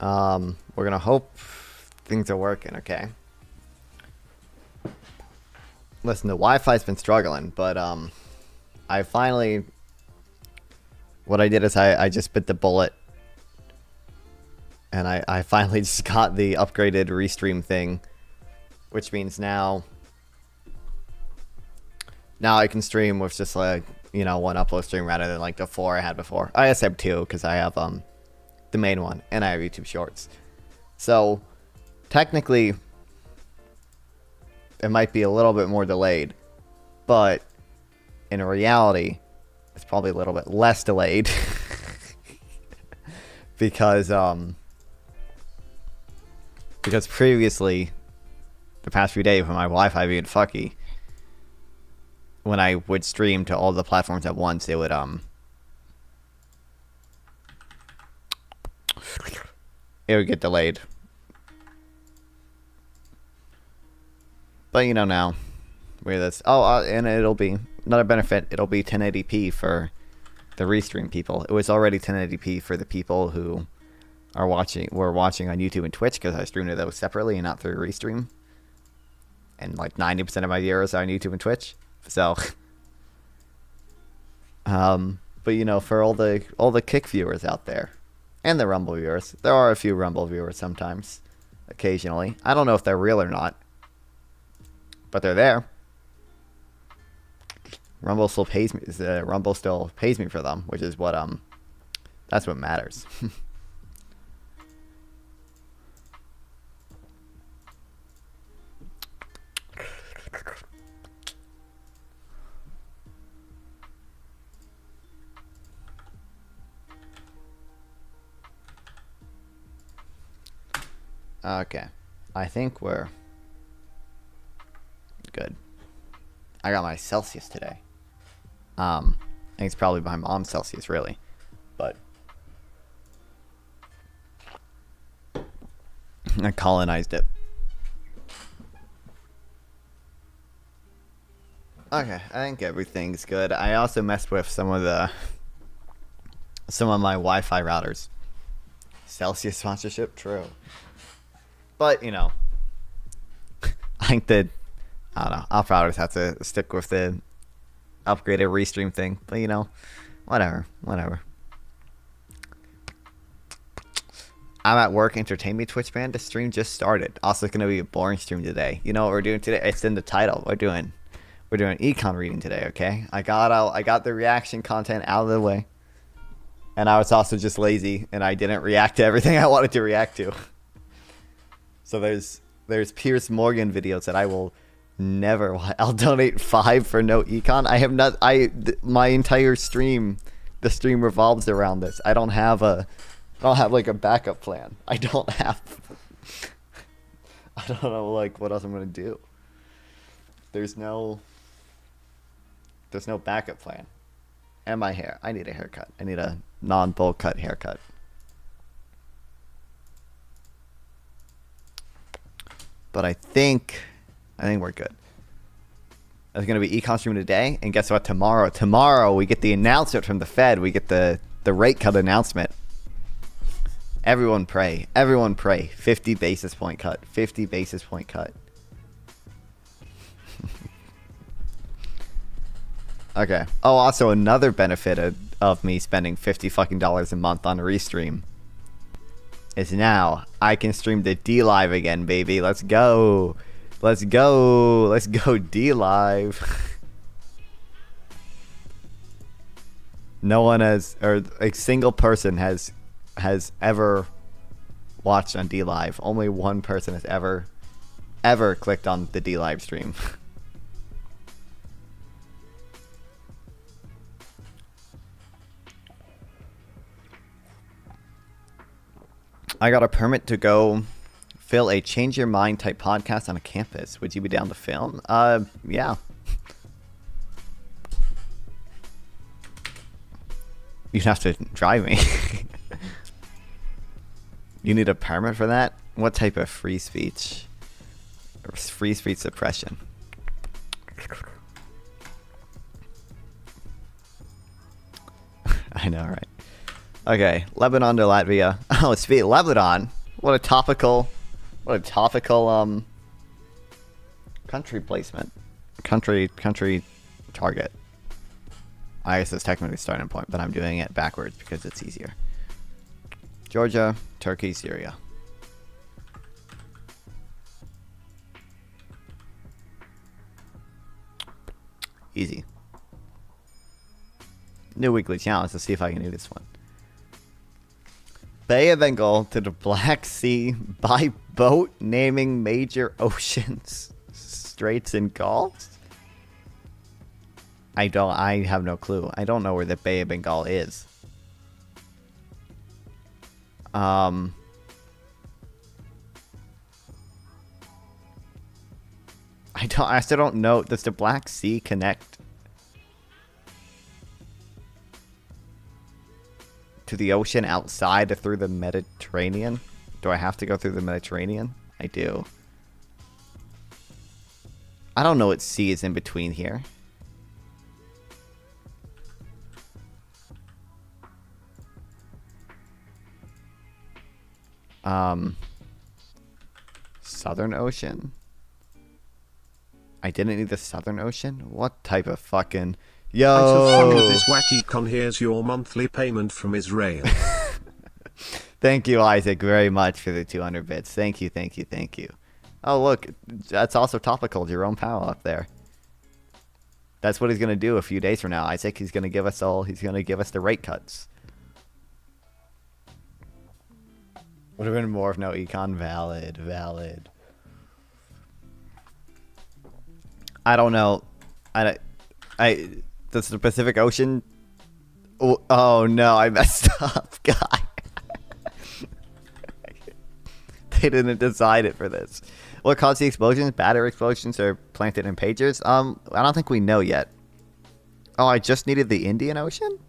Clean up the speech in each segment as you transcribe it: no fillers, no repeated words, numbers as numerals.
We're gonna hope things are working, okay? Listen, the Wi-Fi's been struggling, but I finally, what I did is I just bit the bullet, and I finally just got the upgraded Restream thing, which means now I can stream with just like, you know, one upload stream rather than like the 4 I had before. I just have 2 because I have the main one and I have YouTube Shorts. So technically it might be a little bit more delayed, but in reality it's probably a little bit less delayed because previously, the past few days when my Wi-Fi being fucky, when I would stream to all the platforms at once, it would get delayed. But you know now, where this and it'll be another benefit. It'll be 1080p for the Restream people. It was already 1080p for the people who were watching on YouTube and Twitch, because I streamed those separately and not through Restream. And like 90% of my viewers are on YouTube and Twitch. So, but you know, for all the Kick viewers out there, and the Rumble viewers, there are a few Rumble viewers sometimes, occasionally. I don't know if they're real or not, but they're there. Rumble still pays me. Rumble still pays me for them, which is what that's what matters. Okay, I think we're good. I got my Celsius today. I think it's probably my mom's Celsius, really, but I colonized it. Okay, I think everything's good. I also messed with some of my Wi-Fi routers. Celsius sponsorship, true. But, you know, I think that, I don't know, I'll probably just have to stick with the upgraded Restream thing. But, you know, whatever. I'm at work, entertain me, Twitch man. The stream just started. Also, it's going to be a boring stream today. You know what we're doing today? It's in the title. We're doing Econ reading today, okay? I got the reaction content out of the way. And I was also just lazy, and I didn't react to everything I wanted to react to. So there's Piers Morgan videos that I will never. I'll donate 5 for no Econ. I have not. My entire stream, the stream revolves around this. I don't have like a backup plan. I don't know like what else I'm gonna do. There's no backup plan. And my hair. I need a haircut. I need a non-bowl cut haircut. But I think we're good. There's going to be Econ stream today. And guess what? Tomorrow we get the announcement from the Fed. We get the rate cut announcement. Everyone pray. 50 basis point cut. 50 basis point cut. Okay. Oh, also another benefit of me spending $50 fucking a month on a Restream is now I can stream the D Live again, baby. Let's go D Live. No one has, or a single person has ever watched on D Live. Only one person has ever clicked on the D Live stream. I got a permit to go film a change your mind type podcast on a campus. Would you be down to film? Yeah. You'd have to drive me. You need a permit for that? What type of free speech? Free speech suppression. I know, right? Okay, Lebanon to Latvia. Oh, speak Lebanon. What a topical country placement. Country target. I guess it's technically a starting point, but I'm doing it backwards because it's easier. Georgia, Turkey, Syria. Easy. New weekly challenge. Let's see if I can do this one. Bay of Bengal to the Black Sea by boat, naming major oceans, straits, and gulfs. I have no clue. I don't know where the Bay of Bengal is. I still don't know. Does the Black Sea connect to the ocean outside or through the Mediterranean? Do I have to go through the Mediterranean? I do. I don't know what sea is in between here. Southern Ocean? I didn't need the Southern Ocean? What type of fucking... Yo! This wacky con, here's your monthly payment from Israel. Thank you, Isaac, very much for the 200 bits. Thank you, thank you, thank you. Oh, look, that's also topical. Jerome Powell up there. That's what he's going to do a few days from now, Isaac. He's going to give us the rate cuts. Would have been more if no econ. Valid. I don't know. Does the Pacific Ocean... Oh no, I messed up, guy. They didn't decide it for this. What caused the explosions? Battery explosions are planted in pagers? I don't think we know yet. Oh, I just needed the Indian Ocean?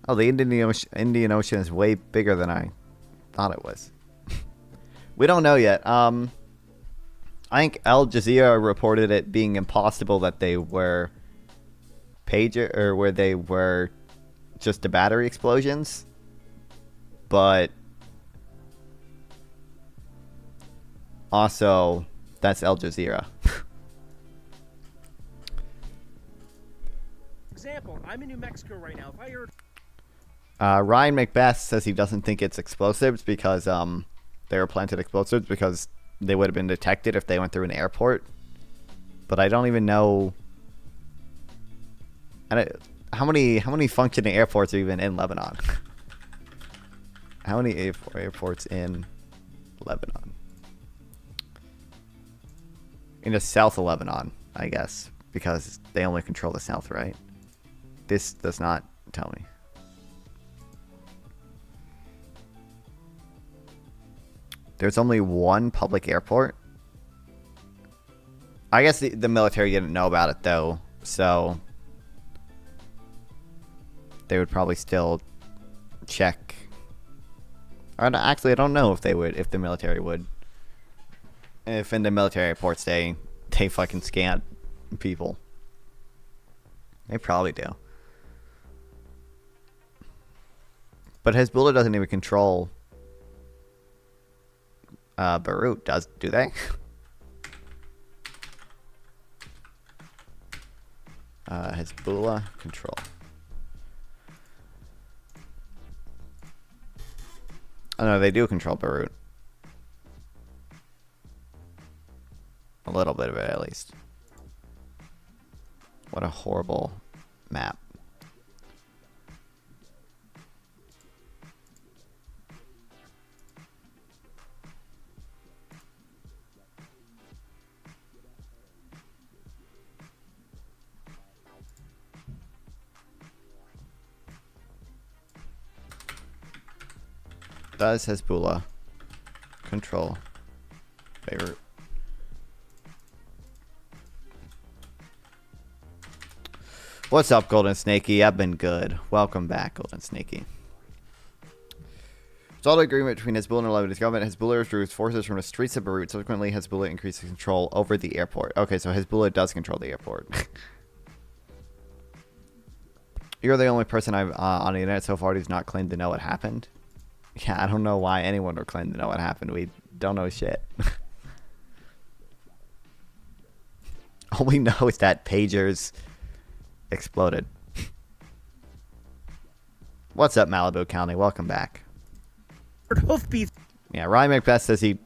Oh, the Indian Ocean is way bigger than I thought it was. We don't know yet. I think Al Jazeera reported it being impossible that they were where they were just the battery explosions. But also, that's Al Jazeera. Example, I'm in New Mexico right now. If I heard Ryan Macbeth says he doesn't think it's explosives because they were planted explosives because they would have been detected if they went through an airport. But I don't even know how many functioning airports are even in Lebanon. How many airports in Lebanon? In the south of Lebanon, I guess, because they only control the south, right? This does not tell me. There's only one public airport. I guess the military didn't know about it, though, so they would probably still check. Actually, I don't know if they would, if the military would. If in the military airports they fucking scan people. They probably do. But Hezbollah doesn't even control Beirut, do they? Hezbollah control. Oh no, they do control Beirut. A little bit of it, at least. What a horrible map. Does Hezbollah control Beirut? What's up, Golden Snakey? I've been good. Welcome back, Golden Snakey. Result agreement between Hezbollah and the Lebanese government. Hezbollah withdrew its forces from the streets of Beirut. Subsequently, Hezbollah increased control over the airport. Okay, so Hezbollah does control the airport. You're the only person I've on the internet so far who's not claimed to know what happened. Yeah, I don't know why anyone would claim to know what happened. We don't know shit. All we know is that pagers exploded. What's up, Malibu County? Welcome back. Hoofbeats Yeah, Ryan McBeth says he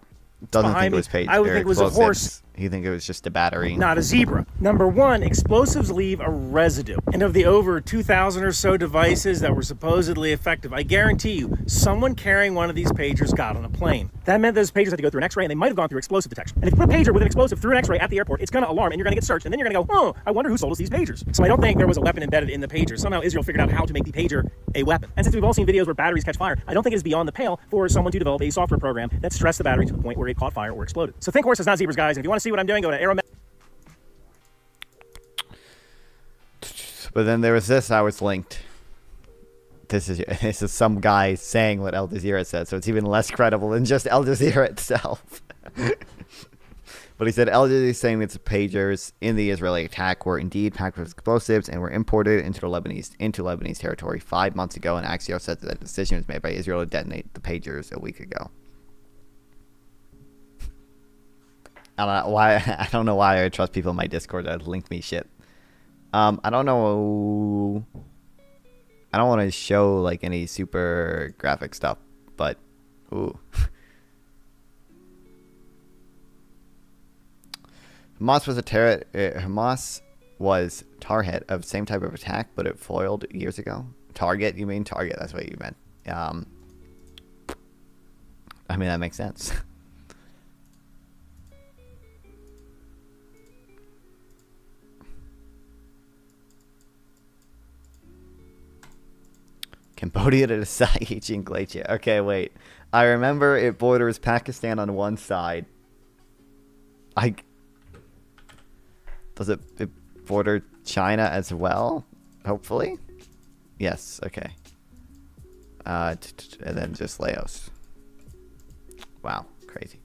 doesn't think behind it me. was page. I would think it was a horse. He think it was just a battery. not a zebra. Number one, explosives leave a residue. And of the over 2,000 or so devices that were supposedly effective, I guarantee you, someone carrying one of these pagers got on a plane. That meant those pagers had to go through an x-ray, and they might have gone through explosive detection. And if you put a pager with an explosive through an x-ray at the airport, it's going to alarm, and you're going to get searched, and then you're going to go, oh, I wonder who sold us these pagers. So I don't think there was a weapon embedded in the pager. Somehow Israel figured out how to make the pager a weapon. And since we've all seen videos where batteries catch fire, I don't think it is beyond the pale for someone to develop a software program that stressed the battery to the point where it caught fire or exploded. So think horses, not zebras, guys. And if you want to see what I'm doing, go to Aeromet. But then there was this. I was linked. This is some guy saying what Al Jazeera said, so it's even less credible than just Al Jazeera itself. But he said Al Jazeera is saying that the pagers in the Israeli attack were indeed packed with explosives and were imported into Lebanese territory 5 months ago, and Axios said that the decision was made by Israel to detonate the pagers a week ago. I don't know why I trust people in my Discord that link me shit. I don't know. I don't want to show like any super graphic stuff, but ooh. Hamas was target of same type of attack, but it foiled years ago. Target? You mean target? That's what you meant. I mean that makes sense. Cambodia to the Sahichin Glacier. Okay, wait. I remember it borders Pakistan on one side. Does it border China as well? Hopefully? Yes, okay. And then just Laos. Wow, crazy.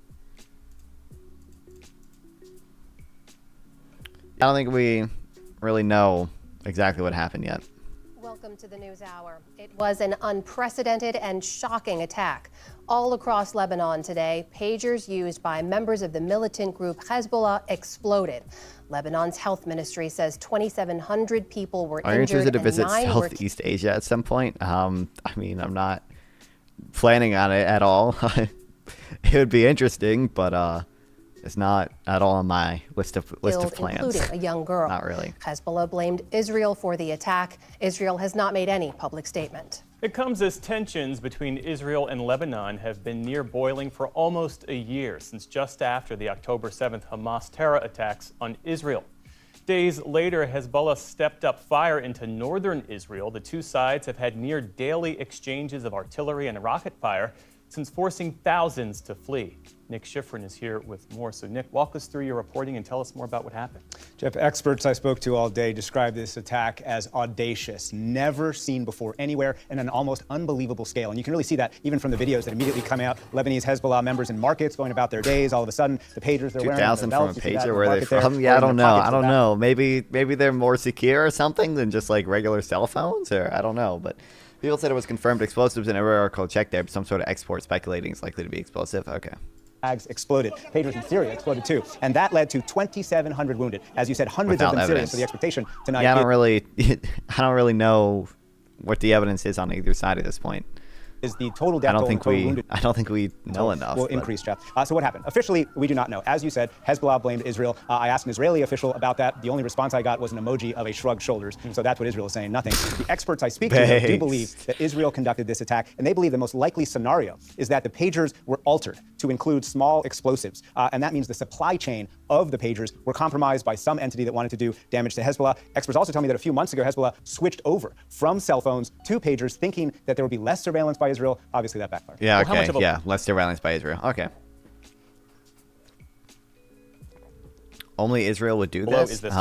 I don't think we really know exactly what happened yet. Welcome to the News Hour. It was an unprecedented and shocking attack. All across Lebanon today, pagers used by members of the militant group Hezbollah exploded. Lebanon's health ministry says 2,700 people were injured. Are you interested to visit and 9 Southeast Asia at some point? I mean, I'm not planning on it at all. It would be interesting, but it's not at all on my list of plans. Including a young girl. Not really. Hezbollah blamed Israel for the attack. Israel has not made any public statement. It comes as tensions between Israel and Lebanon have been near boiling for almost a year, since just after the October 7th Hamas terror attacks on Israel. Days later, Hezbollah stepped up fire into northern Israel. The two sides have had near daily exchanges of artillery and rocket fire since forcing thousands to flee. Nick Schifrin is here with more. So Nick, walk us through your reporting and tell us more about what happened. Jeff, experts I spoke to all day described this attack as audacious, never seen before anywhere, and an almost unbelievable scale. And you can really see that even from the videos that immediately come out. Lebanese Hezbollah members in markets going about their days. All of a sudden, the pagers they're wearing. 2,000 from a pager, where are they from? Yeah, I don't know. I don't know. Maybe they're more secure or something than just like regular cell phones, or I don't know. But people said it was confirmed explosives, and every article checked there. Some sort of export speculating it's likely to be explosive. Okay. Bags exploded. Pagers in Syria exploded too. And that led to 2,700 wounded. As you said, hundreds Without of them evidence. Syrians. So the expectation tonight Yeah, I don't really know what the evidence is on either side at this point. is the total death toll and total wounded. I don't think we know enough. Will increase, Jeff. So what happened? Officially, we do not know. As you said, Hezbollah blamed Israel. I asked an Israeli official about that. The only response I got was an emoji of a shrugged shoulders. So that's what Israel is saying, nothing. The experts I speak to though, do believe that Israel conducted this attack, and they believe the most likely scenario is that the pagers were altered to include small explosives. And that means the supply chain of the pagers were compromised by some entity that wanted to do damage to Hezbollah. Experts also tell me that a few months ago, Hezbollah switched over from cell phones to pagers, thinking that there would be less surveillance by Israel. Obviously, that backfired. Yeah, okay. Yeah, less surveillance by Israel. Okay. Only Israel would do this? Is this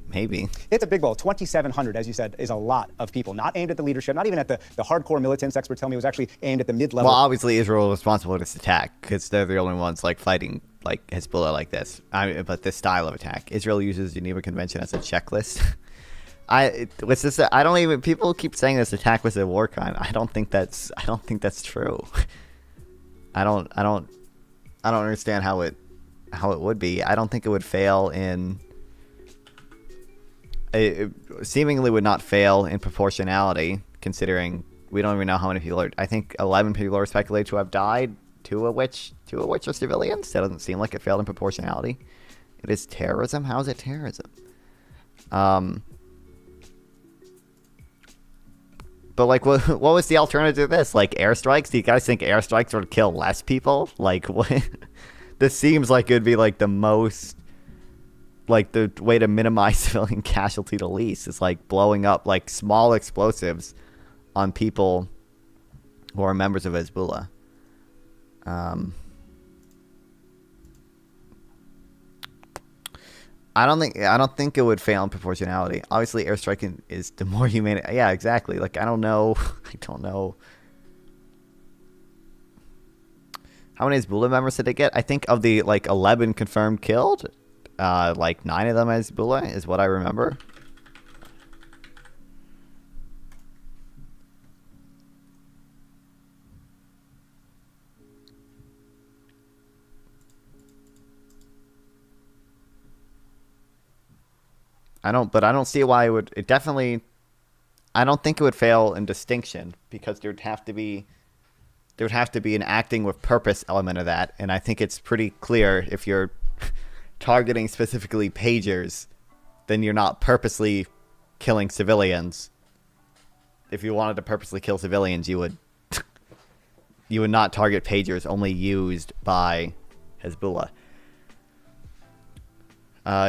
maybe. It's a big blow. 2,700, as you said, is a lot of people. Not aimed at the leadership, not even at the hardcore militants. Experts tell me it was actually aimed at the mid-level. Well, obviously Israel was responsible for this attack because they're the only ones like fighting like Hezbollah like this. But this style of attack, Israel uses Geneva Convention as a checklist. What's this? I don't even. People keep saying this attack was a war crime. I don't think that's true. I don't understand how it would be. I don't think it would fail in. It seemingly would not fail in proportionality, considering we don't even know how many people are. I think 11 people are speculated to have died, two of which are civilians. That doesn't seem like it failed in proportionality. It is terrorism. How is it terrorism? But like, what was the alternative to this? Like airstrikes? Do you guys think airstrikes would kill less people? Like, what? This seems like it'd be like the most, like the way to minimize civilian casualty to least is like blowing up like small explosives on people who are members of Hezbollah. I don't think it would fail in proportionality. Obviously, airstriking is the more humane. Yeah, exactly. Like, I don't know. How many Hezbollah members did they get? I think of the, like, 11 confirmed killed, like, 9 of them Hezbollah is what I remember. I don't see why it would. It definitely. I don't think it would fail in distinction because there would have to be an acting with purpose element of that, and I think it's pretty clear if you're targeting specifically pagers, then you're not purposely killing civilians. If you wanted to purposely kill civilians, you would not target pagers only used by Hezbollah.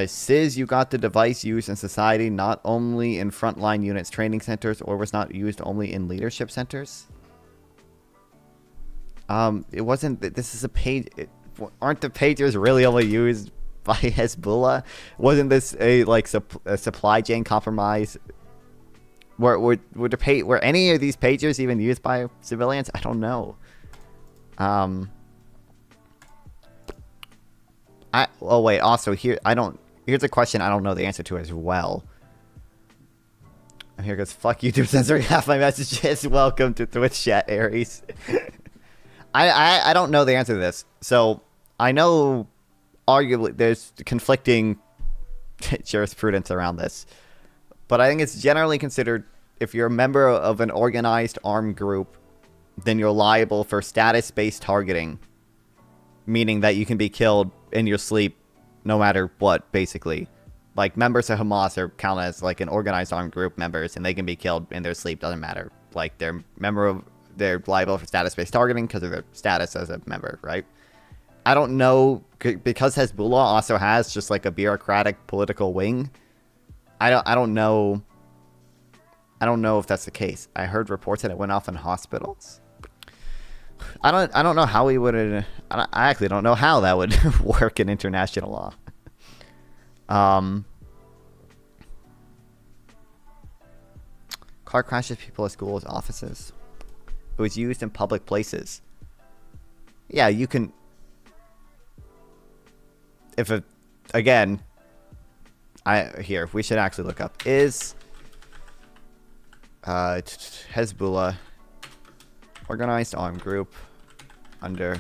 Says you got the device used in society, not only in frontline units training centers, or was not used only in leadership centers. It wasn't. This is a page. Aren't the pagers really only used by Hezbollah? Wasn't this a supply chain compromise? Were any of these pagers even used by civilians? I don't know. Wait. Also, here's a question I don't know the answer to as well. Here goes, fuck YouTube censoring half my messages. Welcome to Twitch chat, Aries. I don't know the answer to this. So I know arguably there's conflicting jurisprudence around this. But I think it's generally considered if you're a member of an organized armed group, then you're liable for status-based targeting. Meaning that you can be killed in your sleep no matter what, basically. Like, members of Hamas are counted as, like, an organized armed group members, and they can be killed in their sleep, doesn't matter. Like, they're liable for status-based targeting because of their status as a member, right? I don't know, because Hezbollah also has just, like, a bureaucratic political wing. I don't know if that's the case. I heard reports that it went off in hospitals. I don't know how we would. I actually don't know how that would work in international law. Car crashes people at schools, offices. It was used in public places. Yeah, you can. Again, we should actually look up is Hezbollah organized armed group under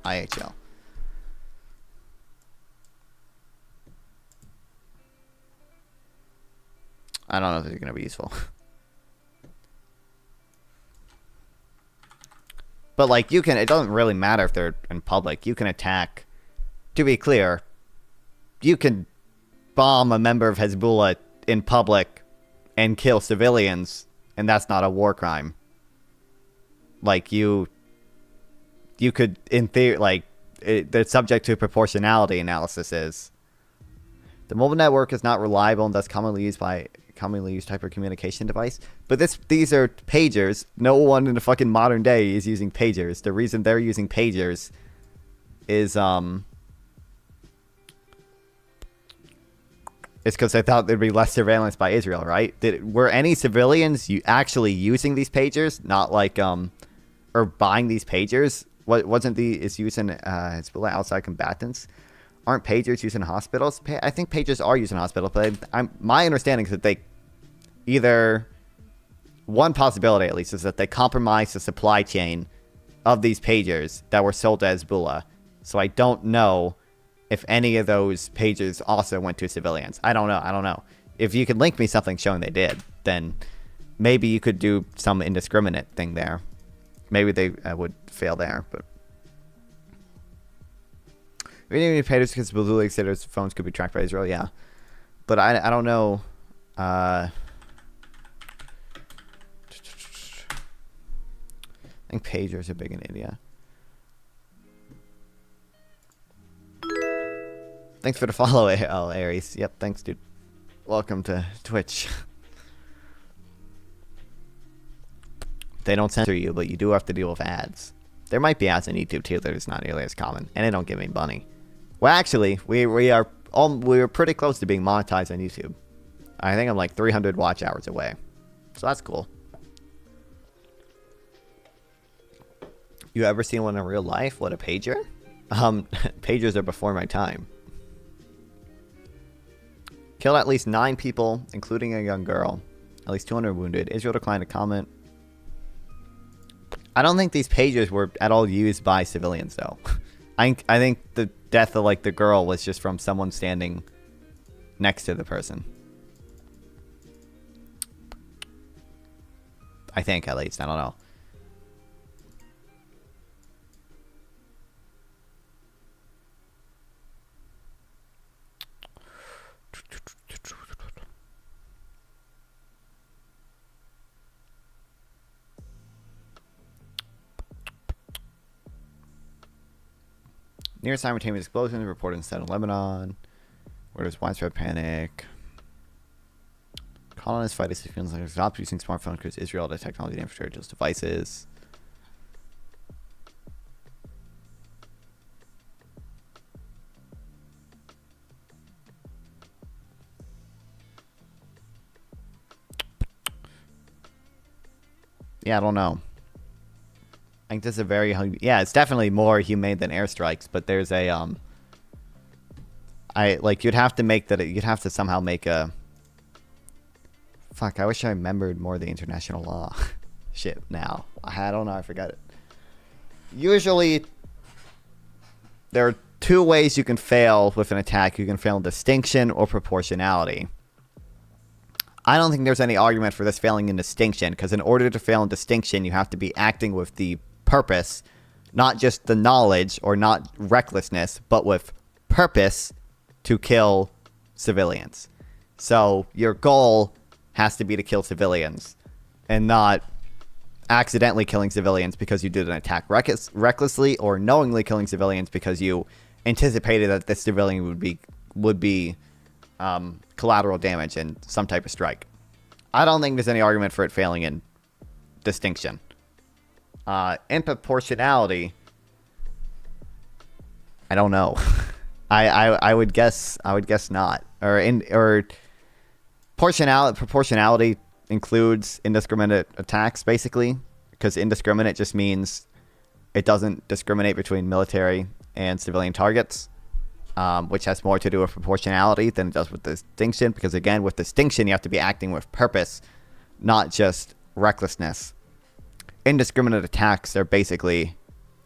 IHL. I don't know if it's going to be useful. But like it doesn't really matter if they're in public. You can attack. To be clear, you can bomb a member of Hezbollah in public and kill civilians, and that's not a war crime. Like you could, in theory, they're subject to proportionality analysis is. The mobile network is not reliable and thus commonly used type of communication device. But these are pagers. No one in the fucking modern day is using pagers. The reason they're using pagers is it's because they thought there'd be less surveillance by Israel, right? Were any civilians actually using these pagers? Not like or buying these pagers? Wasn't it's using Hezbollah outside combatants? aren't pagers used in hospitals? I think pagers are used in hospitals, but my understanding is that they either, one possibility at least, is that they compromised the supply chain of these pagers that were sold to Hezbollah. So I don't know if any of those pagers also went to civilians. I don't know. If you could link me something showing they did, then maybe you could do some indiscriminate thing there. Maybe they would fail there, but we didn't even pay this because Bazooka considers phones could be tracked by Israel. Yeah, but I don't know. I think pagers are big in India. Thanks for the follow, Aries. Yep, thanks, dude. Welcome to Twitch. They don't censor you, but you do have to deal with ads. There might be ads on YouTube too that is not nearly as common, and they don't give me money. Well, actually, we were pretty close to being monetized on YouTube. I think I'm like 300 watch hours away, so that's cool. You ever seen one in real life? What, a pager? Pagers are before my time. Killed at least 9 people, including a young girl. At least 200 wounded. Israel declined to comment. I don't think these pagers were at all used by civilians, though. I think the death of, like, the girl was just from someone standing next to the person. I think, at least. I don't know. Near simultaneous explosions reported instead in Lebanon, where there's widespread panic. Colonists fight civilians like stop using smartphones because Israel had technology and infrastructure devices. Yeah, I don't know. I think this is a very yeah, it's definitely more humane than airstrikes, but there's a you'd have to make that, you'd have to somehow make a, fuck, I wish I remembered more of the international law. Shit, now I don't know, I forgot it. Usually there are 2 ways you can fail with an attack. You can fail in distinction or proportionality. I don't think there's any argument for this failing in distinction, because in order to fail in distinction, you have to be acting with the purpose, not just the knowledge or not recklessness, but with purpose to kill civilians. So your goal has to be to kill civilians and not accidentally killing civilians because you did an attack recklessly, or knowingly killing civilians because you anticipated that this civilian would be collateral damage in some type of strike. I don't think there's any argument for it failing in distinction. In proportionality, I don't know. I would guess not. Or proportionality includes indiscriminate attacks, basically, because indiscriminate just means it doesn't discriminate between military and civilian targets, which has more to do with proportionality than it does with distinction, because again, with distinction, you have to be acting with purpose, not just recklessness. Indiscriminate attacks are basically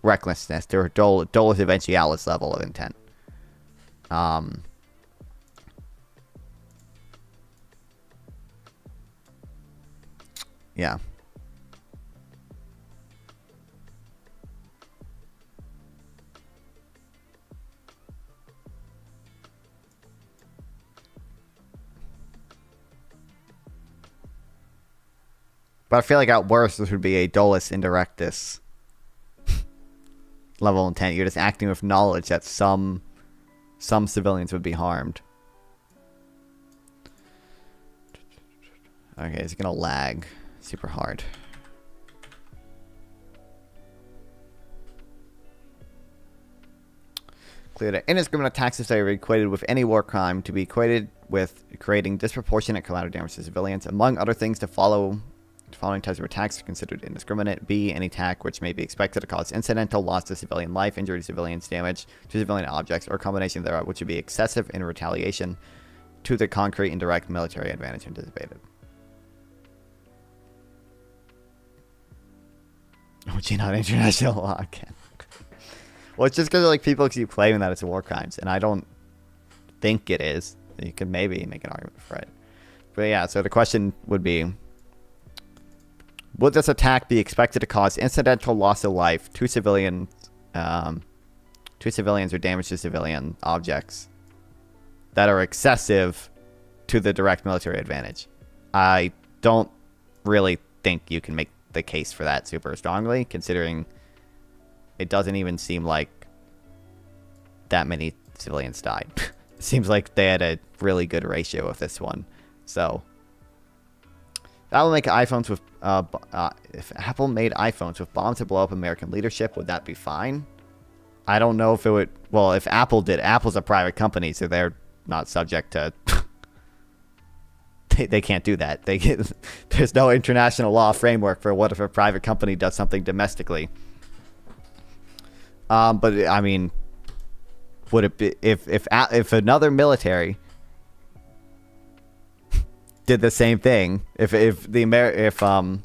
recklessness. They're dolus eventialis level of intent. Yeah. But I feel like at worst, this would be a dolus indirectus level intent. You're just acting with knowledge that some civilians would be harmed. Okay, it's gonna lag super hard. Clear that indiscriminate attacks if they are equated with any war crime to be equated with creating disproportionate collateral damage to civilians, among other things to follow The following types of attacks are considered indiscriminate. B, any attack which may be expected to cause incidental loss to civilian life, injury to civilians, damage to civilian objects, or combination thereof, which would be excessive in retaliation to the concrete and direct military advantage anticipated. Oh, gee, not international law again. Well, it's just because like people keep claiming that it's war crimes, and I don't think it is. You could maybe make an argument for it. But yeah, so the question would be, would this attack be expected to cause incidental loss of life to civilians or damage to civilian objects that are excessive to the direct military advantage? I don't really think you can make the case for that super strongly, considering it doesn't even seem like that many civilians died. It seems like they had a really good ratio of this one. So that will make iPhones with if Apple made iPhones with bombs to blow up American leadership, would that be fine? I don't know if it would. Well, if Apple did, Apple's a private company, so they're not subject to. They can't do that. There's no international law framework for what if a private company does something domestically. But I mean, would it be if another military did the same thing? If the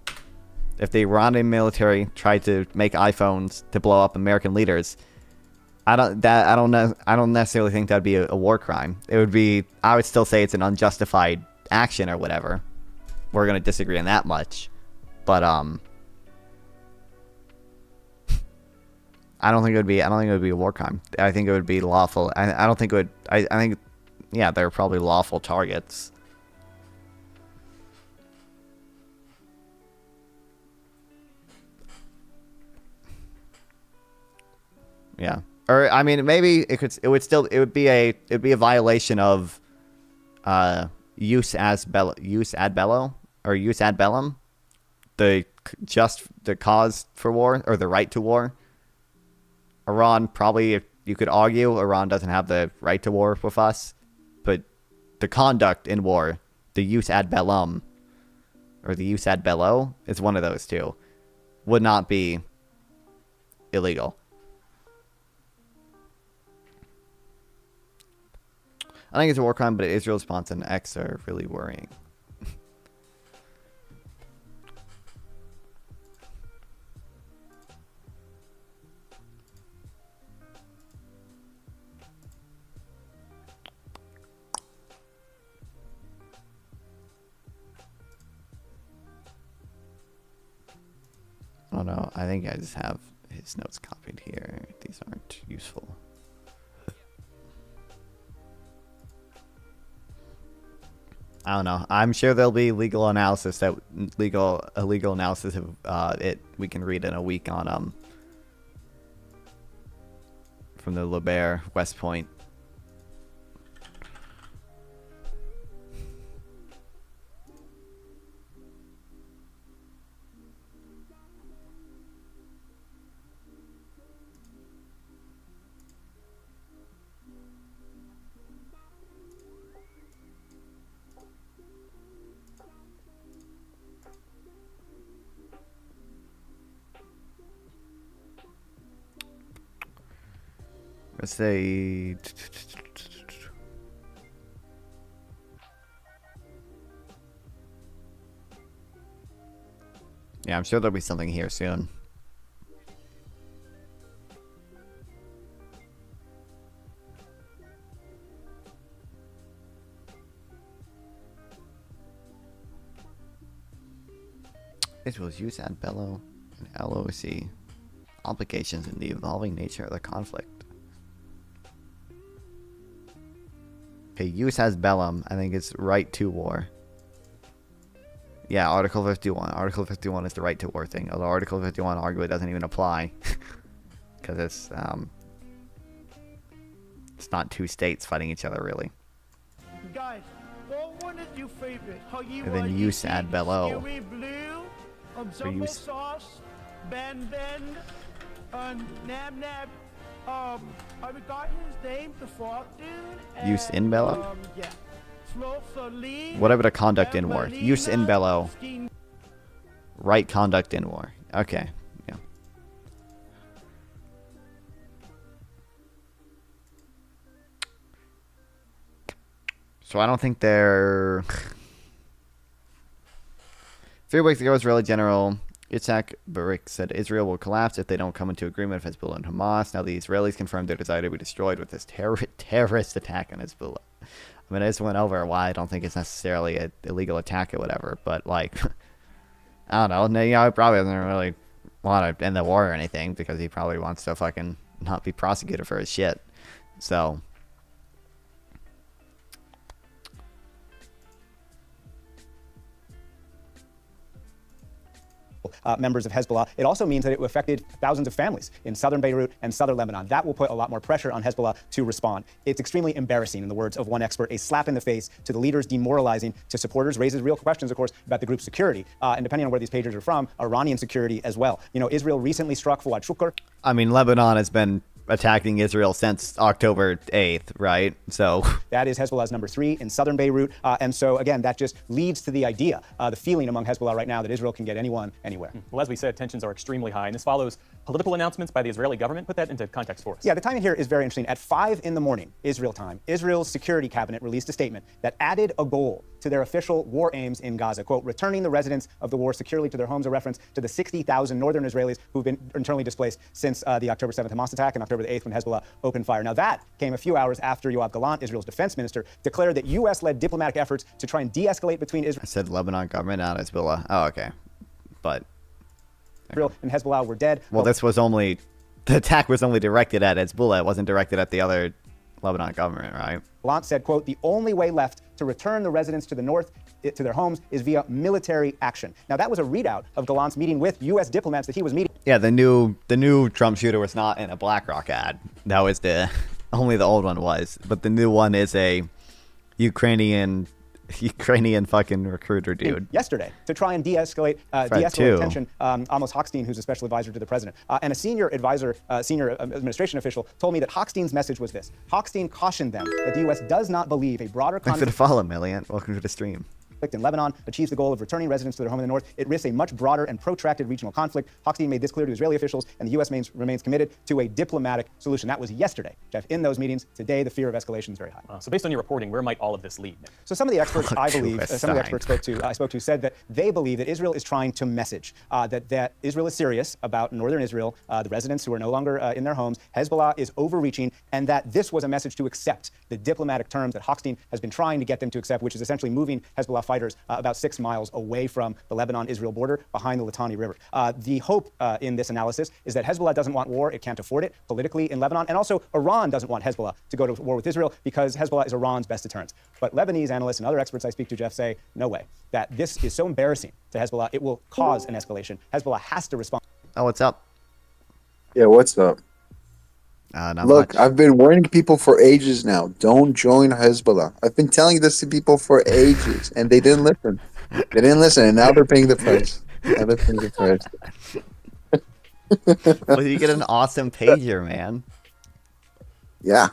Iranian military tried to make iPhones to blow up American leaders, I don't necessarily think that'd be a war crime. It would be. I would still say it's an unjustified action or whatever. We're gonna disagree on that much, but I don't think it would be a war crime. I think it would be lawful. I don't think it would. I think, yeah, they're probably lawful targets. Yeah, or I mean, maybe it would be a violation of use ad bellum, the cause for war, or the right to war. Iran probably, you could argue, Iran doesn't have the right to war with us, but the conduct in war, the use ad bellum, or the use ad bello, is one of those two, would not be illegal. I think it's a war crime, but Israel's response and X are really worrying. Oh no, I think I just have his notes copied here. These aren't useful. I don't know. I'm sure there'll be legal analysis a legal analysis of it we can read in a week on from the LeBaire West Point. Let's say yeah, I'm sure there'll be something here soon. It was use ad bello and LOC obligations in the evolving nature of the conflict. Okay, use as bellum, I think it's right to war. Yeah, Article 51. Article 51 is the right to war thing. Although Article 51 arguably doesn't even apply. Because it's not two states fighting each other, really. Guys, what one is your favorite? And then use ad bello. Jumbo sauce, Ben, and Nab. I forgot his name, the frog dude. Use in bello? Yeah. Whatever the conduct in war. Use in bello. right conduct in war. Okay. Yeah. So I don't think they're... 3 weeks ago, Israeli General Yitzhak Barak said Israel will collapse if they don't come into agreement with Hezbollah and Hamas. Now the Israelis confirmed their desire to be destroyed with this terrorist attack on Hezbollah. I mean, I just went over why I don't think it's necessarily an illegal attack or whatever, but like, I don't know. No, you know, he probably doesn't really want to end the war or anything because he probably wants to fucking not be prosecuted for his shit. So... members of Hezbollah. It also means that it affected thousands of families in southern Beirut and southern Lebanon. That will put a lot more pressure on Hezbollah to respond. It's extremely embarrassing, in the words of one expert, a slap in the face to the leaders, demoralizing to supporters, raises real questions, of course, about the group's security. And depending on where these pagers are from, Iranian security as well. You know, Israel recently struck Fuad Shukr. I mean, Lebanon has been attacking Israel since October 8th, right? So that is Hezbollah's number 3 in southern Beirut. And so, again, that just leads to the idea, the feeling among Hezbollah right now that Israel can get anyone, anywhere. Well, as we said, tensions are extremely high, and this follows political announcements by the Israeli government. Put that into context for us. Yeah, the timing here is very interesting. At 5 in the morning, Israel time, Israel's security cabinet released a statement that added a goal to their official war aims in Gaza. Quote, returning the residents of the war securely to their homes, a reference to the 60,000 northern Israelis who've been internally displaced since the October 7th Hamas attack and October the 8th when Hezbollah opened fire. Now that came a few hours after Yoav Gallant, Israel's defense minister, declared that U.S.-led diplomatic efforts to try and de-escalate between Israel... I said Lebanon government, not Hezbollah. Oh, okay. But... Israel and Hezbollah were dead. Well, this was only... The attack was only directed at Hezbollah. It wasn't directed at the other Lebanon government, right? Gallant said, quote, the only way left to return the residents to the north to their homes is via military action. Now, that was a readout of Gallant's meeting with U.S. diplomats that he was meeting. Yeah, the new Trump shooter was not in a BlackRock ad. That was only the old one was. But the new one is a Ukrainian fucking recruiter dude. Yesterday to try and de-escalate tension. Amos Hochstein, who's a special advisor to the president, and a senior advisor, senior administration official, told me that Hochstein's message was this. Hochstein cautioned them that the U.S. does not believe a broader Thanks for the follow, Millian. Welcome to the stream. In Lebanon achieves the goal of returning residents to their home in the north. It risks a much broader and protracted regional conflict. Hochstein made this clear to Israeli officials, and the U.S. remains committed to a diplomatic solution. That was yesterday, Jeff, in those meetings. Today, the fear of escalation is very high. So based on your reporting, where might all of this lead? So some of the experts, I believe, some of the experts I spoke to said that they believe that Israel is trying to message that Israel is serious about northern Israel, the residents who are no longer in their homes. Hezbollah is overreaching, and that this was a message to accept the diplomatic terms that Hochstein has been trying to get them to accept, which is essentially moving Hezbollah fighters about 6 miles away from the Lebanon-Israel border behind the Litani River. The hope in this analysis is that Hezbollah doesn't want war. It can't afford it politically in Lebanon. And also Iran doesn't want Hezbollah to go to war with Israel because Hezbollah is Iran's best deterrent. But Lebanese analysts and other experts I speak to, Jeff, say, no way. That this is so embarrassing to Hezbollah, it will cause an escalation. Hezbollah has to respond. Oh, what's up? Yeah, what's up? Look, much. I've been warning people for ages now. Don't join Hezbollah. I've been telling this to people for ages, and they didn't listen. They didn't listen, and now they're paying the price. Well, you get an awesome pager, man. Yeah,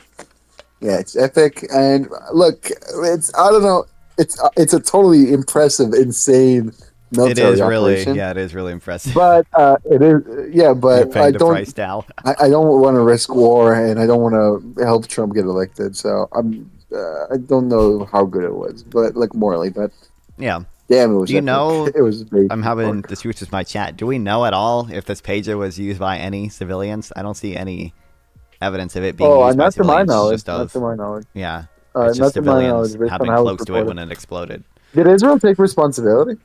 it's epic. And look, I don't know. It's a totally impressive, insane military operation. It is really impressive. But it is, yeah. But I don't. Price now. I don't want to risk war, and I don't want to help Trump get elected. So I don't know how good it was, but like morally, but yeah. Damn, it was. Do you know? It was. I'm having to switch with my chat. Do we know at all if this pager was used by any civilians? I don't see any evidence of it being used by not to my civilians. knowledge. Not to my knowledge. Yeah. Not It's just to my knowledge. civilians having close to it when it exploded. Did Israel take responsibility?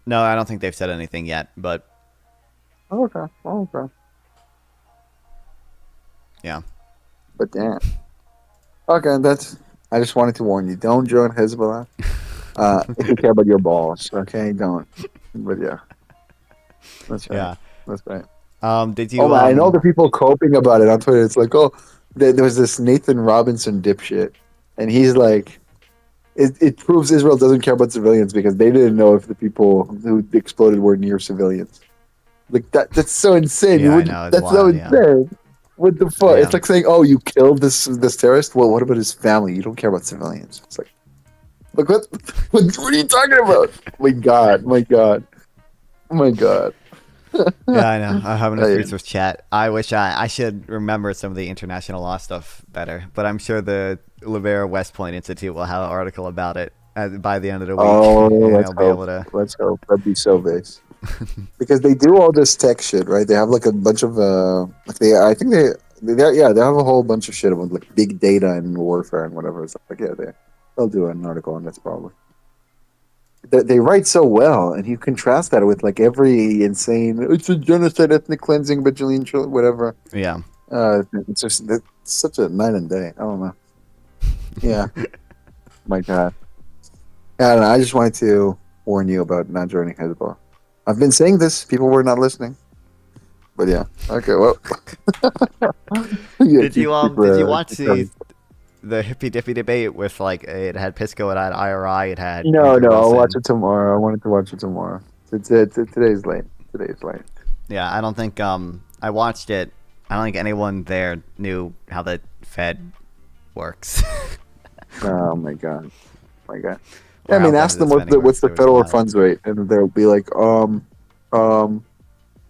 No, I don't think they've said anything yet, but... Okay. Yeah. But damn. Okay, I just wanted to warn you. Don't join Hezbollah. If you care about your balls, okay? Don't. But yeah. That's right. Yeah. That's right. Did you... I know the people coping about it on Twitter. It's like, there was this Nathan Robinson dipshit, and he's like... It proves Israel doesn't care about civilians because they didn't know if the people who exploded were near civilians. Like that's so insane. Yeah, I know, that's wild, so insane. What the fuck? Yeah. It's like saying, "Oh, you killed this terrorist." Well, what about his family? You don't care about civilians. It's like, look, what are you talking about? My God. my god. Yeah, I know. I'm having a Oh, yeah. freeze with chat. I wish I should remember some of the international law stuff better, but I'm sure the Rivera West Point Institute will have an article about it by the end of the week. Oh, and let's I'll be hope. able to. Let's hope. That'd be so base. Because they do all this tech shit, right? They have like a bunch of like I think they have a whole bunch of shit about like big data and warfare and whatever. It's like they'll do an article on this probably. They write so well, and you contrast that with like every insane. It's a genocide, ethnic cleansing, bajillion, whatever. Yeah. It's just it's such a night and day. I don't know. Yeah. My God. I don't know. I just wanted to warn you about not joining Hezbollah. I've been saying this. People were not listening. But yeah. Okay. Well. Did you watch the hippy dippy debate with like it had Pisco, it had IRI, it had No, Andrew I'll Wilson. watch it tomorrow. I wanted to watch it tomorrow. Today's late. Yeah, I don't think I watched it. I don't think anyone there knew how the Fed works. Oh my god. Yeah, Or I mean, how ask them government what's the spending works. federal funds rate, and they'll be like,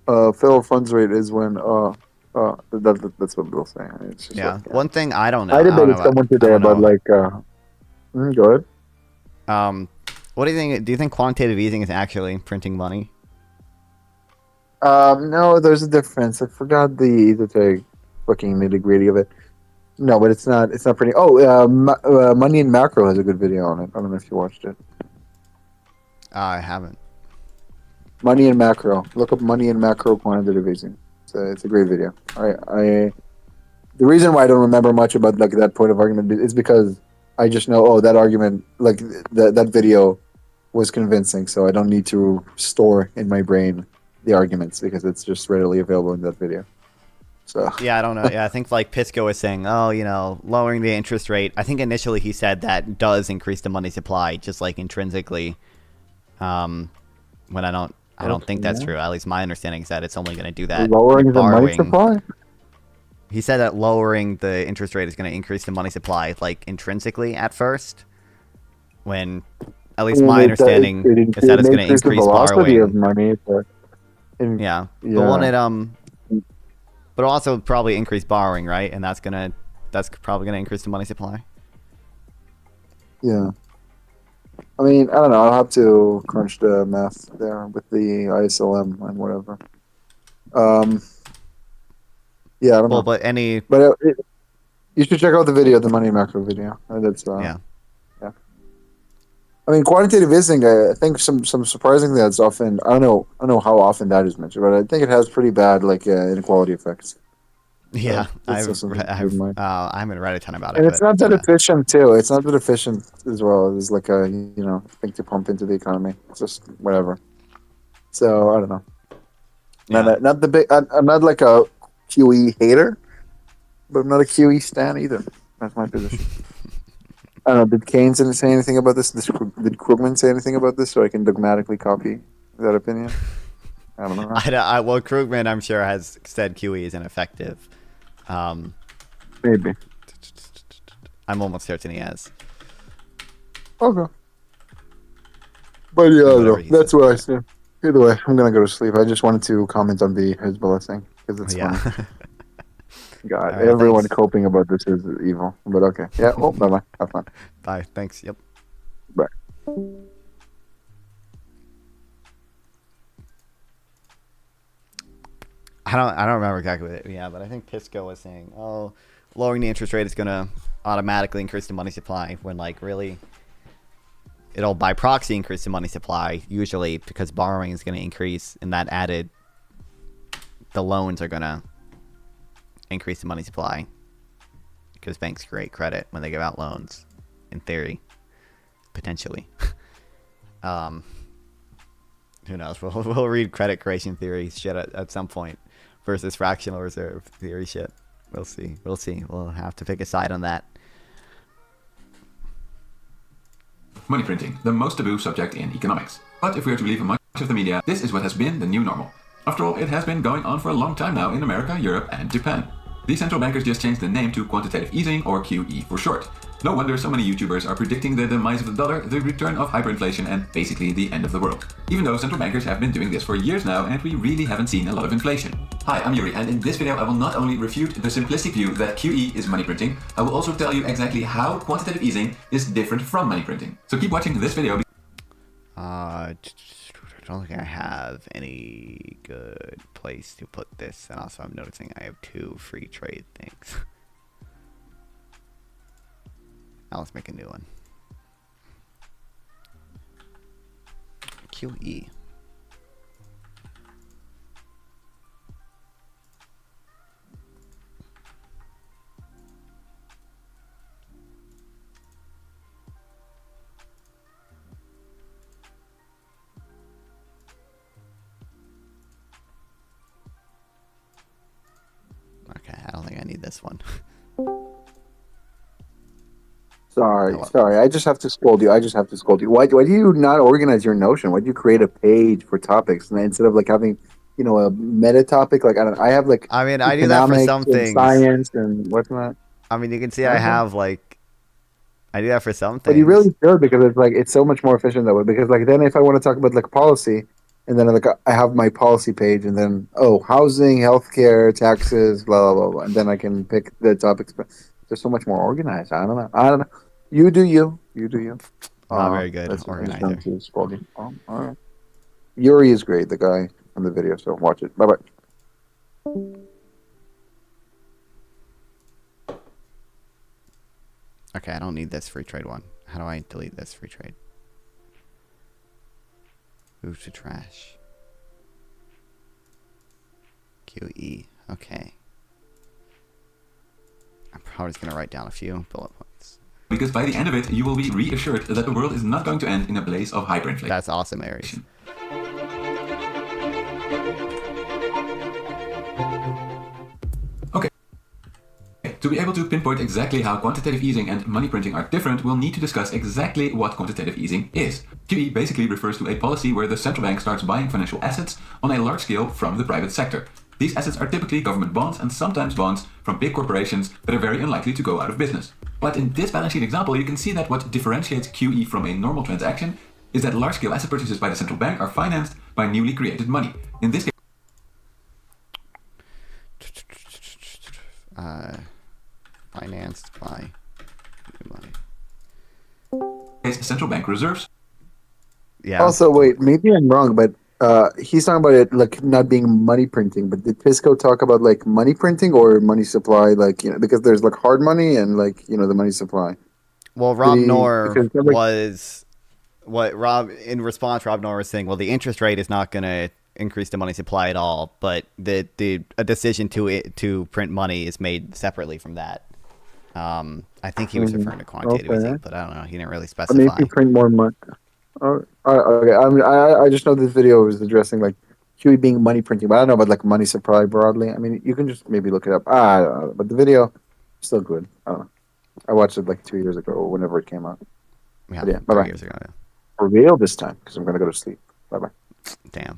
federal funds rate is when that's what they'll say. It's just Yeah. like, One thing I don't know. I I don't debated know someone I today don't about know. like, go ahead. What do you think? Do you think quantitative easing is actually printing money? No, there's a difference. I forgot the esoteric fucking nitty gritty of it. No, but it's not pretty. Oh, Money in Macro has a good video on it. I don't know if you watched it. I haven't. Money in Macro. Look up Money in Macro quantitative easing. It's a great video. The reason why I don't remember much about like that point of argument is because I just know that argument like that video was convincing, so I don't need to store in my brain the arguments because it's just readily available in that video. So Yeah, I don't know. Yeah, I think like Pisco was saying, lowering the interest rate. I think initially he said that does increase the money supply, just like intrinsically. When I don't think that's true. At least my understanding is that it's only going to do that. lowering the money borrowing. supply. He said that lowering the interest rate is going to increase the money supply, like intrinsically at first. When, at least my understanding is that it's going to increase the velocity borrowing. of money. But Yeah, but won't it but it'll also probably increase borrowing, right? And that's probably gonna increase the money supply. Yeah. I mean, I don't know. I'll have to crunch the math there with the ISLM and whatever. Yeah, I don't know. But You should check out the video, the Money Macro video. That's yeah. Yeah. I mean, quantitative easing. I think some surprisingly that's often. I don't know how often that is mentioned, but I think it has pretty bad like inequality effects. Yeah, that's just something to keep in mind. I haven't read a ton about it. And it's but, not that efficient too. It's not that efficient as well. It's like a thing to pump into the economy. It's just whatever. So I don't know. Yeah. Not the big. I'm not like a QE hater, but I'm not a QE stan either. That's my position. I don't know. Did Keynes say anything about this? Did Krugman say anything about this, so I can dogmatically copy that opinion? I don't know. Well, Krugman, I'm sure, has said QE is ineffective. Maybe. I'm almost certain he has. Okay. But yeah, I don't know. Whatever he That's said. what I say. Either way, I'm gonna go to sleep. I just wanted to comment on the Hezbollah thing because it's funny. God, All right, everyone thanks. coping about this is evil. But okay. Yeah, well, bye-bye. Have fun. Bye. Thanks. Yep. Bye. I don't remember exactly what but I think Pisco was saying, lowering the interest rate is going to automatically increase the money supply when like really it'll by proxy increase the money supply usually because borrowing is going to increase and that added the loans are going to increase the money supply because banks create credit when they give out loans in theory potentially. Who knows? We'll read credit creation theory shit at some point versus fractional reserve theory shit. We'll see. We'll have to pick a side on that. Money printing, the most taboo subject in economics. But if we are to believe in much of the media, this is what has been the new normal. After all, it has been going on for a long time now in America, Europe, and Japan. These central bankers just changed the name to quantitative easing, or QE for short. No wonder so many YouTubers are predicting the demise of the dollar, the return of hyperinflation, and basically the end of the world. Even though central bankers have been doing this for years now, and we really haven't seen a lot of inflation. Hi, I'm Yuri, and in this video I will not only refute the simplistic view that QE is money printing, I will also tell you exactly how quantitative easing is different from money printing. So keep watching this video. I don't think I have any good place to put this, and also I'm noticing I have 2 free trade things. Now let's make a new one. QE. Okay, I don't think I need this one. Sorry. I just have to scold you. Why do you not organize your Notion? Why do you create a page for topics and instead of like having, a meta topic? Like I have like. I mean, I do that for some and things. Science and whatnot. I mean, you can see I have like. I do that for some things. But you really should, because it's so much more efficient that way. Because like then if I want to talk about like policy, and then like I have my policy page, and then housing, healthcare, taxes, blah blah blah, blah, and then I can pick the topics. But they're so much more organized. I don't know. You do you. Not very good organizer. All right. Yuri is great, the guy on the video. So watch it. Bye bye. Okay, I don't need this free trade one. How do I delete this free trade? Move to trash. QE. Okay. I'm probably just going to write down a few bullet points. Because by the end of it, you will be reassured that the world is not going to end in a blaze of hyperinflation. That's awesome, Aries. Okay. To be able to pinpoint exactly how quantitative easing and money printing are different, we'll need to discuss exactly what quantitative easing is. QE basically refers to a policy where the central bank starts buying financial assets on a large scale from the private sector. These assets are typically government bonds and sometimes bonds from big corporations that are very unlikely to go out of business. But in this balance sheet example, you can see that what differentiates QE from a normal transaction is that large-scale asset purchases by the central bank are financed by newly created money. In this case, Financed by new money. Central bank reserves. Yeah. Also, wait, maybe I'm wrong, but he's talking about it like not being money printing. But did Pisco talk about like money printing or money supply? Like because there's like hard money and like the money supply. Well, Rob Noor was what Rob in response. Rob Noor was saying, well, the interest rate is not going to increase the money supply at all, but a decision to print money is made separately from that. I think he was referring to quantitative easing, but I don't know. He didn't really specify. I mean, if you print more money. Okay. I just know this video was addressing like QE being money printing, but I don't know about like money supply broadly. I mean, you can just maybe look it up. I don't know, but the video is still good. I don't know. I watched it like 2 years ago or whenever it came out. Yeah, bye bye. Years ago, yeah. For real this time because I'm gonna go to sleep. Bye bye. Damn.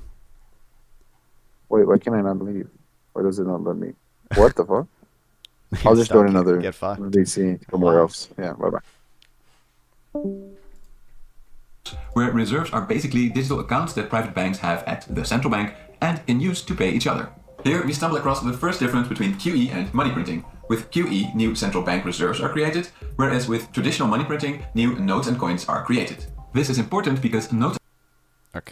Wait, why can I not leave? Why does it not let me? What the fuck? I'll just join another VC somewhere else. Yeah, bye bye. Where reserves are basically digital accounts that private banks have at the central bank and in use to pay each other. Here we stumble across the first difference between QE and money printing. With QE, new central bank reserves are created, whereas with traditional money printing, new notes and coins are created. This is important because notes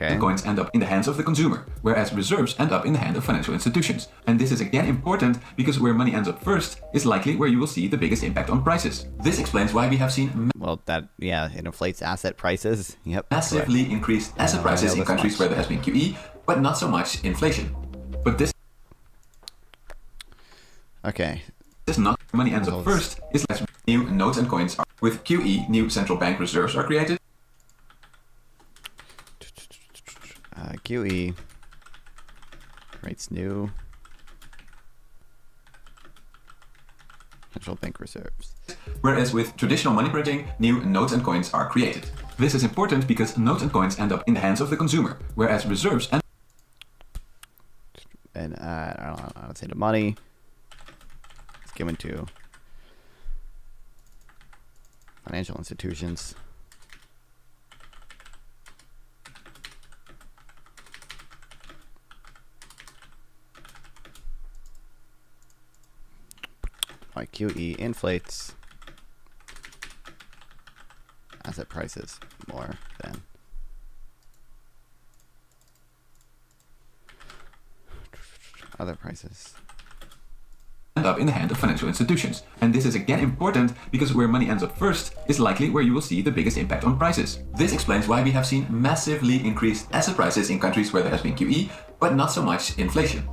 and coins end up in the hands of the consumer, whereas reserves end up in the hand of financial institutions. And this is again important because where money ends up first is likely where you will see the biggest impact on prices. This explains why we have seen it inflates asset prices. Yep. Massively increased asset prices in countries where there has been QE, but not so much inflation. But this is not where money ends up first is less new notes and coins are. With QE, new central bank reserves are created. QE creates new central bank reserves. Whereas with traditional money printing, new notes and coins are created. This is important because notes and coins end up in the hands of the consumer, whereas reserves I would say the money is given to Financial institutions. Alright, QE inflates asset prices more than other prices. End up in the hand of financial institutions. And this is again important because where money ends up first is likely where you will see the biggest impact on prices. This explains why we have seen massively increased asset prices in countries where there has been QE, but not so much inflation.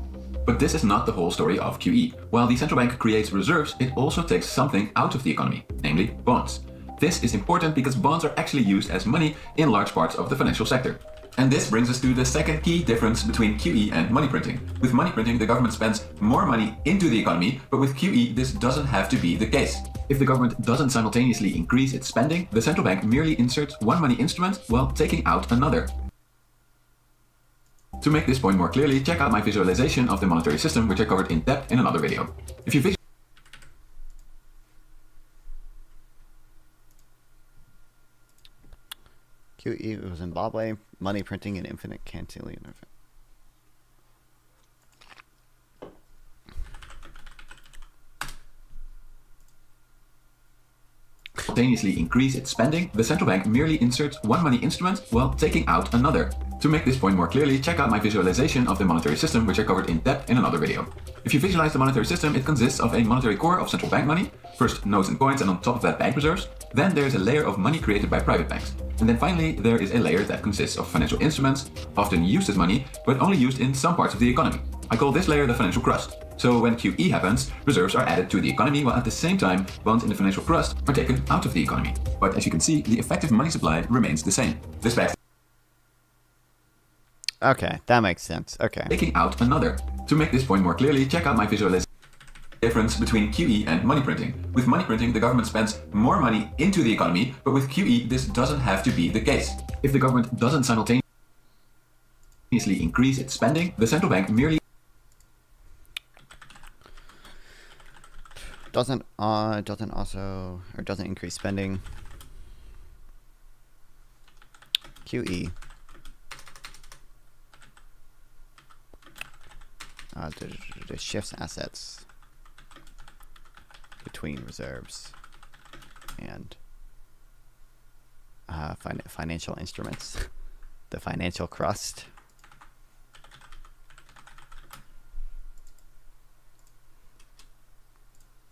But this is not the whole story of QE. While the central bank creates reserves, it also takes something out of the economy, namely bonds. This is important because bonds are actually used as money in large parts of the financial sector. And this brings us to the second key difference between QE and money printing. With money printing, the government spends more money into the economy, but with QE, this doesn't have to be the case. If the government doesn't simultaneously increase its spending, the central bank merely inserts one money instrument while taking out another. To make this point more clearly, check out my visualization of the monetary system, which I covered in depth in another video. If you QE was Zimbabwe, money printing and infinite cantilever. simultaneously increase its spending, the central bank merely inserts one money instrument while taking out another. To make this point more clearly, check out my visualization of the monetary system, which I covered in depth in another video. If you visualize the monetary system, it consists of a monetary core of central bank money, first notes and coins, and on top of that bank reserves. Then there's a layer of money created by private banks. And then finally, there is a layer that consists of financial instruments, often used as money, but only used in some parts of the economy. I call this layer the financial crust. So when QE happens, reserves are added to the economy, while at the same time, bonds in the financial crust are taken out of the economy. But as you can see, the effective money supply remains the same. This backs Okay, that makes sense. Okay. taking out another. To make this point more clearly, check out my visualization difference between QE and money printing. With money printing, the government spends more money into the economy, but with QE, this doesn't have to be the case. If the government doesn't simultaneously increase its spending, the central bank merely doesn't increase spending. QE shifts assets between reserves and financial instruments. The financial crust.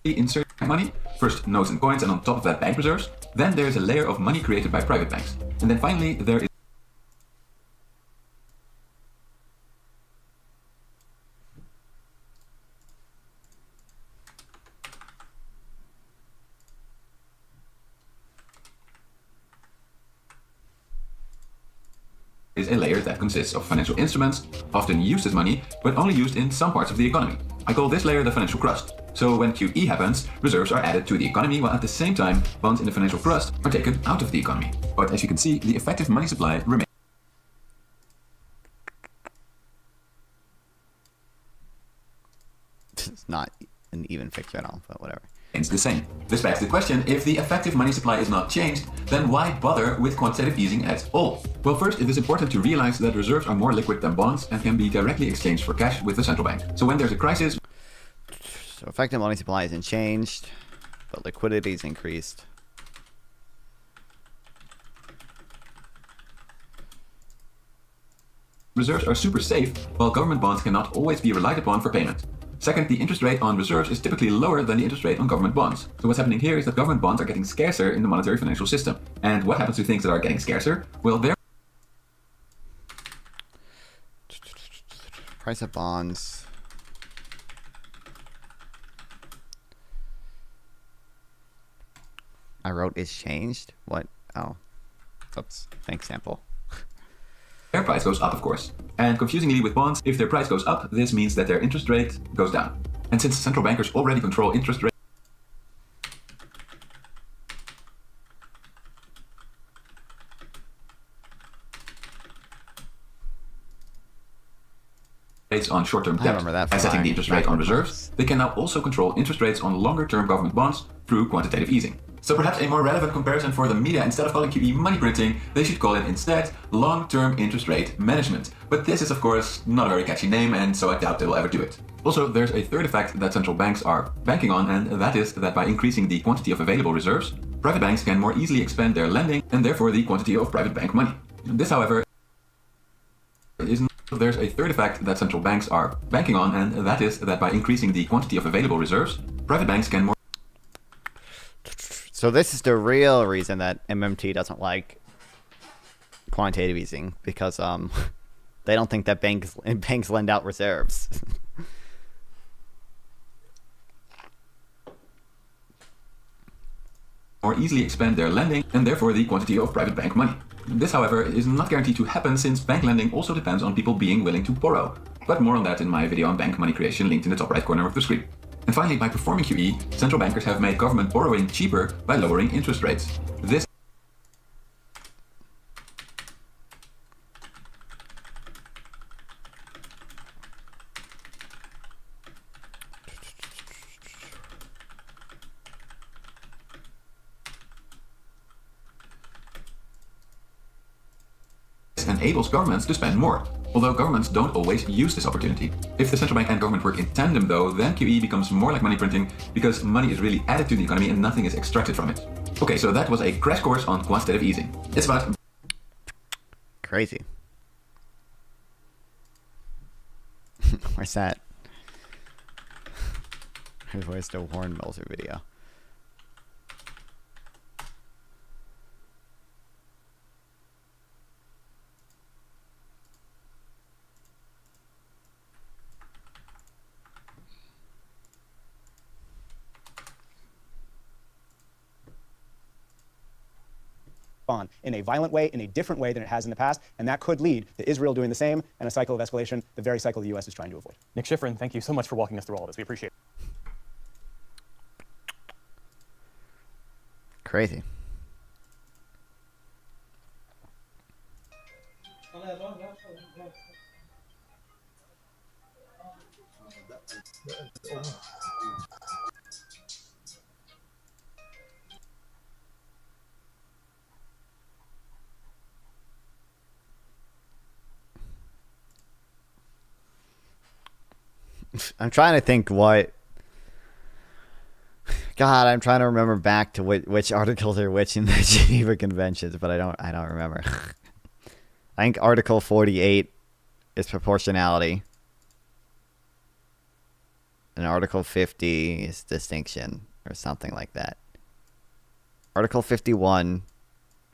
insert money, first notes and coins, and on top of that bank reserves. Then there's a layer of money created by private banks. And then finally, there is a layer that consists of financial instruments, often used as money, but only used in some parts of the economy. I call this layer the financial crust. So when QE happens, reserves are added to the economy, while at the same time, bonds in the financial crust are taken out of the economy. But as you can see, the effective money supply remains It's not an even figure at all, but whatever. the same. This begs the question, if the effective money supply is not changed, then why bother with quantitative easing at all? Well, first, it is important to realize that reserves are more liquid than bonds and can be directly exchanged for cash with the central bank. So when there's a crisis, So effective money supply isn't changed, but liquidity is increased. reserves are super safe, while government bonds cannot always be relied upon for payment. Second, the interest rate on reserves is typically lower than the interest rate on government bonds. So what's happening here is that government bonds are getting scarcer in the monetary financial system. And what happens to things that are getting scarcer? Well, Price of bonds. I wrote is changed. What? Oh. Oops. Thanks, sample. their price goes up, of course. And confusingly with bonds, if their price goes up, this means that their interest rate goes down. And since central bankers already control interest rates on short-term debt and setting the interest rate on reserves, they can now also control interest rates on longer-term government bonds through quantitative easing. So perhaps a more relevant comparison for the media, instead of calling QE money printing, they should call it instead long-term interest rate management. But this is of course not a very catchy name, and so I doubt they will ever do it. Also, there's a third effect that central banks are banking on, and that is that by increasing the quantity of available reserves, private banks can more easily expand their lending and therefore the quantity of private bank money. This, however, there's a third effect that central banks are banking on, and that is that by increasing the quantity of available reserves, private banks can more... So this is the real reason that MMT doesn't like quantitative easing, because they don't think that banks lend out reserves. more easily expand their lending and therefore the quantity of private bank money. This, however, is not guaranteed to happen, since bank lending also depends on people being willing to borrow. But more on that in my video on bank money creation, linked in the top right corner of the screen. And finally, by performing QE, central bankers have made government borrowing cheaper by lowering interest rates. This enables governments to spend more, although governments don't always use this opportunity. If the central bank and government work in tandem though, then QE becomes more like money printing, because money is really added to the economy and nothing is extracted from it. Okay, so that was a crash course on quantitative easing. It's about... Crazy. Where's that? Where's the Warren Melzer video? On in a violent way, in a different way than it has in the past, and that could lead to Israel doing the same and a cycle of escalation, the very cycle the U.S. is trying to avoid. Nick Schifrin, thank you so much for walking us through all of this. We appreciate it. Crazy. I'm trying to think what... God, I'm trying to remember back to which articles are which in the Geneva Conventions, but I don't remember. I think Article 48 is proportionality, and Article 50 is distinction, or something like that. Article 51...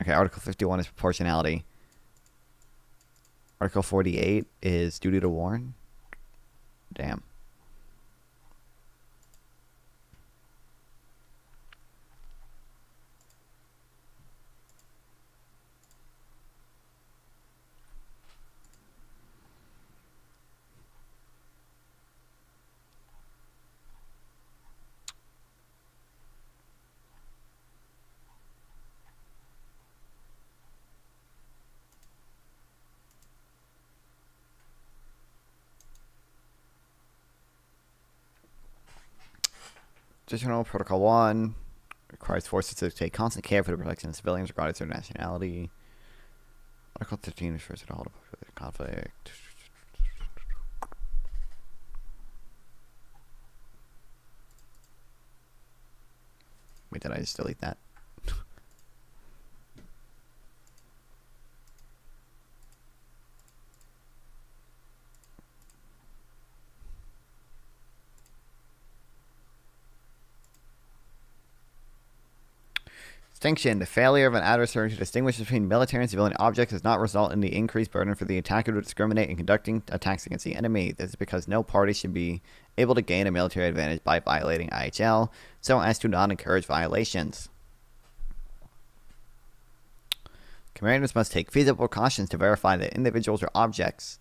Okay, Article 51 is proportionality. Article 48 is duty to warn. Damn. Additional Protocol 1 requires forces to take constant care for the protection of civilians regardless of their nationality. Article 13 refers to the whole conflict. Wait, did I just delete that? Distinction. The failure of an adversary to distinguish between military and civilian objects does not result in the increased burden for the attacker to discriminate in conducting attacks against the enemy. This is because no party should be able to gain a military advantage by violating IHL, so as to not encourage violations. Commanders must take feasible precautions to verify that individuals or objects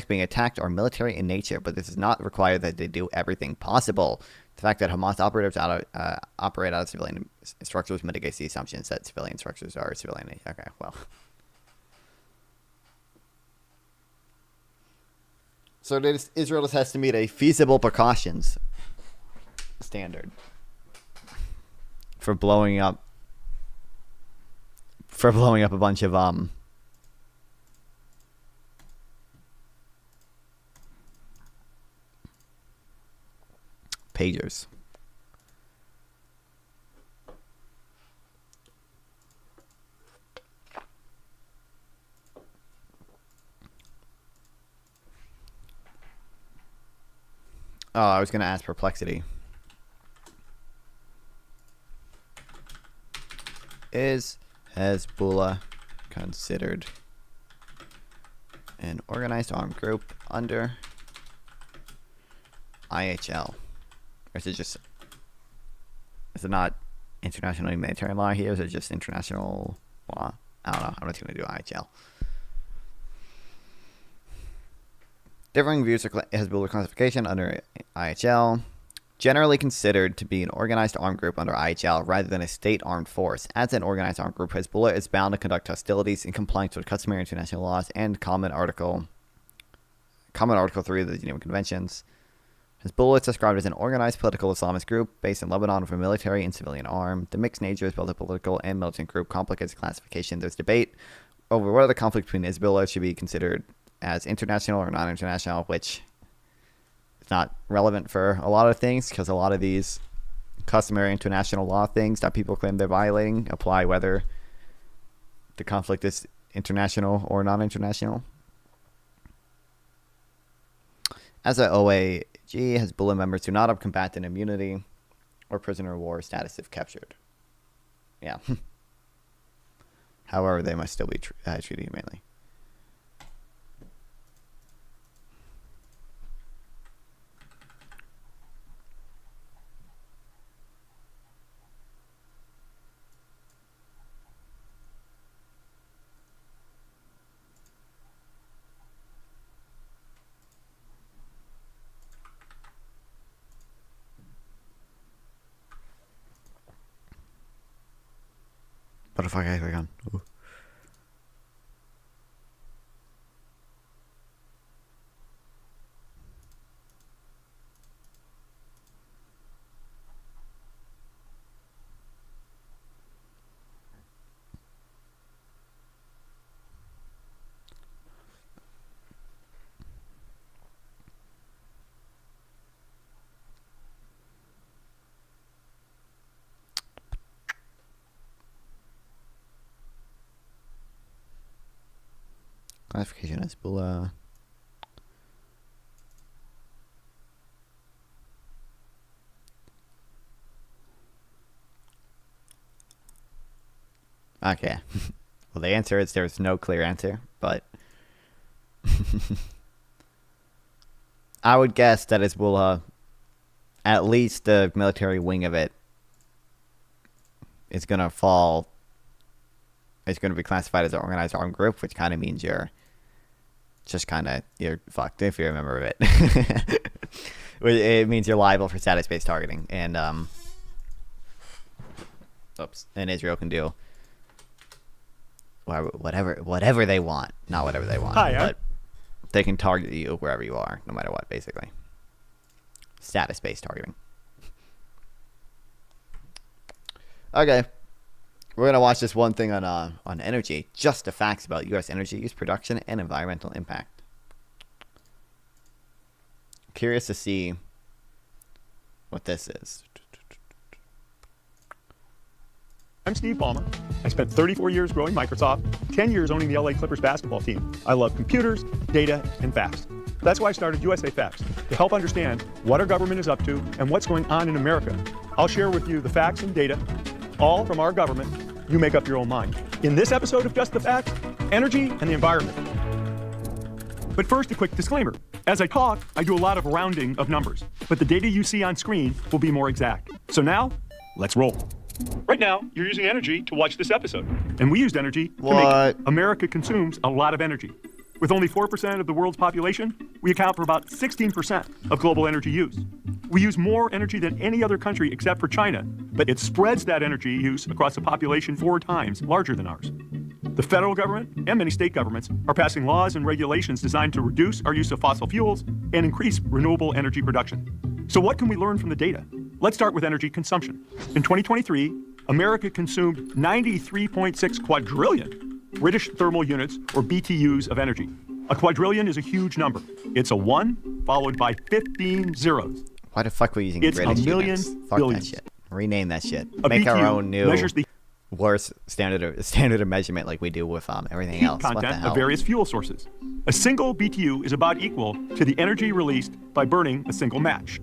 being attacked are military in nature, but this does not require that they do everything possible. The fact that Hamas operatives operate out of civilian structures mitigates the assumptions that civilian structures are civilian. Okay, well. So Israel just has to meet a feasible precautions standard. for blowing up a bunch of pagers. Oh, I was going to ask Perplexity. Is Hezbollah considered an organized armed group under IHL? Or is it not international humanitarian law here? Is it just international law? I don't know. I'm not going to do IHL. Differing views of Hezbollah classification under IHL. Generally considered to be an organized armed group under IHL rather than a state armed force. As an organized armed group, Hezbollah is bound to conduct hostilities in compliance with customary international laws and Common Article 3 of the Geneva Conventions. Hezbollah is described as an organized political Islamist group based in Lebanon with a military and civilian arm. The mixed nature of both a political and militant group complicates classification. There's debate over whether the conflict between Hezbollah should be considered as international or non-international, which is not relevant for a lot of things because a lot of these customary international law things that people claim they're violating apply whether the conflict is international or non-international. As a OAG, Hezbollah members do not have combatant immunity or prisoner of war status if captured. Yeah. However, they must still be treated humanely. What the fuck I click on? Ooh. Classification Hezbollah. Okay. Well, the answer is there's no clear answer, but I would guess that Hezbollah, at least the military wing of it, is going to fall. It's going to be classified as an organized armed group, which kind of means you're fucked if you're a member of it. It means you're liable for status-based targeting, and Israel can do whatever they want, not whatever they want, but they can target you wherever you are, no matter what, basically. Status-based targeting. Okay. We're going to watch this one thing on energy, just the facts about U.S. energy use, production, and environmental impact. Curious to see what this is. I'm Steve Ballmer. I spent 34 years growing Microsoft, 10 years owning the LA Clippers basketball team. I love computers, data, and facts. That's why I started USA Facts, to help understand what our government is up to and what's going on in America. I'll share with you the facts and data, all from our government. You make up your own mind. In this episode of Just the Facts, energy and the environment. But first, a quick disclaimer. As I talk, I do a lot of rounding of numbers, but the data you see on screen will be more exact. So now, let's roll. Right now, you're using energy to watch this episode. And we used energy to make America consumes a lot of energy. With only 4% of the world's population, we account for about 16% of global energy use. We use more energy than any other country except for China, but it spreads that energy use across a population 4 times larger than ours. The federal government and many state governments are passing laws and regulations designed to reduce our use of fossil fuels and increase renewable energy production. So what can we learn from the data? Let's start with energy consumption. In 2023, America consumed 93.6 quadrillion British thermal units, or BTUs, of energy. A quadrillion is a huge number. It's a 1 followed by 15 zeros. Why the fuck are we using It's British a million units? Fuck billions. that shit. Rename that shit. A Make our BTU own new measures the worse standard of measurement like we do with everything heat else. What the content hell? of various fuel sources. A single BTU is about equal to the energy released by burning a single match.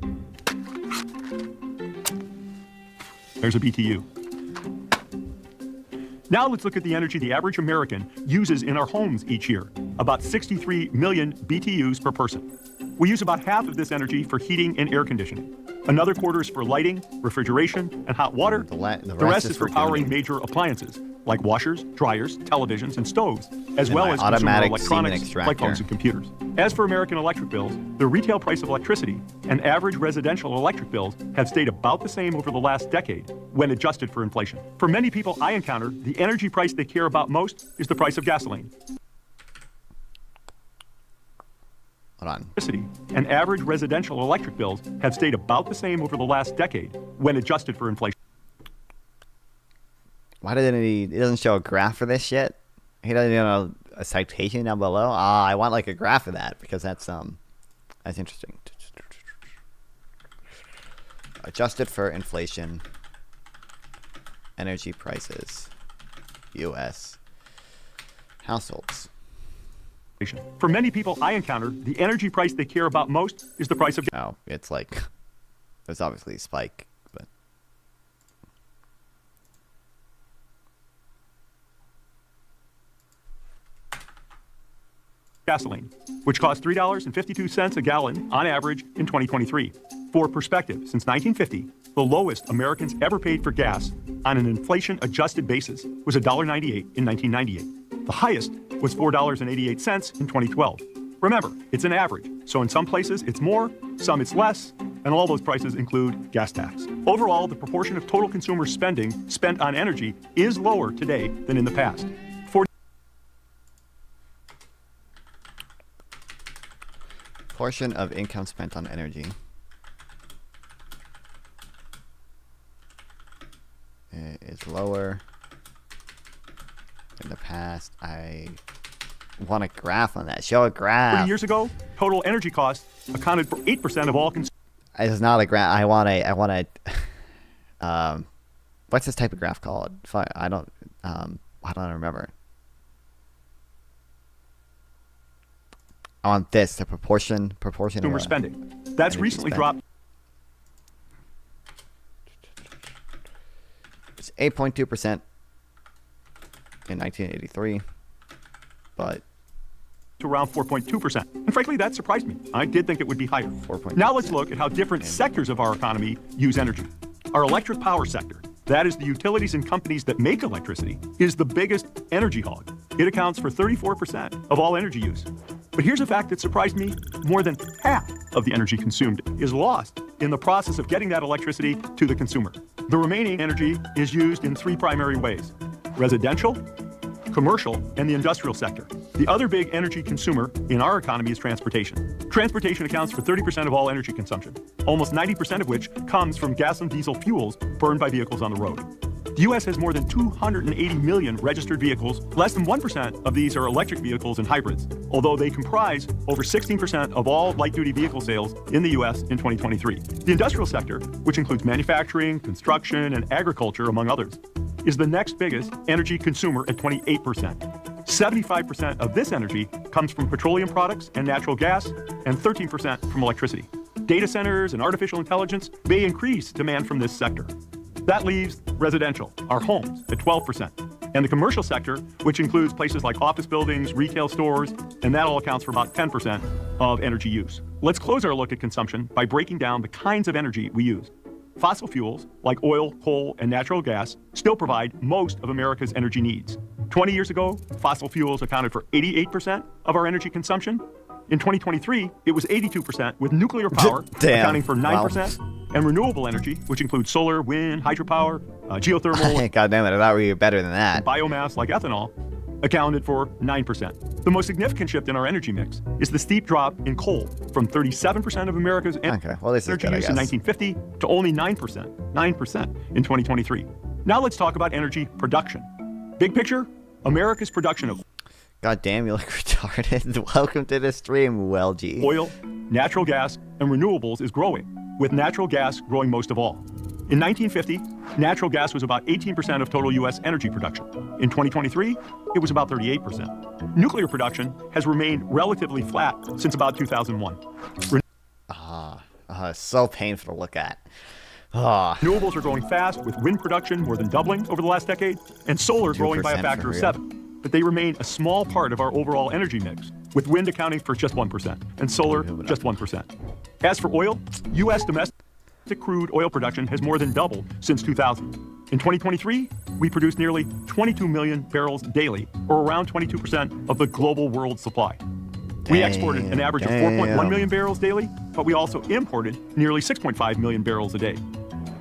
There's a BTU. Now let's look at the energy the average American uses in our homes each year, about 63 million BTUs per person. We use about half of this energy for heating and air conditioning. Another quarter is for lighting, refrigeration, and hot water. The rest is for powering major appliances, like washers, dryers, televisions, and stoves, as well my as consumer automatic electronics semen like phones extractor. and computers. As for American electric bills, the retail price of electricity and average residential electric bills have stayed about the same over the last decade when adjusted for inflation. For many people I encounter, the energy price they care about most is the price of gasoline. Hold on. Electricity and average residential electric bills have stayed about the same over the last decade when adjusted for inflation. Why didn't he doesn't show a graph for this shit? He doesn't know a citation down below? I want like a graph of that because that's interesting. Adjusted for inflation, energy prices, U.S. households. For many people I encounter, the energy price they care about most is the price of Oh, it's like there's obviously a spike, but gasoline, which cost $3.52 a gallon on average in 2023. For perspective, since 1950, the lowest Americans ever paid for gas on an inflation-adjusted basis was $1.98 in 1998. The highest was $4.88 in 2012. Remember, it's an average, so in some places it's more, some it's less, and all those prices include gas tax. Overall, the proportion of total consumer spending spent on energy is lower today than in the past. portion of income spent on energy is lower in the past. I want a graph on that. Show a graph. 30 years ago, total energy costs accounted for 8% of all consumers. It's not a graph. I want a what's this type of graph called? I don't remember. I want this, the proportion Consumer spending. That's recently dropped. It's 8.2% in 1983, but to around 4.2%. And frankly, that surprised me. I did think it would be higher. 4.2%. Now let's look at how different sectors of our economy use energy. Our electric power sector, that is the utilities and companies that make electricity, is the biggest energy hog. It accounts for 34% of all energy use. But here's a fact that surprised me. More than half of the energy consumed is lost in the process of getting that electricity to the consumer. The remaining energy is used in three primary ways: residential, commercial, and the industrial sector. The other big energy consumer in our economy is transportation. Transportation accounts for 30% of all energy consumption, almost 90% of which comes from gas and diesel fuels burned by vehicles on the road. The U.S. has more than 280 million registered vehicles. Less than 1% of these are electric vehicles and hybrids, although they comprise over 16% of all light-duty vehicle sales in the U.S. in 2023. The industrial sector, which includes manufacturing, construction, and agriculture, among others, is the next biggest energy consumer at 28%. 75% of this energy comes from petroleum products and natural gas, and 13% from electricity. Data centers and artificial intelligence may increase demand from this sector. That leaves residential, our homes, at 12%. And the commercial sector, which includes places like office buildings, retail stores, and that all accounts for about 10% of energy use. Let's close our look at consumption by breaking down the kinds of energy we use. Fossil fuels, like oil, coal, and natural gas, still provide most of America's energy needs. 20 years ago, fossil fuels accounted for 88% of our energy consumption. In 2023, it was 82%, with nuclear power accounting for 9%, and renewable energy, which includes solar, wind, hydropower, geothermal, God damn it, I thought we were better than that. biomass like ethanol, accounted for 9%. The most significant shift in our energy mix is the steep drop in coal from 37% of America's energy use in 1950 to only 9% in 2023. Now let's talk about energy production. Big picture, America's production of God damn, you look retarded. Welcome to the stream, G. oil, natural gas, and renewables is growing, with natural gas growing most of all. In 1950, natural gas was about 18% of total U.S. energy production. In 2023, it was about 38%. Nuclear production has remained relatively flat since about 2001. So painful to look at. Renewables are growing fast, with wind production more than doubling over the last decade, and solar growing by a 2% factor for of real. 7. But they remain a small part of our overall energy mix, with wind accounting for just 1% and solar just 1%. As for oil, U.S. domestic crude oil production has more than doubled since 2000. In 2023, we produced nearly 22 million barrels daily, or around 22% of the global world supply. We exported an average of 4.1 million barrels daily, but we also imported nearly 6.5 million barrels a day.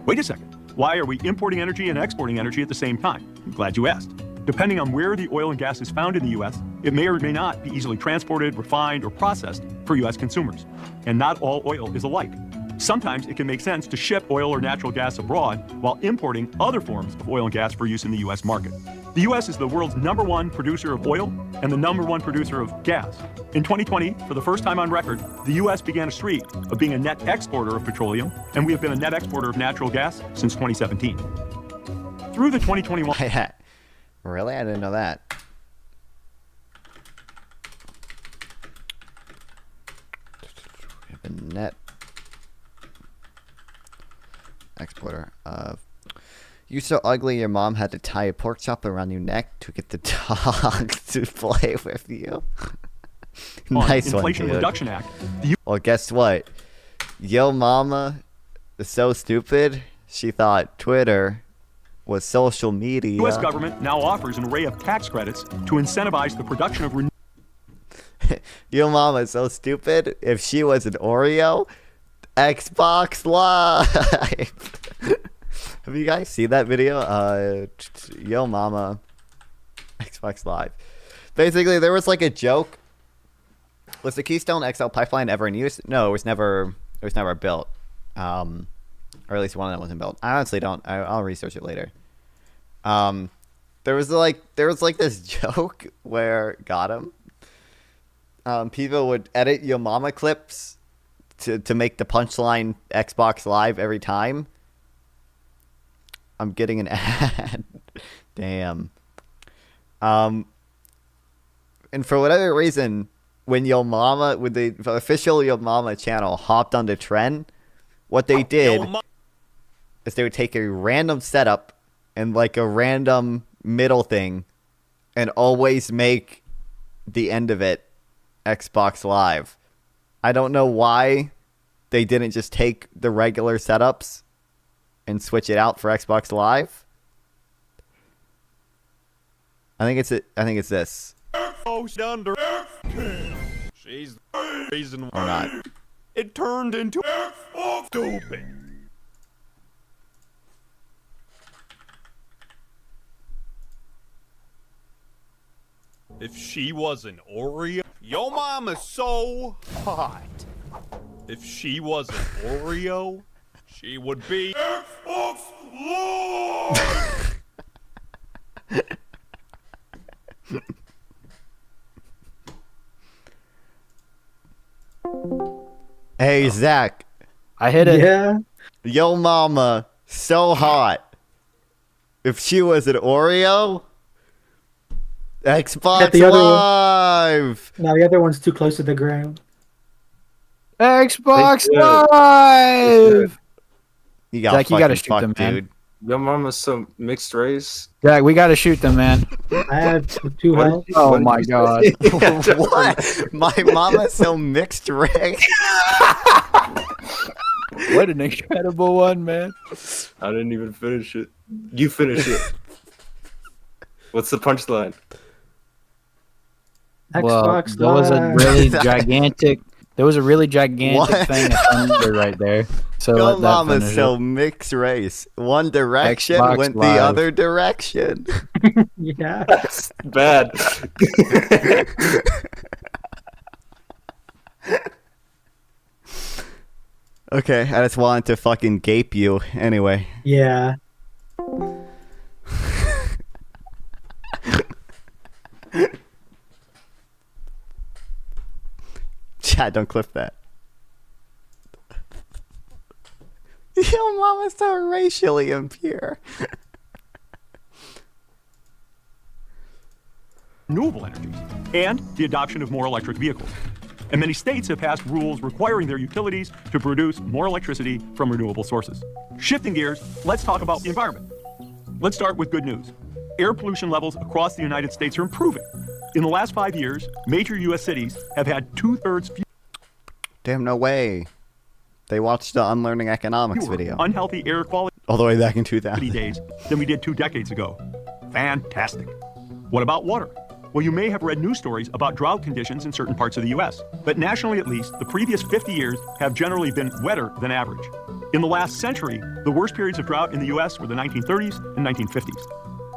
Wait a second. Why are we importing energy and exporting energy at the same time? I'm glad you asked. Depending on where the oil and gas is found in the U.S., it may or may not be easily transported, refined, or processed for U.S. consumers. And not all oil is alike. Sometimes it can make sense to ship oil or natural gas abroad while importing other forms of oil and gas for use in the U.S. market. The U.S. is the world's #1 producer of oil and the #1 producer of gas. In 2020, for the first time on record, the U.S. began a streak of being a net exporter of petroleum, and we have been a net exporter of natural gas since 2017. Through the 2021... Really? I didn't know that. We have a net exporter of... You so ugly your mom had to tie a pork chop around your neck to get the dog to play with you. Nice one, Inflation dude. Reduction Act. Well, guess what? Yo mama is so stupid, she thought Twitter was social media. The U.S. government now offers an array of tax credits to incentivize the production of Yo mama is so stupid. If she was an Oreo, Xbox Live. Have you guys seen that video? Yo mama, Xbox Live. Basically, there was like a joke. Was the Keystone XL pipeline ever in use? No, it was never. It was never built. Or at least one of them wasn't built. I honestly don't. I'll research it later. There was like this joke where got him. People would edit Yo Mama clips to make the punchline Xbox Live every time. I'm getting an ad. Damn. And for whatever reason, when Yo Mama, with the official Yo Mama channel hopped on the trend, what they did is they would take a random setup and like a random middle thing and always make the end of it Xbox Live. I don't know why they didn't just take the regular setups and switch it out for Xbox Live. I think it's this. She's the reason or not. It turned into stupid. If she was an Oreo, yo mama's so hot. If she was an Oreo, she would be Xbox Live. Hey Zach, I hit it. Yeah. Yo mama, so hot. If she was an Oreo, Xbox the other one. Live. Now the other one's too close to the ground. Xbox Live. You got Zach, you gotta fucking shoot them, fucked, man. dude. Yo mama's so mixed race. Zach, we gotta shoot them, man. I have two health. Oh my god. What? My mama's so mixed race. What an incredible one, man. I didn't even finish it. You finish it. What's the punchline? Well, Xbox there was a Live. really gigantic. There was a really gigantic What? thing of thunder right there. So Yo let that mama's finish so it. mixed race. One direction Xbox went Live. the other direction. Yeah. That's bad. Okay, I just wanted to fucking gape you anyway. Yeah. Chad, don't clip that. Yo, mama's so racially impure. renewable energies, and the adoption of more electric vehicles. And many states have passed rules requiring their utilities to produce more electricity from renewable sources. Shifting gears, let's talk about the environment. Let's start with good news. Air pollution levels across the United States are improving. In the last 5 years, major U.S. cities have had 2/3 fewer. Damn, no way. They watched the Unlearning Economics video. Unhealthy air quality all the way back in 2000 days than we did 2 decades ago. Fantastic. What about water? Well, you may have read news stories about drought conditions in certain parts of the U.S., but nationally at least, the previous 50 years have generally been wetter than average. In the last century, the worst periods of drought in the U.S. were the 1930s and 1950s.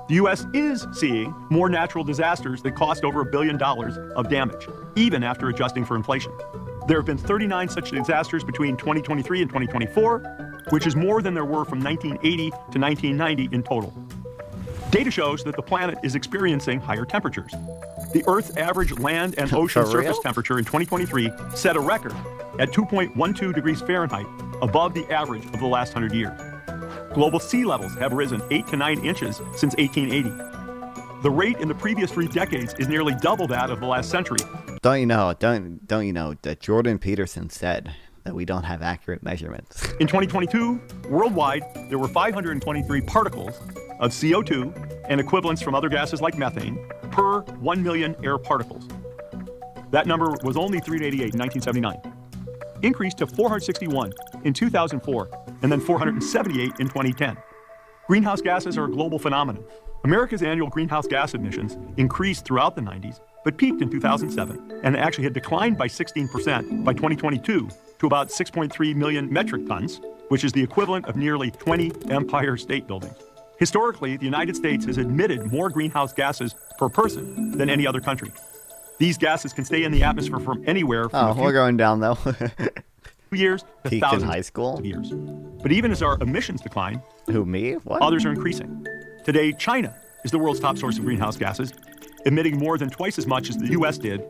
The U.S. is seeing more natural disasters that cost over $1 billion of damage, even after adjusting for inflation. There have been 39 such disasters between 2023 and 2024, which is more than there were from 1980 to 1990 in total. Data shows that the planet is experiencing higher temperatures. The Earth's average land and ocean surface temperature in 2023 set a record at 2.12 degrees Fahrenheit, above the average of the last 100 years. Global sea levels have risen 8 to 9 inches since 1880. The rate in the previous 3 decades is nearly double that of the last century. Don't you know that Jordan Peterson said that we don't have accurate measurements? In 2022, worldwide, there were 523 particles of CO2 and equivalents from other gases like methane per 1 million air particles. That number was only 388 in 1979, increased to 461 in 2004, and then 478 in 2010. Greenhouse gases are a global phenomenon. America's annual greenhouse gas emissions increased throughout the 90s, but peaked in 2007, and actually had declined by 16% by 2022 to about 6.3 million metric tons, which is the equivalent of nearly 20 Empire State Buildings. Historically, the United States has emitted more greenhouse gases per person than any other country. These gases can stay in the atmosphere from anywhere from we're going down though. years to Peaked thousands in high school of years. But even as our emissions decline, who, me? What? Others are increasing. Today, China is the world's top source of greenhouse gases, emitting more than twice as much as the U.S. did.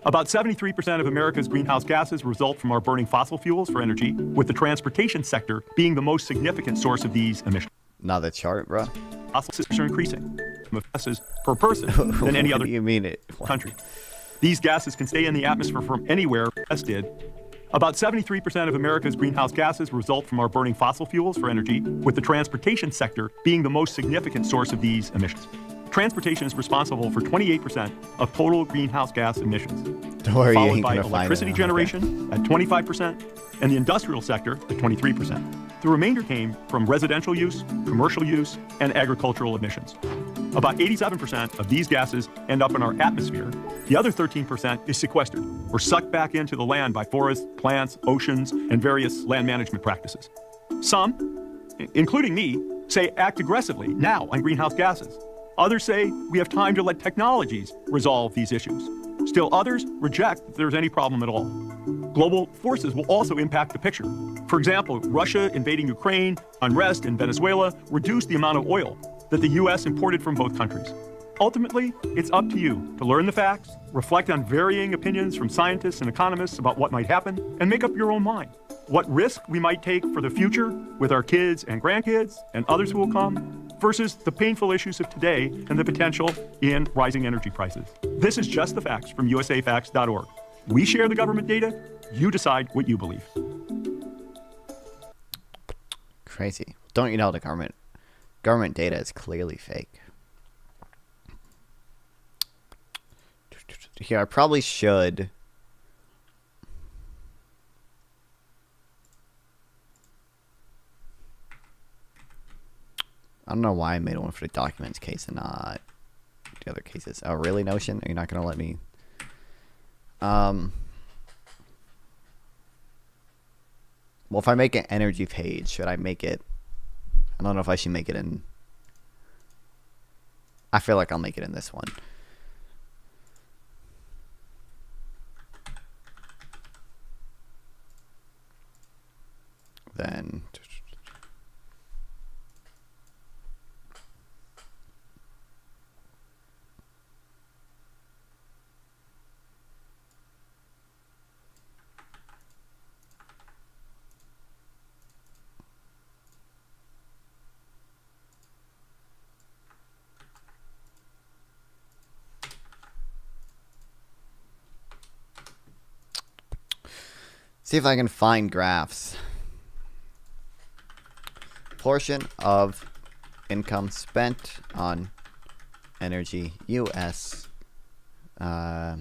About 73% of America's greenhouse gases result from our burning fossil fuels for energy, with the transportation sector being the most significant source of these emissions. Not the chart, bro. Fossil fuels are increasing gases per person than any other country. These gases can stay in the atmosphere from anywhere, as did. About 73% of America's greenhouse gases result from our burning fossil fuels for energy, with the transportation sector being the most significant source of these emissions. Transportation is responsible for 28% of total greenhouse gas emissions, followed by electricity generation at 25%, and the industrial sector at 23%. The remainder came from residential use, commercial use, and agricultural emissions. About 87% of these gases end up in our atmosphere. The other 13% is sequestered or sucked back into the land by forests, plants, oceans, and various land management practices. Some, including me, say act aggressively now on greenhouse gases. Others say we have time to let technologies resolve these issues. Still others reject that there's any problem at all. Global forces will also impact the picture. For example, Russia invading Ukraine, unrest in Venezuela reduced the amount of oil that the U.S. imported from both countries. Ultimately, it's up to you to learn the facts, reflect on varying opinions from scientists and economists about what might happen, and make up your own mind. What risk we might take for the future with our kids and grandkids and others who will come, versus the painful issues of today and the potential in rising energy prices. This is just the facts from usafacts.org. We share the government data. You decide what you believe. Crazy. Don't you know the government data is clearly fake? Here, I probably should. I don't know why I made one for the documents case and not the other cases. Oh, really, Notion? Are you not going to let me? Well, if I make an energy page, should I make it? I don't know if I should make it in. I feel like I'll make it in this one. Then. See if I can find graphs. Portion of income spent on energy US at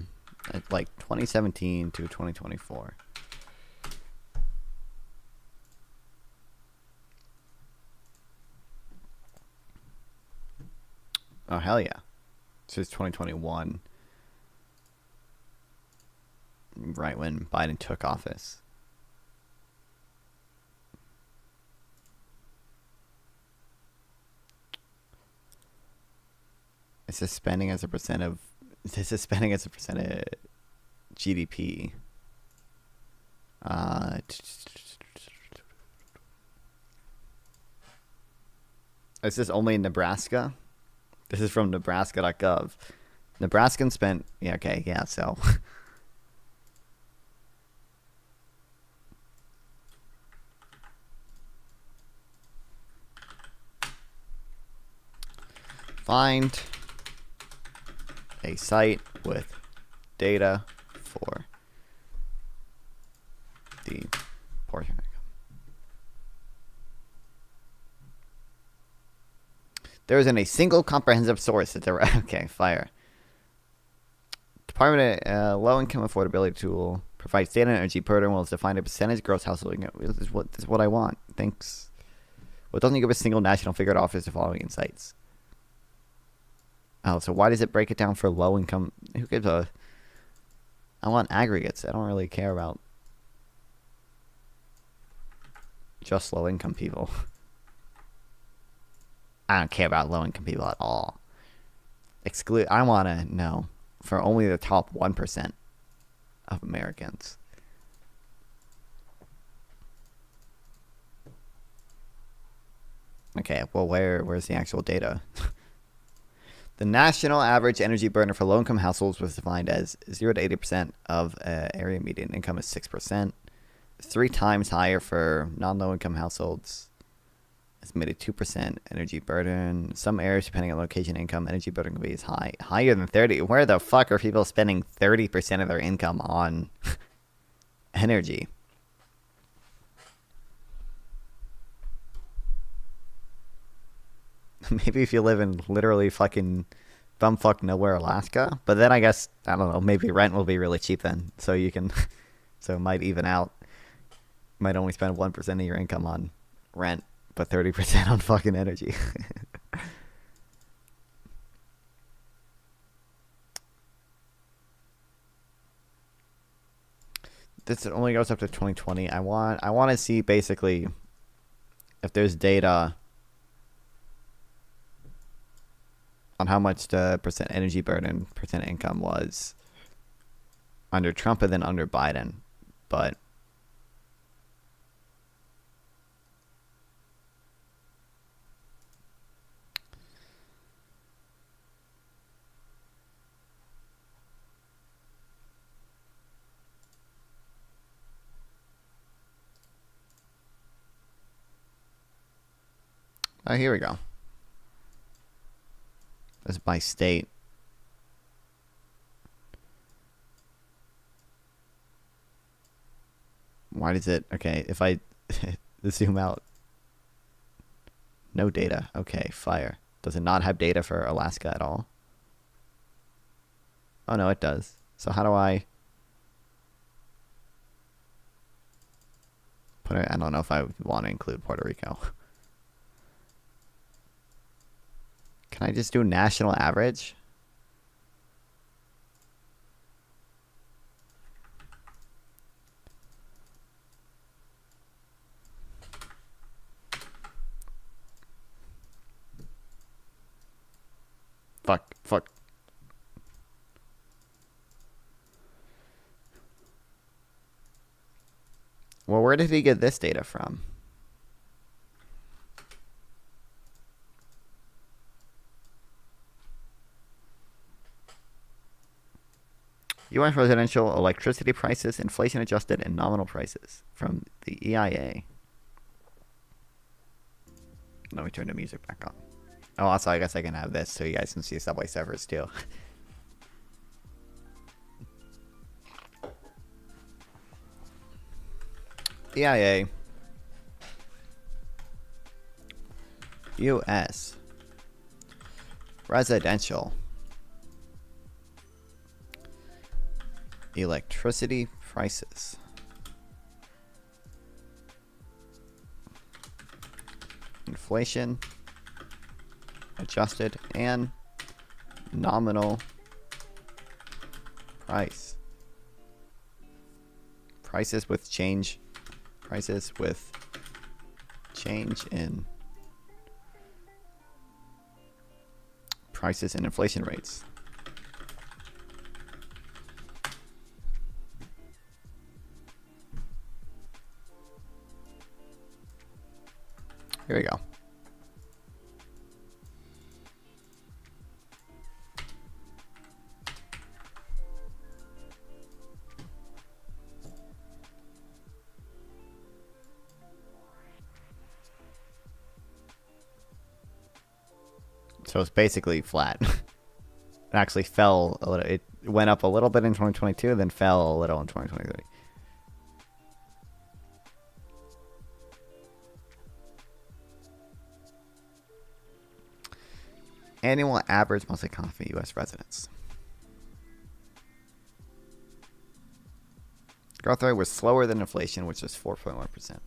like 2017 to 2024. Oh hell yeah. This is 2021. Right when Biden took office. This is spending as a percent of GDP. Is this only in Nebraska? This is from Nebraska.gov. Nebraskans spent, yeah, okay, yeah, so. Find a site with data for the portion. There isn't a single comprehensive source that there. Okay, fire. Department of Low Income Affordability Tool provides data on energy per will to find a percentage gross household income. This is what I want. Thanks. Well, it doesn't give a single national figure that offers the following insights. Oh, so why does it break it down for low income? Who gives a? I want aggregates. I don't really care about just low income people. I don't care about low income people at all. Exclude. I want to know for only the top 1% of Americans. Okay, well, where's the actual data? The national average energy burden for low-income households was defined as 0 to 80% of area median income is 6%. 3 times higher for non-low-income households. Estimated 2% energy burden. Some areas, depending on location, income, energy burden can be as higher than 30. Where the fuck are people spending 30% of their income on energy? Maybe if you live in literally fucking bumfuck nowhere, Alaska. But then I guess, I don't know, maybe rent will be really cheap then. So you can, so it might even out. You might only spend 1% of your income on rent, but 30% on fucking energy. This only goes up to 2020. I want to see basically if there's data on how much the percent energy burden, percent income was under Trump and then under Biden. But oh, here we go. That's by state. Why does it? Okay, if I zoom out. No data. Okay, fire. Does it not have data for Alaska at all? Oh no, it does. So how do I put it? I don't know if I want to include Puerto Rico. Can I just do national average? Fuck. Well, where did he get this data from? U.S. residential electricity prices, inflation adjusted, and nominal prices from the EIA. Let me turn the music back on. Oh, also, I guess I can have this so you guys can see Subway Surfers too. EIA. US. Residential. Electricity prices. Inflation. Adjusted and nominal price. Prices with change. Prices with change in prices and inflation rates. Here we go. So it's basically flat. It actually fell a little. It went up a little bit in 2022, then fell a little in 2023. Annual average monthly income for U.S. residents. Growth rate was slower than inflation, which was 4.1%.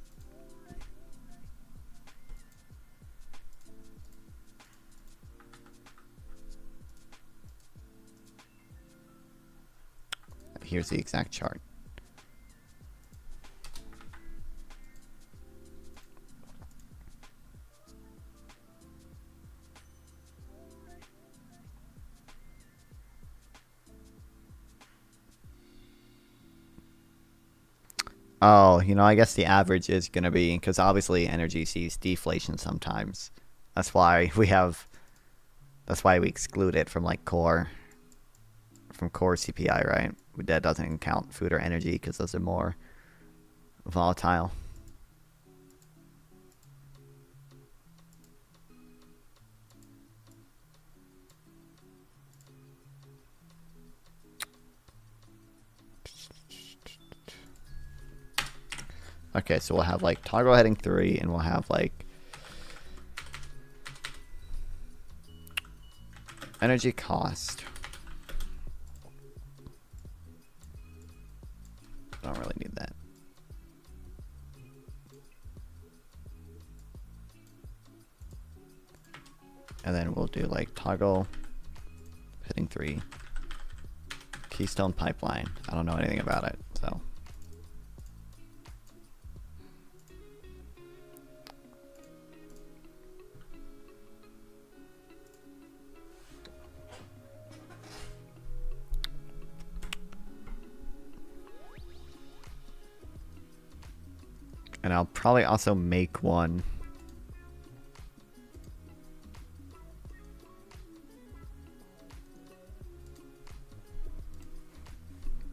Here's the exact chart. Oh, you know, I guess the average is going to be, because obviously energy sees deflation sometimes. That's why we exclude it from like core CPI, right? That doesn't count food or energy because those are more volatile. Okay, so we'll have like toggle heading 3, and we'll have like energy cost. Don't really need that. And then we'll do like toggle heading 3 Keystone Pipeline. I don't know anything about it, so. And I'll probably also make one.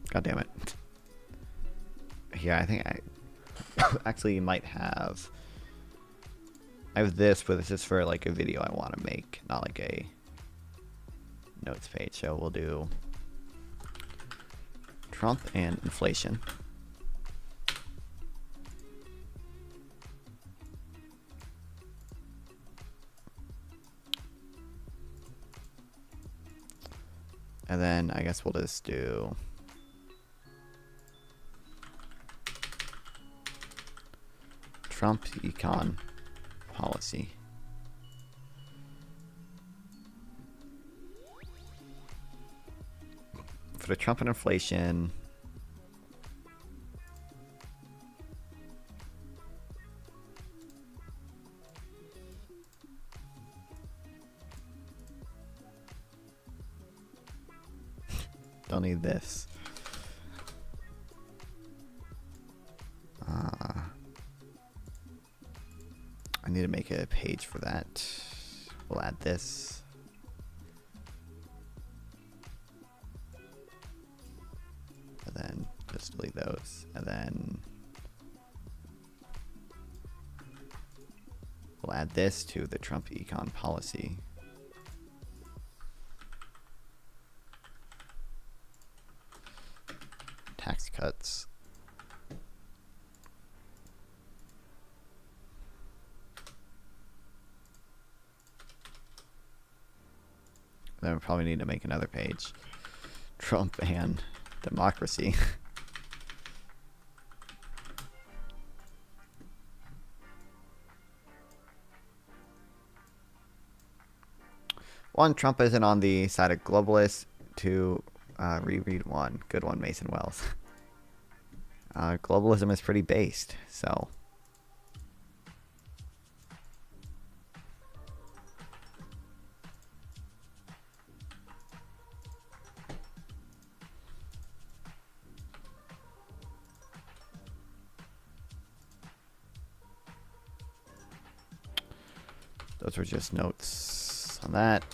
God damn it. Yeah, I think I actually might have. I have this, but this is for like a video I want to make, not like a notes page. So we'll do Trump and inflation. And then I guess we'll just do Trump econ policy. For the Trump and inflation, don't need this. I need to make a page for that. We'll add this. And then just delete those. And then we'll add this to the Trump econ policy. Tax cuts. Then we probably need to make another page. Trump and democracy. One, Trump isn't on the side of globalists. Two, reread one. Good one, Mason Wells. Globalism is pretty based, so. Those were just notes on that.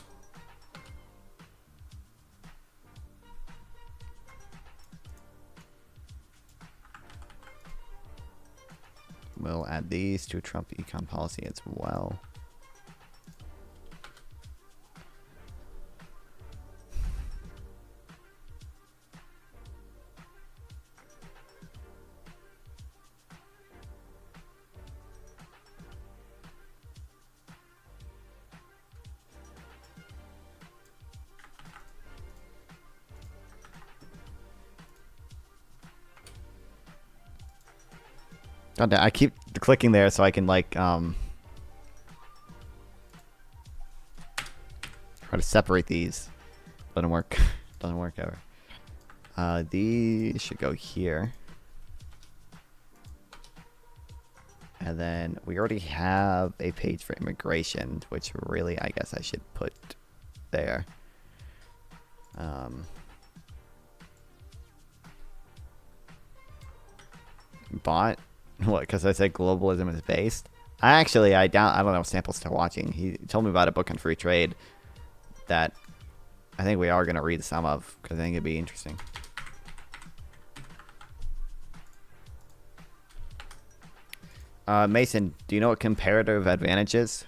We'll add these to Trump econ policy as well. God damn, I keep clicking there so I can like try to separate these. Doesn't work. Doesn't work ever. These should go here. And then we already have a page for immigration, which really I guess I should put there. Bot. What? Because I said globalism is based. I don't know if Sample's still watching. He told me about a book on free trade that I think we are going to read some of because I think it'd be interesting. Mason, do you know what comparative advantage is?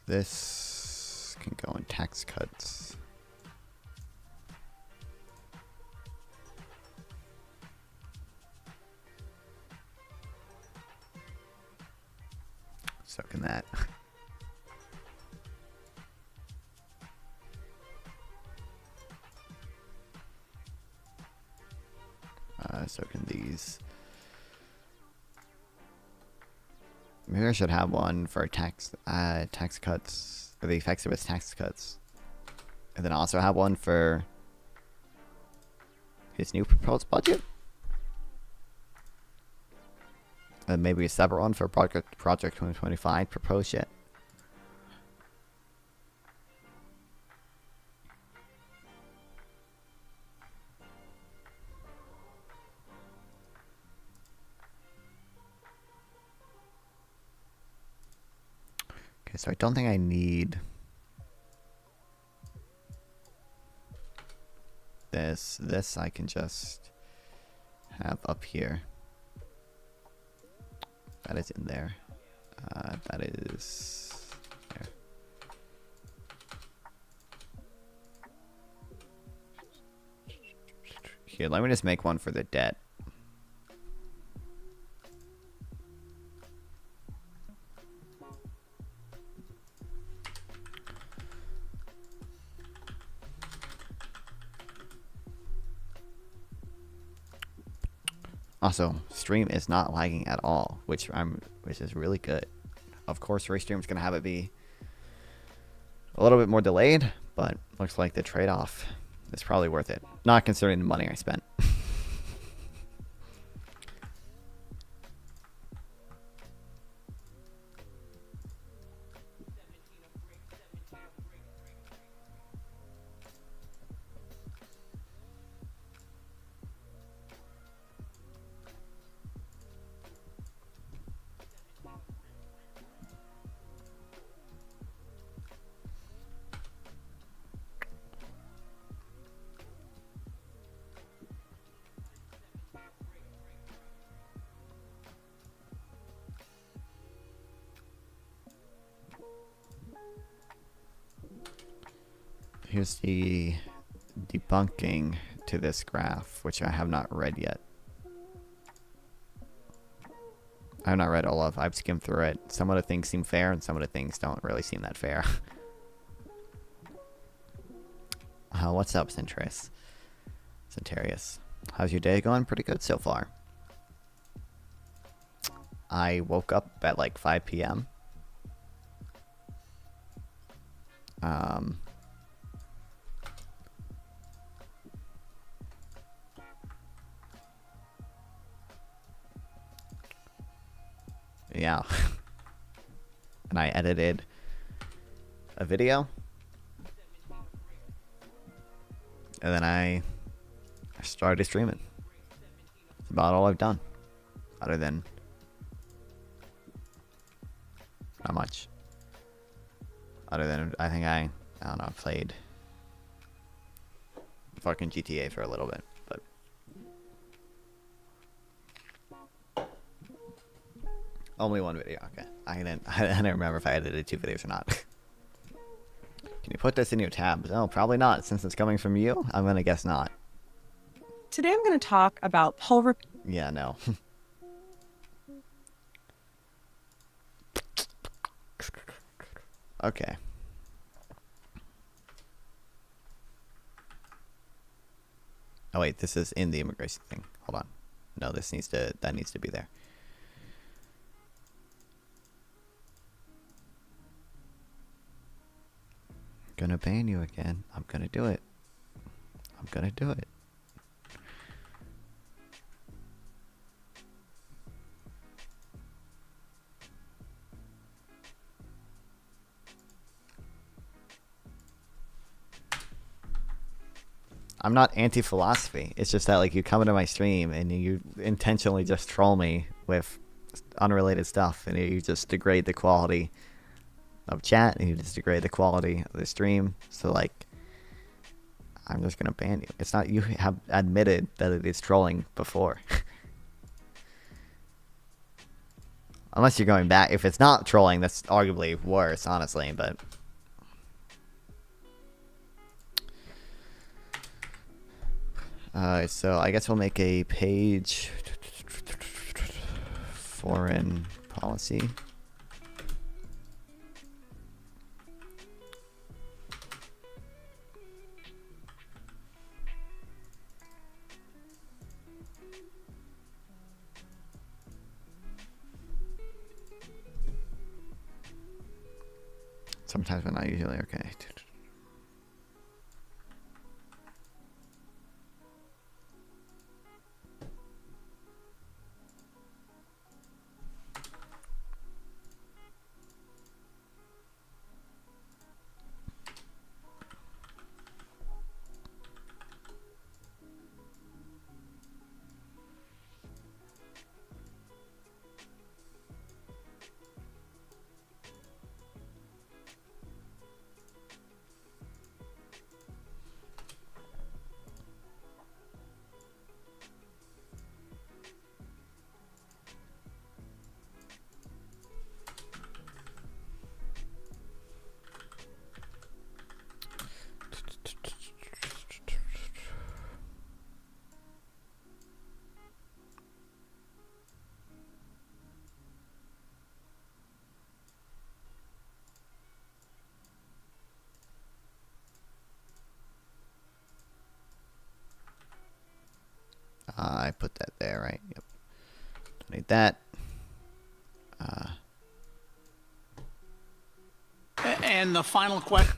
This can go in tax cuts. So can that. So can these. Maybe I should have one for tax cuts, or the effects of its tax cuts, and then also have one for his new proposed budget, and maybe a separate one for Project 2025 proposed shit. Okay, so I don't think I need this. This I can just have up here. That is in there. That is there. Here, let me just make one for the debt. Also, stream is not lagging at all, which is really good. Of course, Restream is gonna have it be a little bit more delayed, but looks like the trade-off is probably worth it. Not considering the money I spent. Here's the debunking to this graph, which I have not read yet. I have not read all of. I've skimmed through it. Some of the things seem fair, and some of the things don't really seem that fair. What's up, Centarius? How's your day going? Pretty good so far. I woke up at like 5 p.m. Yeah. And I edited a video. And then I started streaming. That's about all I've done. Other than not much. Other than I think I don't know, played fucking GTA for a little bit, but only one video. Okay, I didn't remember if I edited 2 videos or not. Can you put this in your tabs? Oh, probably not, since it's coming from you. I'm gonna guess not. Today I'm going to talk about Yeah, no. Okay. Oh wait, this is in the immigration thing. Hold on. No, that needs to be there. Gonna ban you again. I'm gonna do it. I'm gonna do it. I'm not anti-philosophy. It's just that like you come into my stream and you intentionally just troll me with unrelated stuff, and you just degrade the quality of chat, and you just degrade the quality of the stream. So like, I'm just gonna ban you. It's not, you have admitted that it is trolling before. Unless you're going back. If it's not trolling, that's arguably worse, honestly, but so I guess we'll make a page foreign policy. Sometimes, but not usually. Okay. I put that there, right? Yep. Don't need that. And the final question.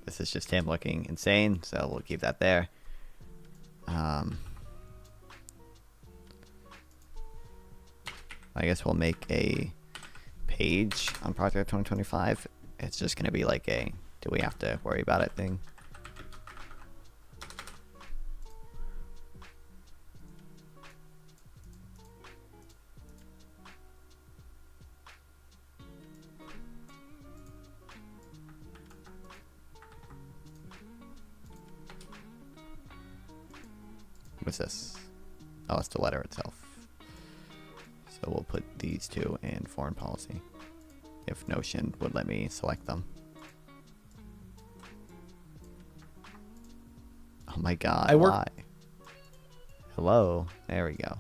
This is just him looking insane, so we'll keep that there. I guess we'll make a page on Project 2025. It's just going to be like a, do we have to worry about it thing. What's this? Oh, it's the letter itself. So we'll put these two in foreign policy, if Notion would let me select them. my god, I work- why? Hello? There we go.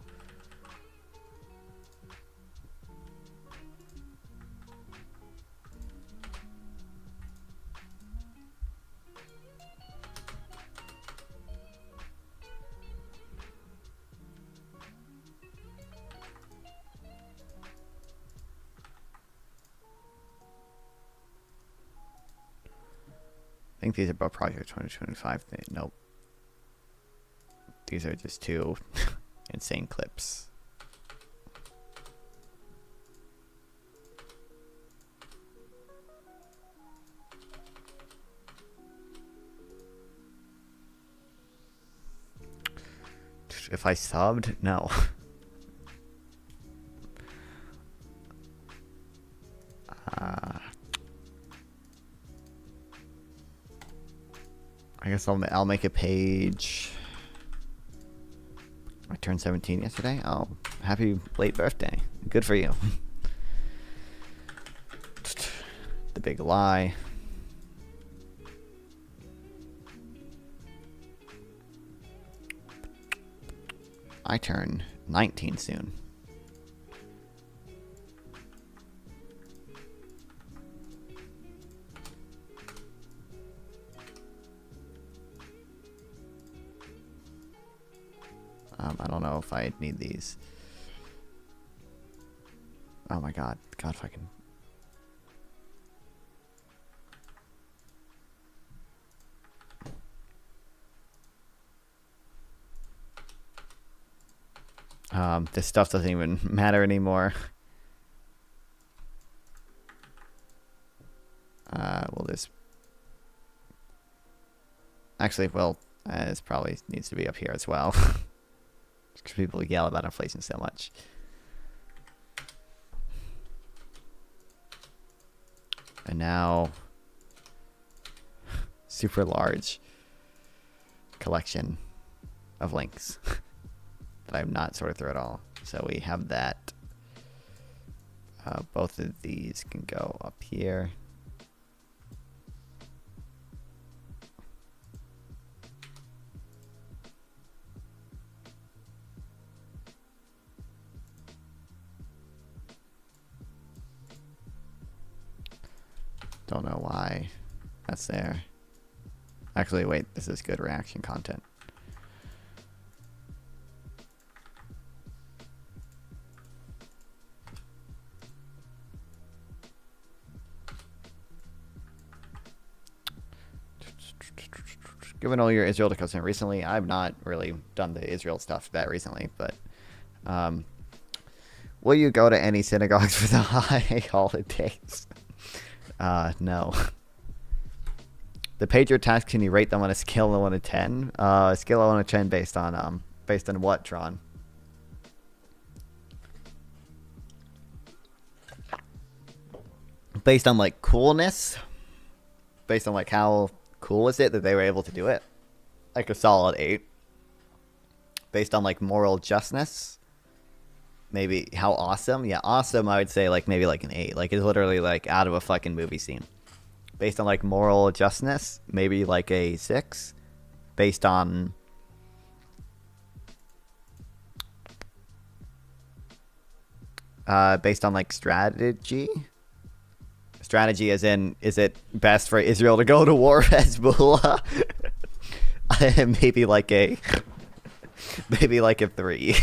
I think these are both Project 2025 thing. Nope. These are just two insane clips. If I subbed? No. I guess I'll make a page. I turned 17 yesterday. Oh, happy late birthday. Good for you. The big lie. I turn 19 soon. I don't know if I need these. Oh my god. God fucking. This stuff doesn't even matter anymore. Well, this. Actually, well, this probably needs to be up here as well. Because people yell about inflation so much. And now, super large collection of links that I'm not sorted through at all. So we have that. Both of these can go up here. Don't know why that's there. Actually, wait, this is good reaction content. Given all your Israel discussion recently, I've not really done the Israel stuff that recently, but will you go to any synagogues for the high holidays? No. The pager tasks, can you rate them on a scale of 1 to 10? A scale of 1 to 10 based on what, Tron? Based on like coolness? Based on like how cool is it that they were able to do it? Like a solid 8. Based on like moral justness? Maybe how awesome? Yeah, awesome. I would say like maybe like an 8. Like it's literally like out of a fucking movie scene. Based on like moral justness, maybe like a 6. Based on like strategy. Strategy as in, is it best for Israel to go to war with Hezbollah? maybe like a 3.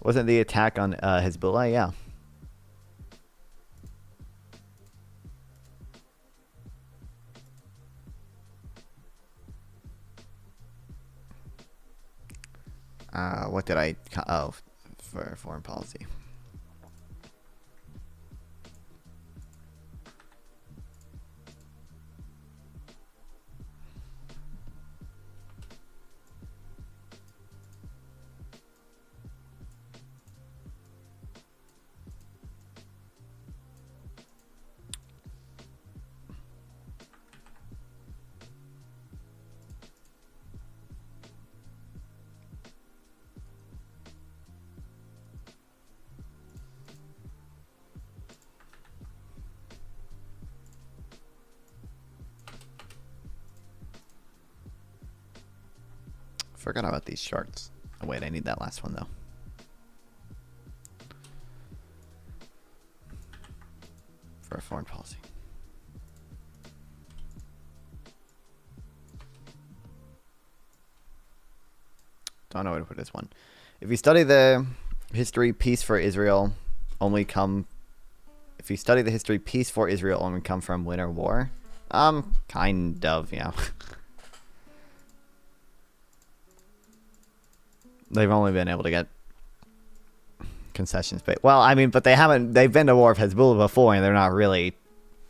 Wasn't the attack on Hezbollah? Yeah. What did I... Oh, for foreign policy. Forgot about these charts. Oh wait, I need that last one though. For a foreign policy. Don't know where to put this one. If you study the history peace for Israel only come if you study the history peace for Israel only come from winter war, kind of, yeah. They've only been able to get concessions, but well, I mean, but they've been to war with Hezbollah before, and they're not really.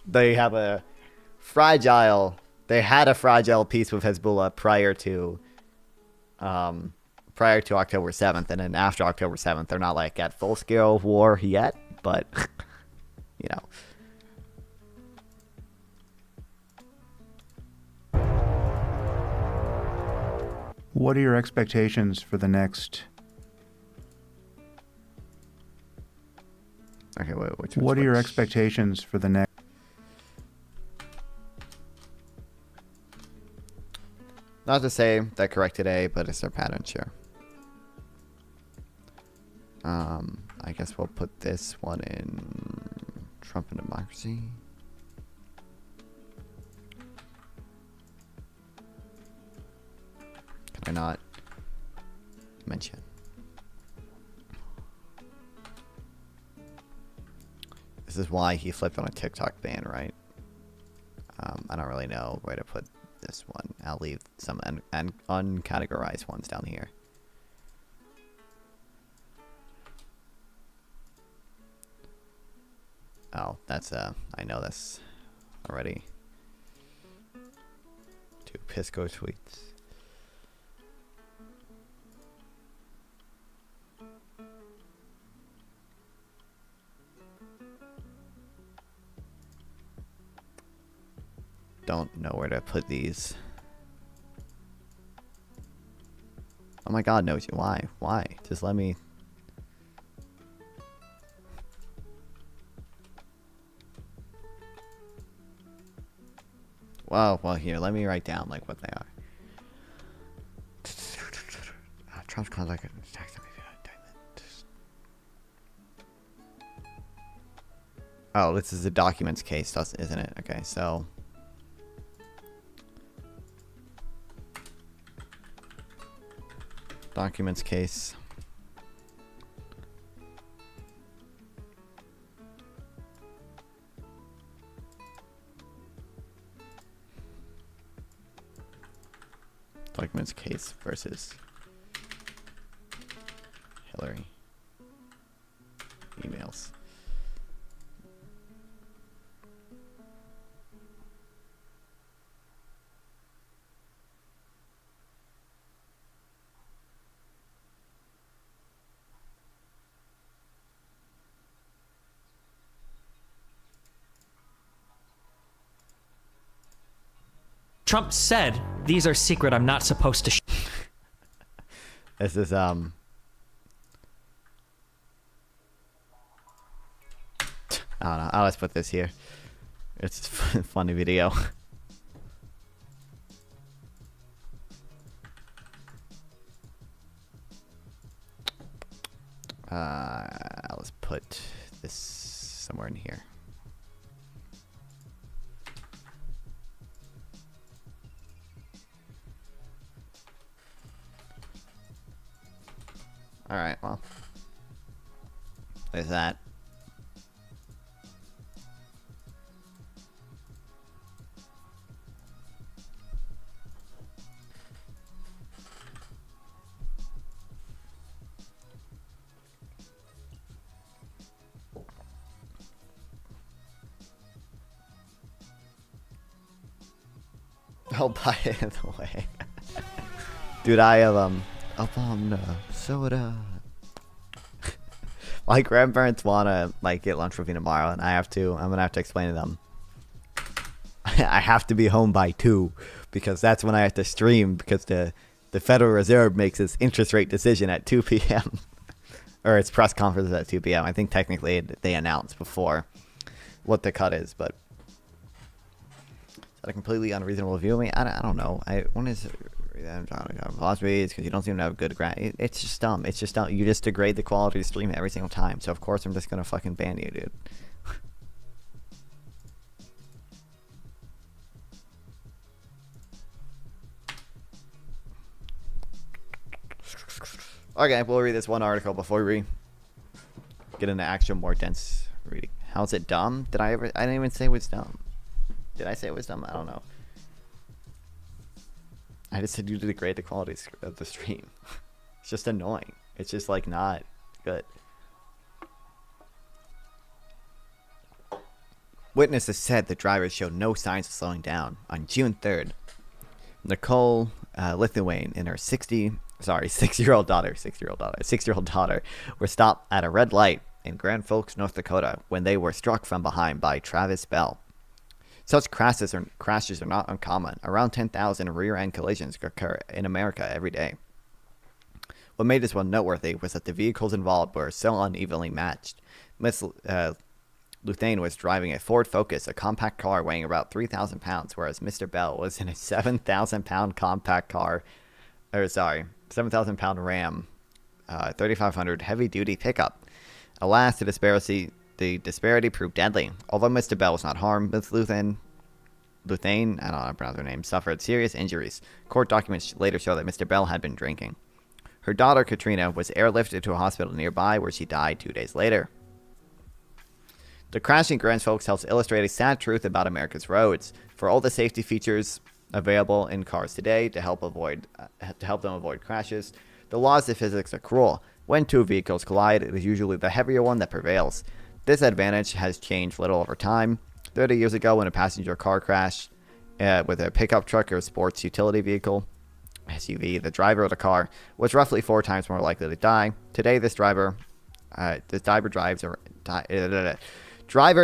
They had a fragile peace with Hezbollah prior to October 7th, and then after October 7th, they're not like at full scale war yet, but you know. What are your expectations for the next? Okay, wait. What are your expectations for the next? Not to say that correct today, but it's their pattern, sure. I guess we'll put this one in Trump and democracy. Can I not mention? This is why he flipped on a TikTok ban, right? I don't really know where to put this one. I'll leave some uncategorized ones down here. Oh, that's I know this already. 2 Pisco tweets. Don't know where to put these. Oh my god, knows you. Why? Why? Just let me. Well, here, let me write down like what they are. Trump's contact. Oh, this is a documents case, isn't it? Okay, so. Documents case. Documents case versus Hillary. Emails. Trump said, "These are secret. I'm not supposed to." This is I don't know. I'll just put this here. It's a funny video. I'll just put this somewhere in here. All right, well, there's that. Oh, by the way, dude, I have up on soda. My grandparents wanna like get lunch with me tomorrow, and I'm gonna have to explain to them. I have to be home by 2 because that's when I have to stream because the Federal Reserve makes its interest rate decision at 2 p.m. or its press conference at 2 p.m. I think technically they announce before what the cut is, but is that a completely unreasonable view of me? I don't know. When is philosophy is because you don't seem to have good it's just dumb. It's just dumb. You just degrade the quality of the stream every single time. So of course I'm just gonna fucking ban you, dude. Okay, we'll read this one article before we get into actual more dense reading. How's it dumb? I didn't even say it was dumb. Did I say it was dumb? I don't know. I just said you degrade the quality of the stream. It's just annoying. It's just like not good. Witnesses said the drivers showed no signs of slowing down. On June 3rd, Nicole Lithuanian and her 6-year-old daughter were stopped at a red light in Grand Forks, North Dakota, when they were struck from behind by Travis Bell. Such crashes are not uncommon. Around 10,000 rear-end collisions occur in America every day. What made this one noteworthy was that the vehicles involved were so unevenly matched. Miss Luthane was driving a Ford Focus, a compact car weighing about 3,000 pounds, whereas Mr. Bell was in a 7,000-pound compact car, 7,000-pound Ram 3500 heavy-duty pickup. Alas, the disparity proved deadly. Although Mr. Bell was not harmed, Ms. Luthane, I don't know how to pronounce her name, suffered serious injuries. Court documents later show that Mr. Bell had been drinking. Her daughter, Katrina, was airlifted to a hospital nearby where she died 2 days later. The crash in Grand Forks helps illustrate a sad truth about America's roads. For all the safety features available in cars today to help them avoid crashes, the laws of physics are cruel. When two vehicles collide, it is usually the heavier one that prevails. This advantage has changed little over time. 30 years ago, when a passenger car crashed with a pickup truck or a sports utility vehicle, SUV, the driver of the car was roughly 4 times more likely to die. Today, driver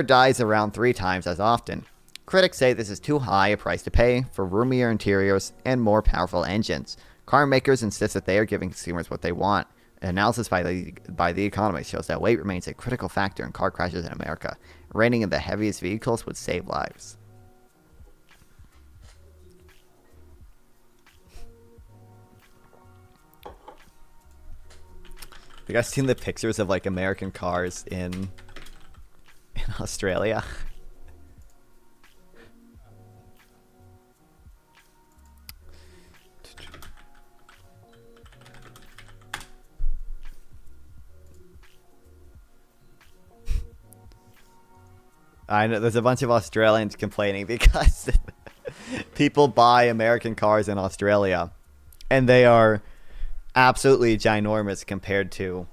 dies around 3 times as often. Critics say this is too high a price to pay for roomier interiors and more powerful engines. Car makers insist that they are giving consumers what they want. An analysis by the Economist shows that weight remains a critical factor in car crashes in America. Reining in the heaviest vehicles would save lives. You guys seen the pictures of like American cars in Australia? I know there's a bunch of Australians complaining because people buy American cars in Australia and they are absolutely ginormous compared to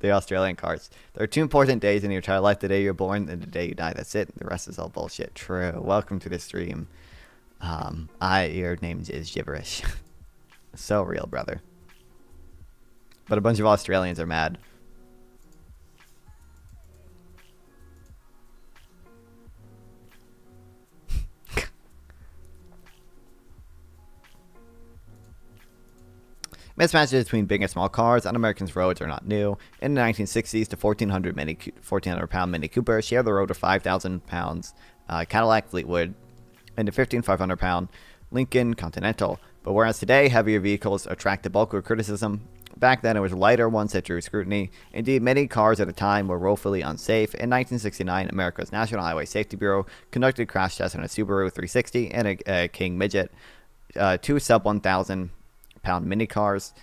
the Australian cars. There are 2 important days in your entire life: the day you're born and the day you die. That's it. The rest is all bullshit. True. Welcome to the stream. Your name is gibberish. So real, brother. But a bunch of Australians are mad. Mismatches between big and small cars on Americans' roads are not new. In the 1960s, the 1,400-pound Mini Cooper shared the road with 5,000 pounds Cadillac Fleetwood and the 1,500-pound Lincoln Continental. But whereas today heavier vehicles attract the bulk of criticism, back then it was lighter ones that drew scrutiny. Indeed, many cars at the time were woefully unsafe. In 1969, America's National Highway Safety Bureau conducted crash tests on a Subaru 360 and a King Midget, 2 sub-1,000-pound mini cars.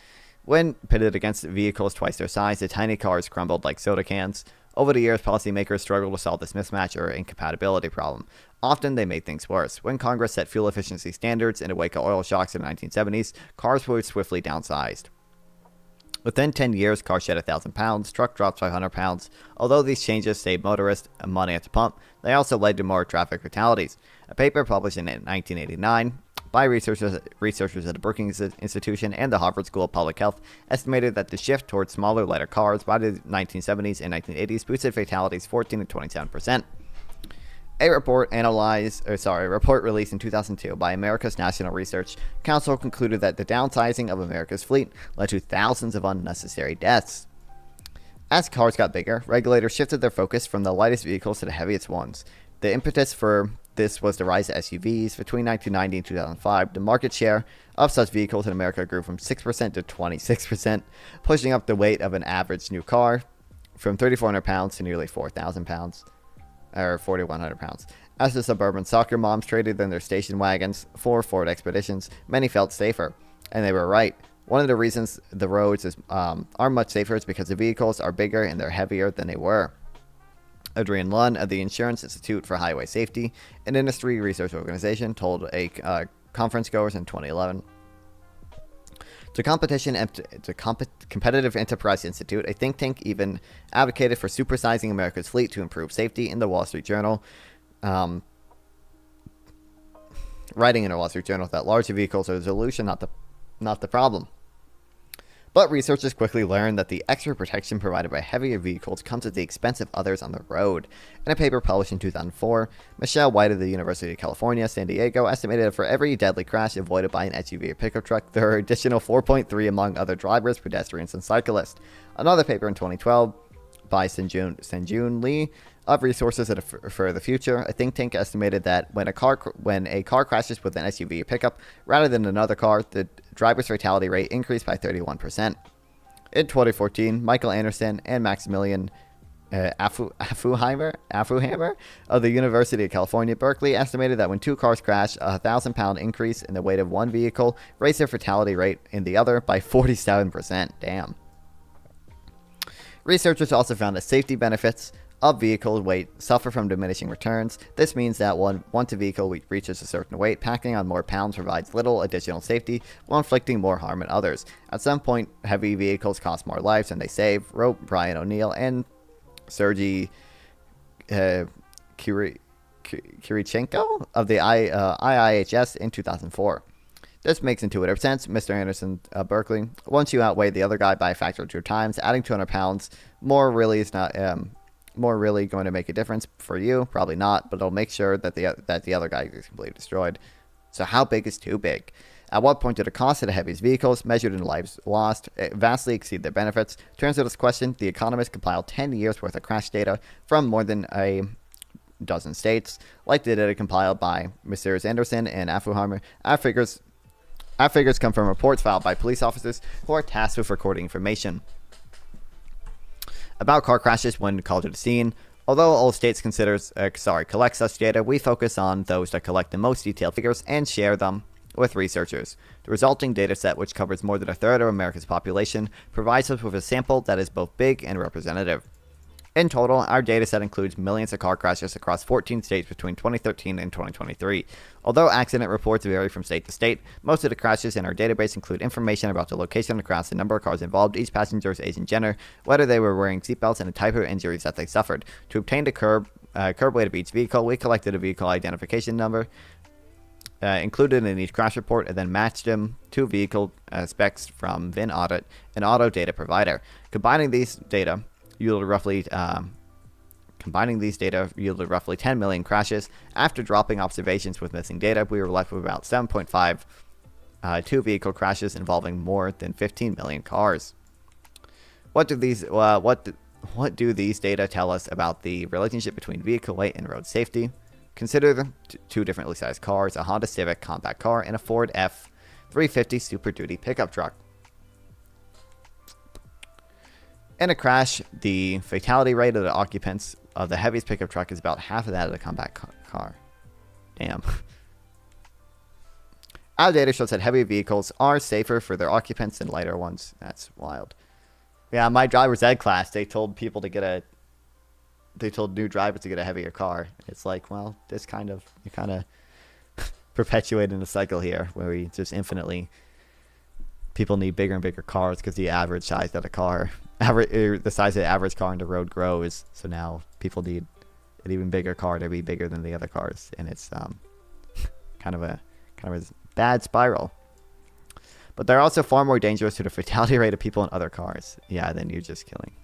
When pitted against vehicles twice their size, the tiny cars crumbled like soda cans. Over the years, policymakers struggled to solve this mismatch or incompatibility problem. Often, they made things worse. When Congress set fuel efficiency standards in the wake of oil shocks in the 1970s, cars were swiftly downsized. Within 10 years, cars shed 1,000 pounds, truck dropped 500 pounds. Although these changes saved motorists money at the pump, they also led to more traffic fatalities. A paper published in 1989 by researchers at the Brookings Institution and the Harvard School of Public Health estimated that the shift towards smaller, lighter cars by the 1970s and 1980s boosted fatalities 14 to 27%. A report released in 2002 by America's National Research Council concluded that the downsizing of America's fleet led to thousands of unnecessary deaths. As cars got bigger, regulators shifted their focus from the lightest vehicles to the heaviest ones. The impetus for this was the rise of SUVs. Between 1990 and 2005, the market share of such vehicles in America grew from 6% to 26%, pushing up the weight of an average new car from 3,400 pounds to nearly 4,000 pounds, or 4,100 pounds. As the suburban soccer moms traded in their station wagons for Ford Expeditions, many felt safer, and they were right. One of the reasons the roads are much safer is because the vehicles are bigger and they're heavier than they were. Adrian Lunn of the Insurance Institute for Highway Safety, an industry research organization, told conference goers in 2011. The Competitive Enterprise Institute, a think tank, even advocated for supersizing America's fleet to improve safety. In the Wall Street Journal, writing in a Wall Street Journal that larger vehicles are the solution, not the problem. But researchers quickly learned that the extra protection provided by heavier vehicles comes at the expense of others on the road. In a paper published in 2004, Michelle White of the University of California, San Diego, estimated that for every deadly crash avoided by an SUV or pickup truck, there are additional 4.3 among other drivers, pedestrians, and cyclists. Another paper in 2012 by Sanjun Lee of Resources for the Future, a think tank, estimated that when a car crashes with an SUV or pickup rather than another car, the driver's fatality rate increased by 31%. In 2014, Michael Anderson and Maximilian Affuheimer of the University of California, Berkeley, estimated that when two cars crash, a 1,000-pound increase in the weight of one vehicle raised their fatality rate in the other by 47%. Damn. Researchers also found that safety benefits of vehicle weight suffer from diminishing returns. This means that once a vehicle reaches a certain weight, packing on more pounds provides little additional safety while inflicting more harm on others. At some point, heavy vehicles cost more lives than they save, wrote Brian O'Neill and Sergei Kirichenko of the IIHS in 2004. This makes intuitive sense, Mr. Anderson of Berkeley. Once you outweigh the other guy by a factor of 2 times, adding 200 pounds more really going to make a difference for you? Probably not, but it'll make sure that the other guy is completely destroyed. So how big is too big? At what point do the cost of the heaviest vehicles, measured in lives lost, vastly exceed their benefits? To answer this question, The Economist compiled 10 years worth of crash data from more than a dozen states. Like the data compiled by Messrs. Anderson and Affuheimer, our figures come from reports filed by police officers who are tasked with recording information about car crashes when called to the scene. Although all states collect such data, we focus on those that collect the most detailed figures and share them with researchers. The resulting data set, which covers more than a third of America's population, provides us with a sample that is both big and representative. In total, our data set includes millions of car crashes across 14 states between 2013 and 2023. Although accident reports vary from state to state, most of the crashes in our database include information about the location of the crash, the number of cars involved, each passenger's age and gender, whether they were wearing seatbelts, and the type of injuries that they suffered. To obtain the curb weight of each vehicle, we collected a vehicle identification number included in each crash report and then matched them to vehicle specs from VIN Audit, an auto data provider. Combining these data yielded roughly 10 million crashes. After dropping observations with missing data, we were left with about 7.5 two vehicle crashes involving more than 15 million cars. What do these data tell us about the relationship between vehicle weight and road safety? Consider the two differently sized cars, a Honda Civic compact car and a Ford F-350 Super Duty pickup truck. In a crash, the fatality rate of the occupants of the heaviest pickup truck is about half of that of the compact car. Damn. Our data shows that heavy vehicles are safer for their occupants than lighter ones. That's wild. Yeah, my driver's ed class, they told new drivers to get a heavier car. It's like, well, you're kind of perpetuating a cycle here where we just infinitely, people need bigger and bigger cars because the average size of the car, the size of the average car on the road grows. So now people need an even bigger car to be bigger than the other cars, and it's kind of a bad spiral. But they're also far more dangerous to the fatality rate of people in other cars. Yeah, than you're just killing.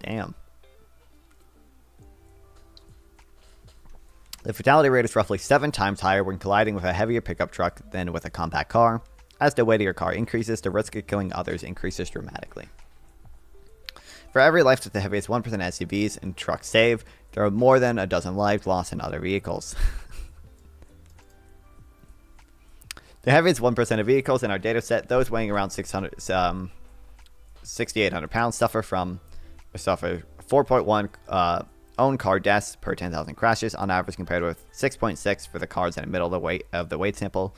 Damn. The fatality rate is roughly 7 times higher when colliding with a heavier pickup truck than with a compact car. As the weight of your car increases, the risk of killing others increases dramatically. For every life that the heaviest 1% SUVs and trucks save, there are more than a dozen lives lost in other vehicles. The heaviest 1% of vehicles in our data set, those weighing around 6,800 pounds, suffer 4.1 own car deaths per 10,000 crashes on average, compared with 6.6 for the cars in the middle of the weight sample,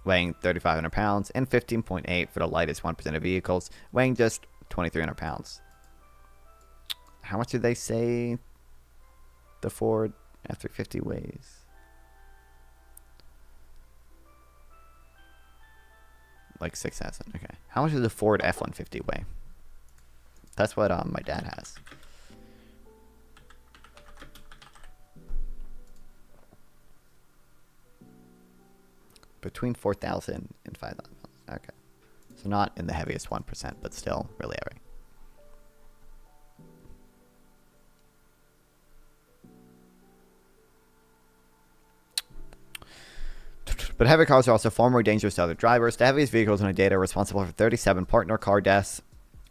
weighing 3,500 pounds, and 15.8 for the lightest 1% of vehicles, weighing just 2,300 pounds. How much did they say the Ford F-350 weighs? Like 6,000. Okay. How much does the Ford F-150 weigh? That's what my dad has. Between 4,000 and 5,000. Okay. So not in the heaviest 1%, but still really heavy. But heavy cars are also far more dangerous to other drivers. The heaviest vehicles in our data are responsible for 37 partner car deaths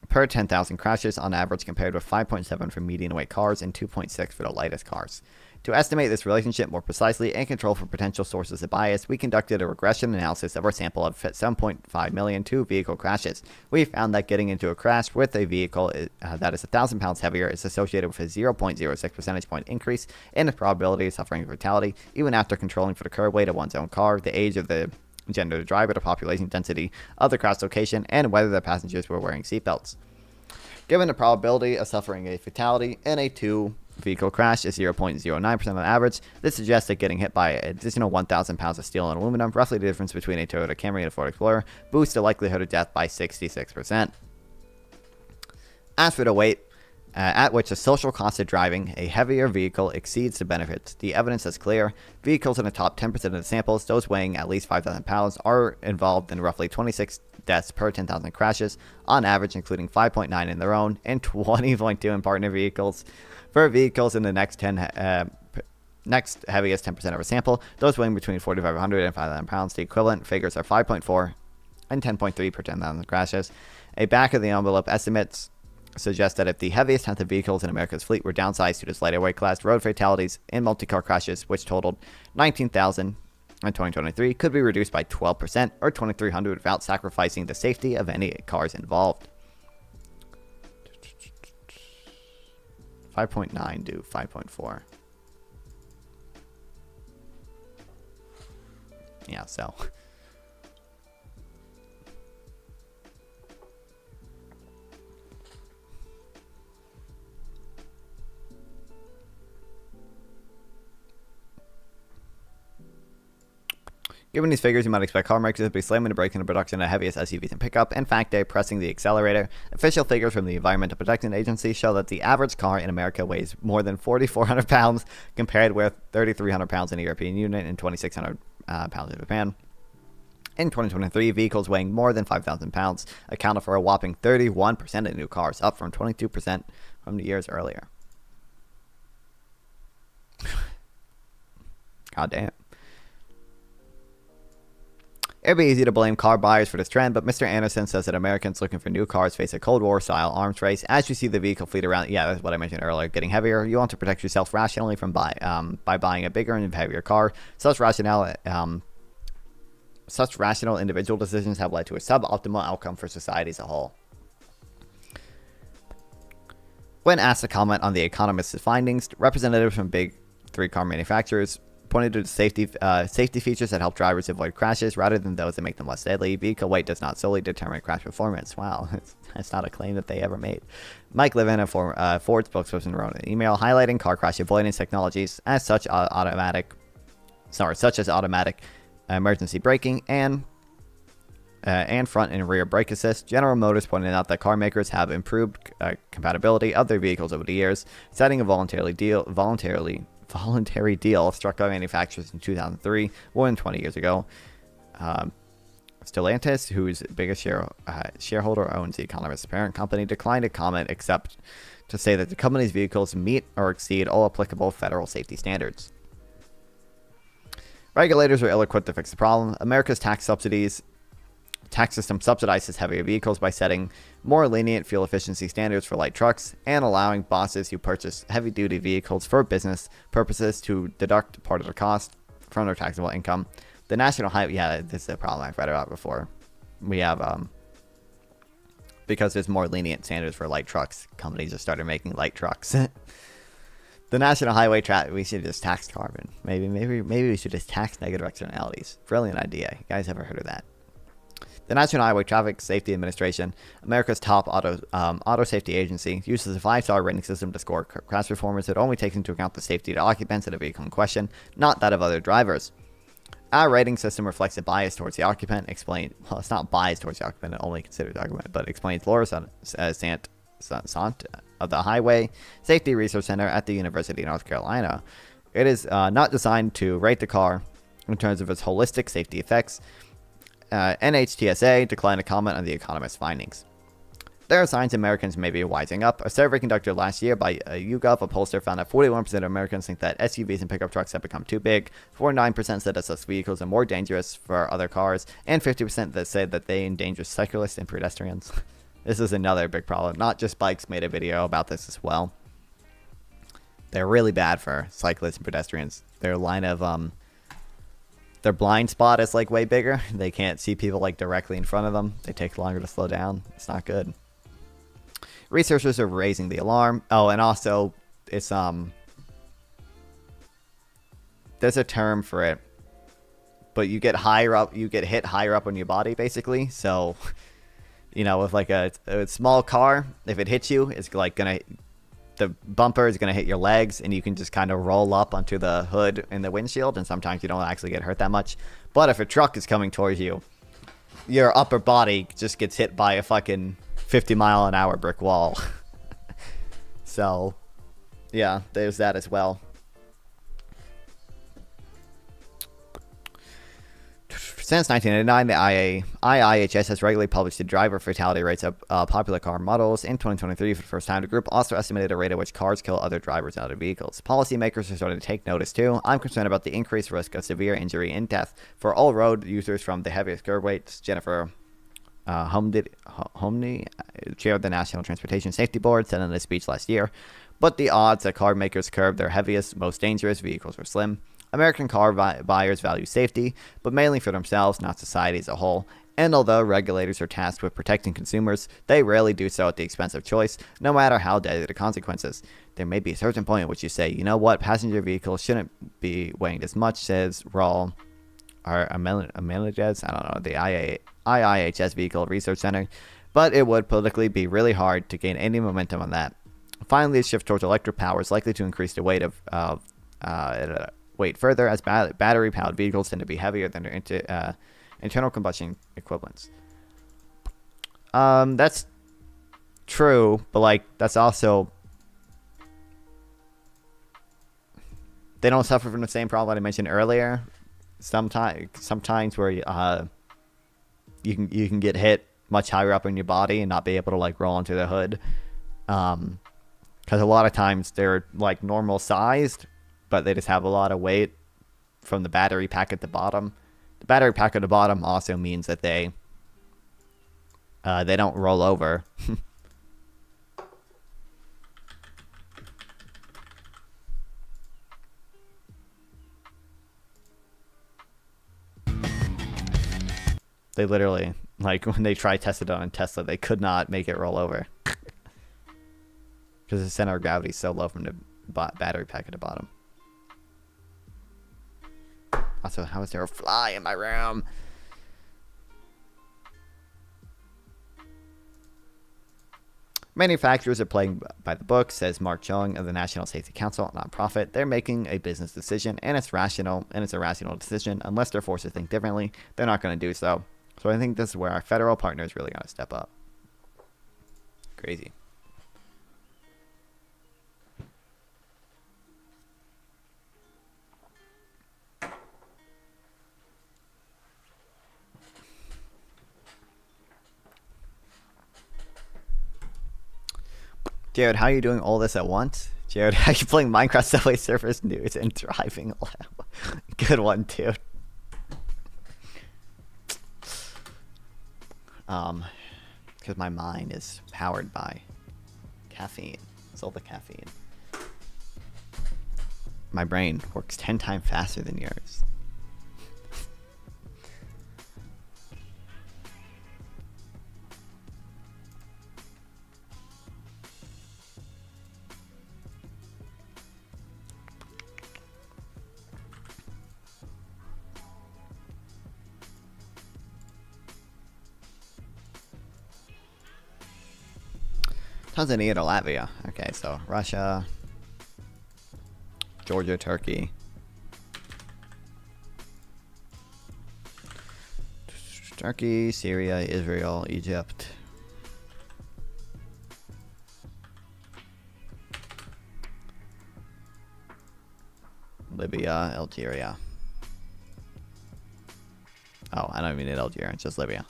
per 10,000 crashes on average, compared with 5.7 for median weight cars and 2.6 for the lightest cars. To estimate this relationship more precisely and control for potential sources of bias, we conducted a regression analysis of our sample of 7.5 million two-vehicle crashes. We found that getting into a crash with a vehicle that is 1,000 pounds heavier is associated with a 0.06 percentage point increase in the probability of suffering a fatality, even after controlling for the curb weight of one's own car, the age of the gender of the driver, the population density of the crash location, and whether the passengers were wearing seatbelts. Given the probability of suffering a fatality in a two-vehicle crash is 0.09% on average, this suggests that getting hit by an additional 1,000 pounds of steel and aluminum, roughly the difference between a Toyota Camry and a Ford Explorer, boosts the likelihood of death by 66%. As for the weight at which the social cost of driving a heavier vehicle exceeds the benefits, the evidence is clear. Vehicles in the top 10% of the samples, those weighing at least 5,000 pounds, are involved in roughly 26 deaths per 10,000 crashes on average, including 5.9 in their own and 20.2 in partner vehicles. For vehicles in the next heaviest 10% of our sample, those weighing between 4,500 and 5,000 pounds, the equivalent figures are 5.4 and 10.3 per 10,000 crashes. A back-of-the-envelope estimates suggest that if the heaviest 10th of vehicles in America's fleet were downsized to this lighter weight class, road fatalities and multi-car crashes, which totaled 19,000 in 2023, could be reduced by 12% or 2,300 without sacrificing the safety of any cars involved. 5.9 to 5.4. Yeah, so... Given these figures, you might expect car makers to be slamming the brakes in the production of heaviest SUVs and pickup. In fact, they're pressing the accelerator. Official figures from the Environmental Protection Agency show that the average car in America weighs more than 4,400 pounds, compared with 3,300 pounds in the European Union and 2,600 pounds in Japan. In 2023, vehicles weighing more than 5,000 pounds accounted for a whopping 31% of new cars, up from 22% from the years earlier. God damn. It'd be easy to blame car buyers for this trend, but Mr. Anderson says that Americans looking for new cars face a Cold War-style arms race. As you see the vehicle fleet around, yeah, that's what I mentioned earlier, getting heavier, you want to protect yourself rationally from by buying a bigger and heavier car. Such rational individual decisions have led to a suboptimal outcome for society as a whole. When asked to comment on the Economist's findings, representatives from big three car manufacturers pointed to safety features that help drivers avoid crashes rather than those that make them less deadly. Vehicle weight does not solely determine crash performance. Wow, that's not a claim that they ever made. Mike Levin, a Ford spokesperson, wrote an email highlighting car crash avoidance technologies such as automatic emergency braking and front and rear brake assist. General Motors pointed out that car makers have improved compatibility of their vehicles over the years, setting a voluntary deal struck by manufacturers in 2003, more than 20 years ago. Stellantis, whose biggest shareholder owns the Economist's parent company, declined to comment except to say that the company's vehicles meet or exceed all applicable federal safety standards. Regulators are ill-equipped to fix the problem. America's tax tax system subsidizes heavier vehicles by setting more lenient fuel efficiency standards for light trucks and allowing bosses who purchase heavy-duty vehicles for business purposes to deduct part of their cost from their taxable income. The National Highway, yeah, this is a problem I've read about before. We have, because there's more lenient standards for light trucks, companies have started making light trucks. The National Highway traffic, we should just tax carbon. Maybe we should just tax negative externalities. Brilliant idea. You guys ever heard of that? The National Highway Traffic Safety Administration, America's top auto safety agency, uses a 5-star rating system to score crash performance that only takes into account the safety of occupants of the vehicle in question, not that of other drivers. Our rating system reflects a bias towards the occupant. Well, it's not biased towards the occupant, it only considers the occupant, but explains Laura Sant of the Highway Safety Research Center at the University of North Carolina. It is not designed to rate the car in terms of its holistic safety effects. NHTSA declined to comment on the economist's findings. There are signs Americans may be wising up. A survey conducted last year by YouGov, a pollster, found that 41% of Americans think that SUVs and pickup trucks have become too big, 49% said that such vehicles are more dangerous for other cars, and 50% that said that they endanger cyclists and pedestrians. This is another big problem. Not Just Bikes made a video about this as well. They're really bad for cyclists and pedestrians. Their line of their blind spot is like way bigger. They can't see people like directly in front of them. They take longer to slow down. It's not good. Researchers are raising the alarm. Oh, and also it's there's a term for it, but you get higher up, you get hit higher up on your body basically. So, you know, with like a small car, if it hits you, it's like the bumper is going to hit your legs, and you can just kind of roll up onto the hood in the windshield, and sometimes you don't actually get hurt that much. But if a truck is coming towards you, your upper body just gets hit by a fucking 50-mile-an-hour brick wall. So, yeah, there's that as well. Since 1989, the IIHS has regularly published the driver fatality rates of popular car models. In 2023, for the first time, the group also estimated a rate at which cars kill other drivers and other vehicles. Policymakers are starting to take notice, too. I'm concerned about the increased risk of severe injury and death for all road users, from the heaviest curb weights. Jennifer Homney, chair of the National Transportation Safety Board, said in a speech last year, but the odds that car makers curb their heaviest, most dangerous vehicles are slim. American car buyers value safety, but mainly for themselves, not society as a whole. And although regulators are tasked with protecting consumers, they rarely do so at the expense of choice, no matter how deadly the consequences. There may be a certain point at which you say, you know what, passenger vehicles shouldn't be weighing as much, says Raul Amenidez, I don't know, the IIHS Vehicle Research Center, but it would politically be really hard to gain any momentum on that. Finally, a shift towards electric power is likely to increase the weight of further, as battery-powered vehicles tend to be heavier than their internal combustion equivalents. That's true, but like that's also, they don't suffer from the same problem I mentioned earlier. Sometimes where you can get hit much higher up in your body and not be able to like roll onto the hood, because a lot of times they're like normal sized, but they just have a lot of weight from the battery pack at the bottom. The battery pack at the bottom also means that they don't roll over. They literally, like when they tested it on Tesla, they could not make it roll over because the center of gravity is so low from the battery pack at the bottom. Also, how is there a fly in my room? Manufacturers are playing by the book, says Mark Chung of the National Safety Council, a nonprofit. They're making a business decision, and it's rational, and it's a rational decision. Unless they're forced to think differently, they're not going to do so. So I think this is where our federal partners really got to step up. Crazy. Jared, how are you doing all this at once? Jared, how are you playing Minecraft Subway Surfers News and driving? Good one, dude. Because my mind is powered by caffeine. It's all the caffeine. My brain works 10 times faster than yours. Tanzania to Latvia. Okay, so Russia, Georgia, Turkey. Turkey, Syria, Israel, Egypt. Libya, Algeria. Oh, I don't even need Algeria, it's just Libya.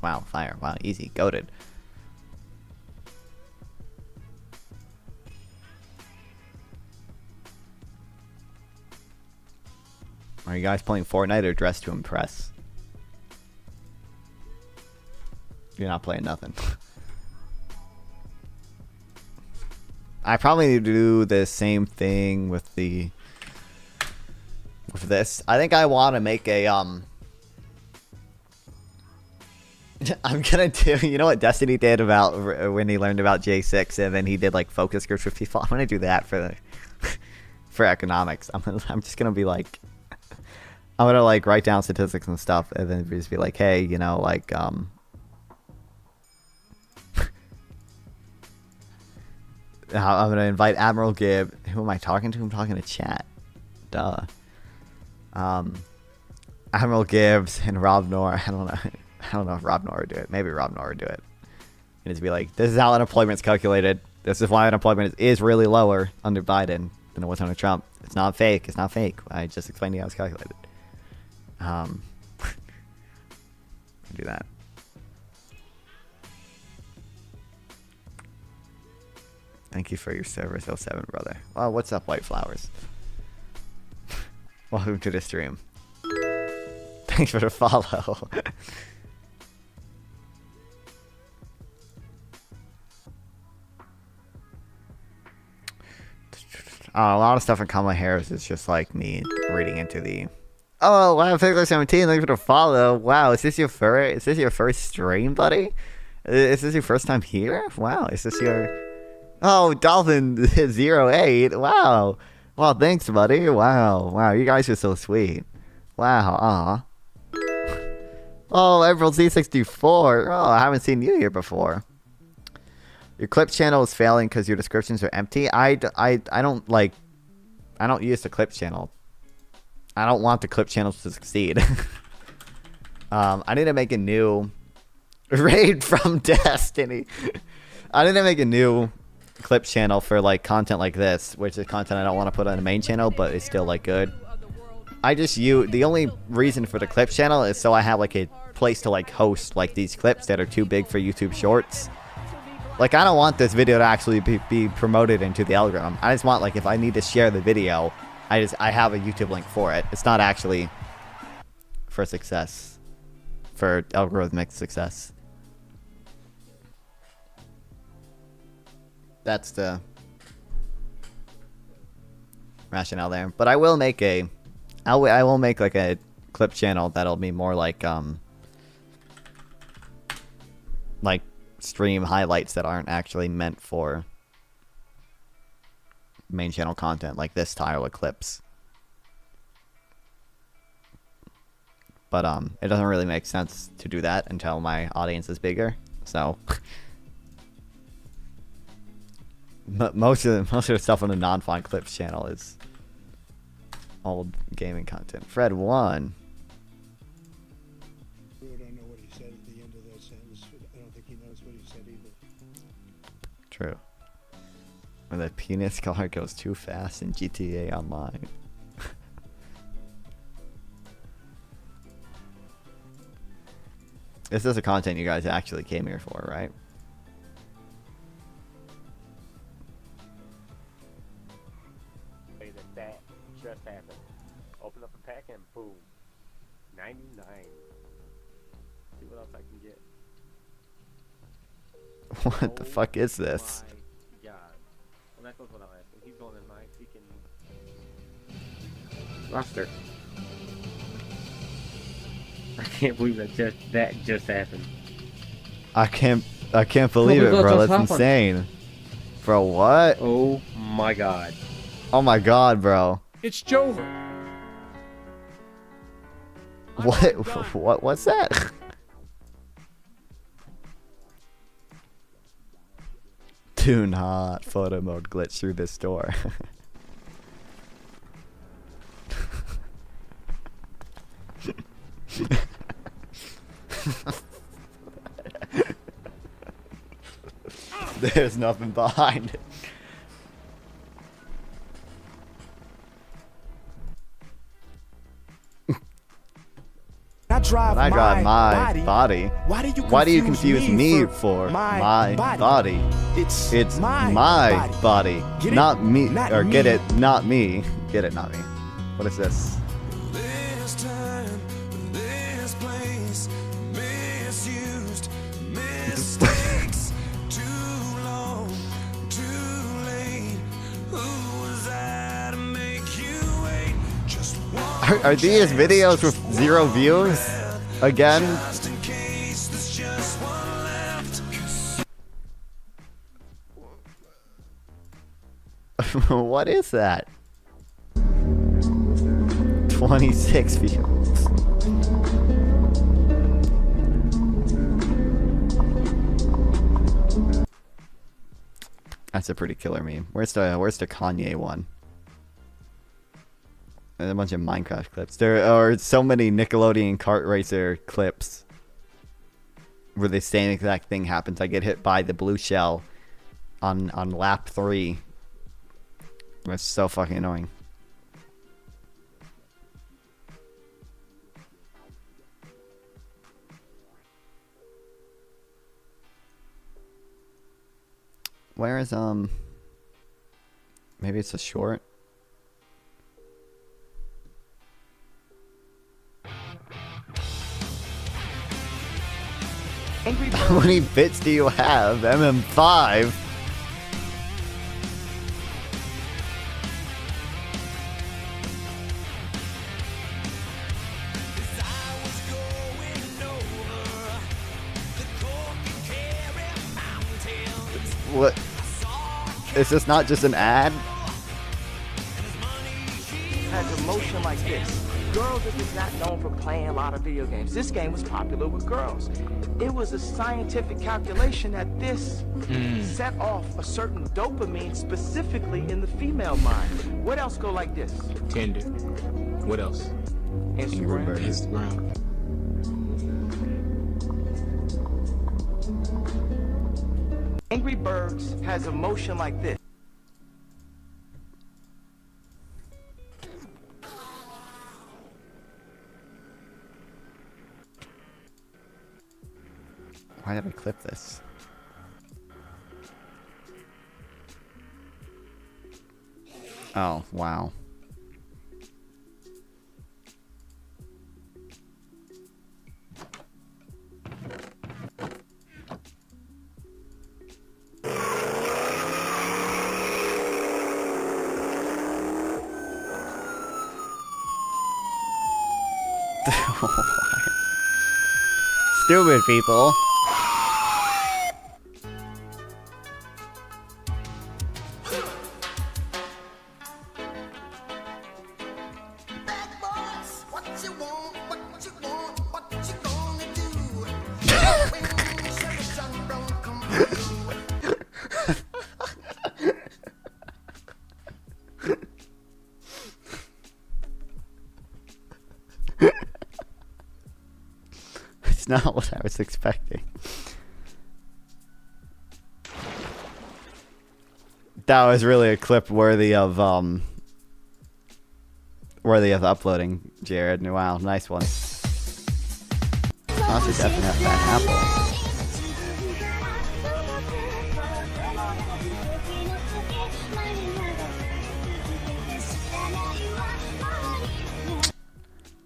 Wow, fire. Wow, easy. Goated. Are you guys playing Fortnite or Dress to Impress? You're not playing nothing. I probably need to do the same thing with the this. I think I want to make a I'm gonna do, you know what Destiny did about when he learned about J6 and then he did like focus groups with people. I'm gonna do that for the for economics. I'm just gonna be like, I'm gonna like write down statistics and stuff and then just be like, hey, you know, like I'm gonna invite Admiral Gibb. Who am I talking to? I'm talking to chat. Duh. Admiral Gibbs and Rob Noor. I don't know if Rob Noor would do it. Maybe Rob Noor would do it. And just be like, this is how unemployment's calculated. This is why unemployment is really lower under Biden than it was under Trump. It's not fake. It's not fake. I just explained to you how it's calculated. Do that. Thank you for your service, 07, brother. Oh, what's up, White Flowers? Welcome to the stream. Thanks for the follow. A lot of stuff in Kamala Harris is just like me reading into the. Oh wow, Pickler 17, thanks for the follow. Wow, is this your first stream, buddy? Is this your first time here? Wow, is this your? Oh, Dolphin 08. Wow. Wow, thanks, buddy. Wow, you guys are so sweet. Wow, Oh, April Z64. Oh, I haven't seen you here before. Your clip channel is failing because your descriptions are empty. I don't use the clip channel. I don't want the clip channel to succeed. I need to make a new raid from Destiny. I need to make a new clip channel for like content like this, which is content I don't want to put on the main channel, but it's still like good. The only reason for the clip channel is so I have like a place to like host like these clips that are too big for YouTube Shorts. Like I don't want this video to actually be promoted into the algorithm. I just want like if I need to share the video, I have a YouTube link for it. It's not actually for success, for algorithmic success. That's the rationale there. But I will make I will make like a clip channel that'll be more like stream highlights that aren't actually meant for main channel content, like this style of clips. But it doesn't really make sense to do that until my audience is bigger. So most of the stuff on the non-fine clips channel is old gaming content. Fred 1. I don't know what he said at the end of that sentence. I don't think he knows what he said either. True. When the penis car goes too fast in GTA Online. This is the content you guys actually came here for, right? That just happened. Open up a pack and boom. 99. See what else I can get. What the fuck is this? My God. Well, that goes what I'm asking. He's going in mine. He can. Roster. I can't believe that just happened. I can't believe it, bro. That's insane. Bro, what? Oh my God. Oh my God, bro. It's Jover. What's that? Do not photo mode glitch through this door. There's nothing behind it. I drive my body. Why do you confuse me for my body? It's my body. Not me. Or get it, not me. Get it, not me. What is this? This time, this place, misused, mistakes. Too long, too late. Who was I to make you wait? Just one Are these videos with 0 views? Again? just in case there's just one left. What is that? 26 views. That's a pretty killer meme. Where's the Kanye one? There's a bunch of Minecraft clips. There are so many Nickelodeon kart racer clips where the same exact thing happens. I get hit by the blue shell on lap 3. It's so fucking annoying. Where is maybe it's a short. How many bits do you have? MM5. What? Is this not just an ad? Has a motion like this. Girls are just not known for playing a lot of video games. This game was popular with girls. It was a scientific calculation that this set off a certain dopamine specifically in the female mind. What else go like this? Tinder. What else? Instagram. Angry Birds has a motion like this. Why did I clip this? Oh, wow. Stupid people. It's not what I was expecting. That was really a clip worthy of uploading, Jared. Wow, nice one. That's a definite bad apple.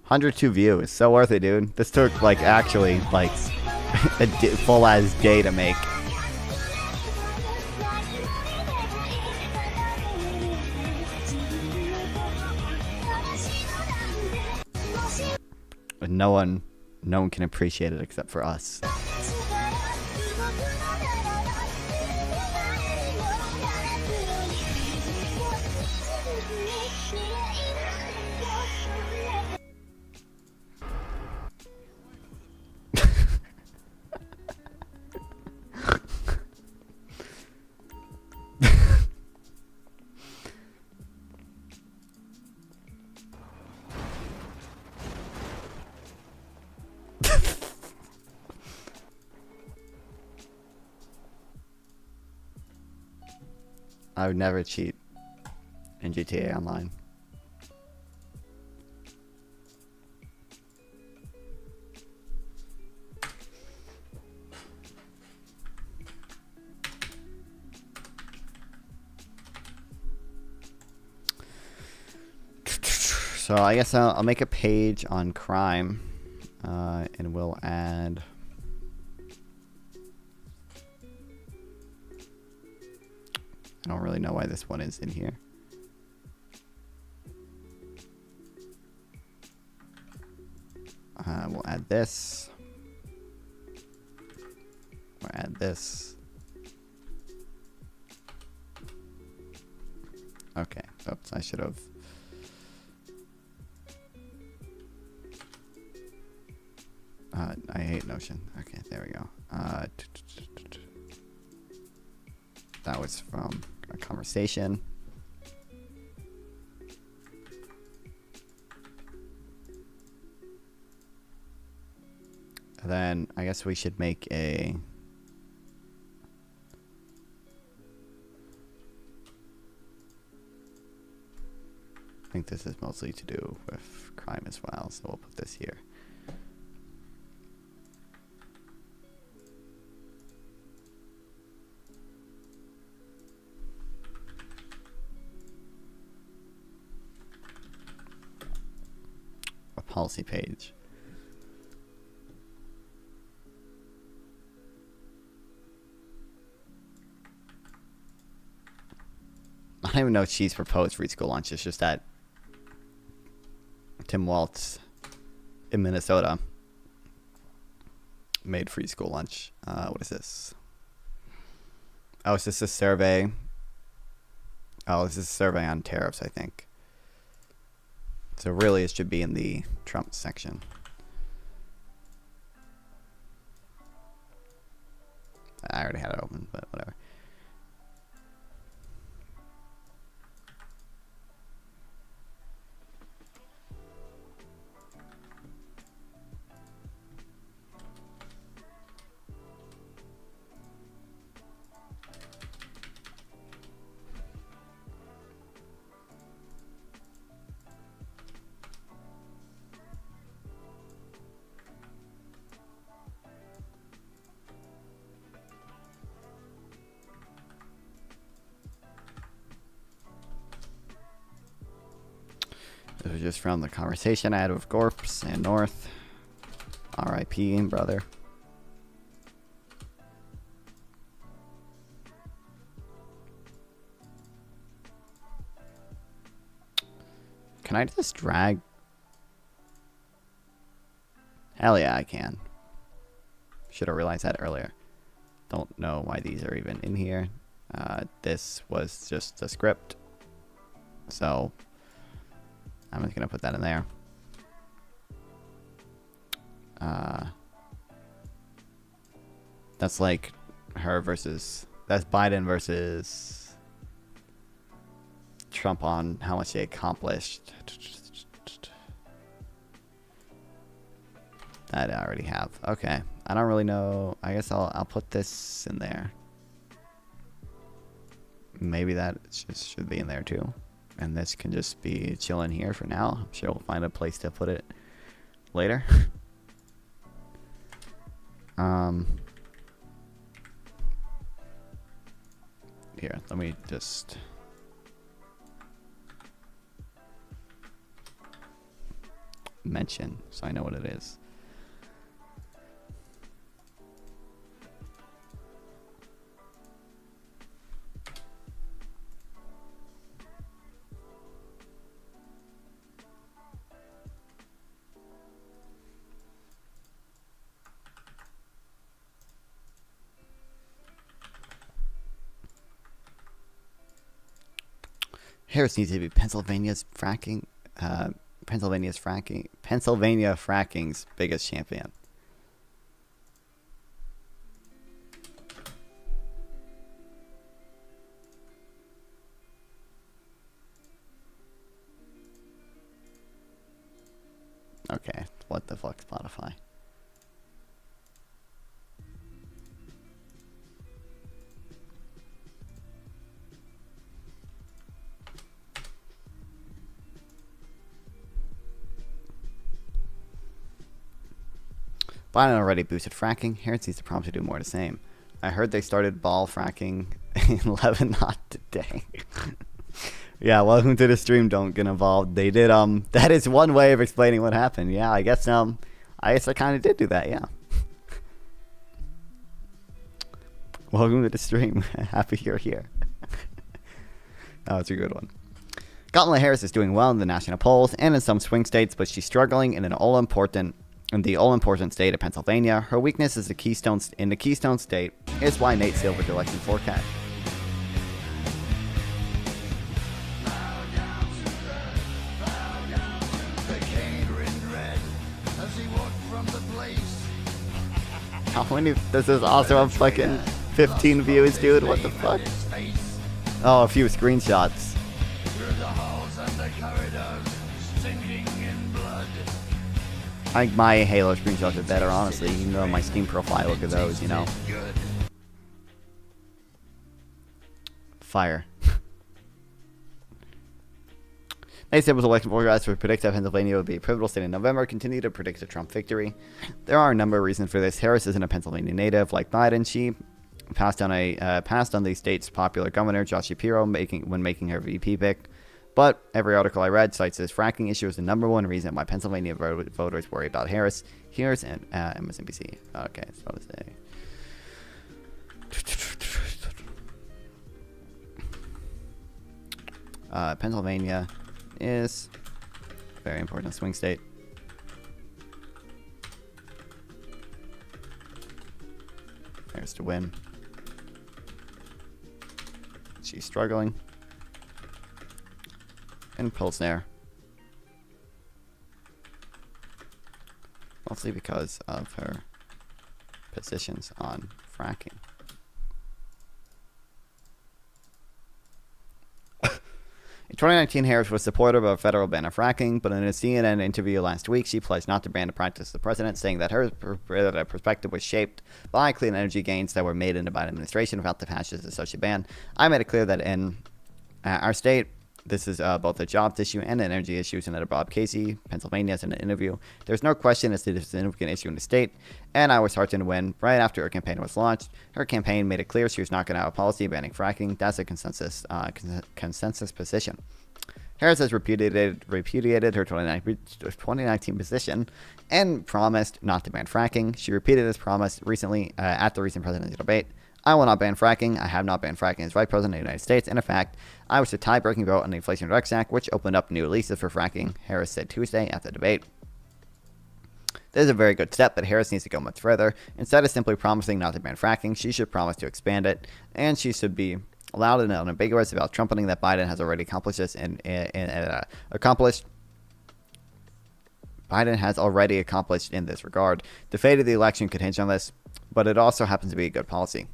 102 views. So worth it, dude. This took, like, actually, like, a full-ass day to make. But no one can appreciate it except for us. I would never cheat in GTA Online. So I guess I'll make a page on crime, and we'll add. I don't really know why this one is in here. We'll add this. We'll add this. Okay. Oops, I should have. I hate Notion. Okay, there we go. That was from a conversation. And then I guess we should make a I think this is mostly to do with crime as well, so we'll put this here. A policy page. I don't even know if she's proposed free school lunch. It's just that Tim Waltz in Minnesota made free school lunch. What is this? Oh, is this a survey? Oh, this is a survey on tariffs, I think. So really it should be in the Trump section. I already had it open, but whatever. This was just from the conversation I had with Gorps and North. R.I.P. brother. Can I just drag? Hell yeah, I can. Should have realized that earlier. Don't know why these are even in here. This was just a script. So I'm just gonna put that in there. That's like her versus, that's Biden versus Trump on how much they accomplished. That I already have. Okay, I don't really know. I guess I'll put this in there. Maybe that should be in there too. And this can just be chilling here for now. I'm sure we'll find a place to put it later. Here, let me just... mention so I know what it is. Harris needs to be Pennsylvania fracking's biggest champion. Okay, what the fuck, Spotify? Biden already boosted fracking. Harris needs to prompt to do more of the same. I heard they started ball fracking in Lebanon today. Yeah, welcome to the stream. Don't get involved. They did. That is one way of explaining what happened. Yeah, I guess I kind of did do that. Yeah. Welcome to the stream. Happy you're here. Oh, it's a good one. Kamala Harris is doing well in the national polls and in some swing states, but she's struggling in the all-important state of Pennsylvania. Her weakness is the Keystone State is why Nate Silver's election forecast. How many? This is also a fucking 15 views, dude. What the fuck? Oh, a few screenshots. I think my Halo screenshots are better, honestly. You know, my Steam profile, look at those, you know. Fire. Nate Silver's election forecast for predict that Pennsylvania would be a pivotal state in November. Continue to predict a Trump victory. There are a number of reasons for this. Harris isn't a Pennsylvania native like Biden. She passed on the state's popular governor, Josh Shapiro, when making her VP pick. But every article I read cites this fracking issue as the number one reason why Pennsylvania voters worry about Harris. Here's MSNBC. Okay, so to say. Pennsylvania is a very important swing state. Harris to win. She's struggling. And Pilsner. Mostly because of her positions on fracking. In 2019, Harris was supportive of a federal ban of fracking, but in a CNN interview last week, she pledged not to ban the practice of the president, saying that her perspective was shaped by clean energy gains that were made in the Biden administration without the passage of the social ban. I made it clear that in our state, this is both a jobs issue and an energy issue, Senator Bob Casey, Pennsylvania, in an interview. There's no question it's a significant issue in the state, and I was heartened when, right after her campaign was launched, her campaign made it clear she was not going to have a policy banning fracking. That's a consensus position. Harris has repudiated her 2019 position and promised not to ban fracking. She repeated this promise recently at the recent presidential debate. I will not ban fracking. I have not banned fracking as Vice President of the United States. And in fact, I was the tie-breaking vote on the Inflation Reduction Act, which opened up new leases for fracking, Harris said Tuesday at the debate. This is a very good step, but Harris needs to go much further. Instead of simply promising not to ban fracking, she should promise to expand it, and she should be loud and unambiguous about trumpeting that Biden has already accomplished this Biden has already accomplished in this regard. The fate of the election could hinge on this, but it also happens to be a good policy.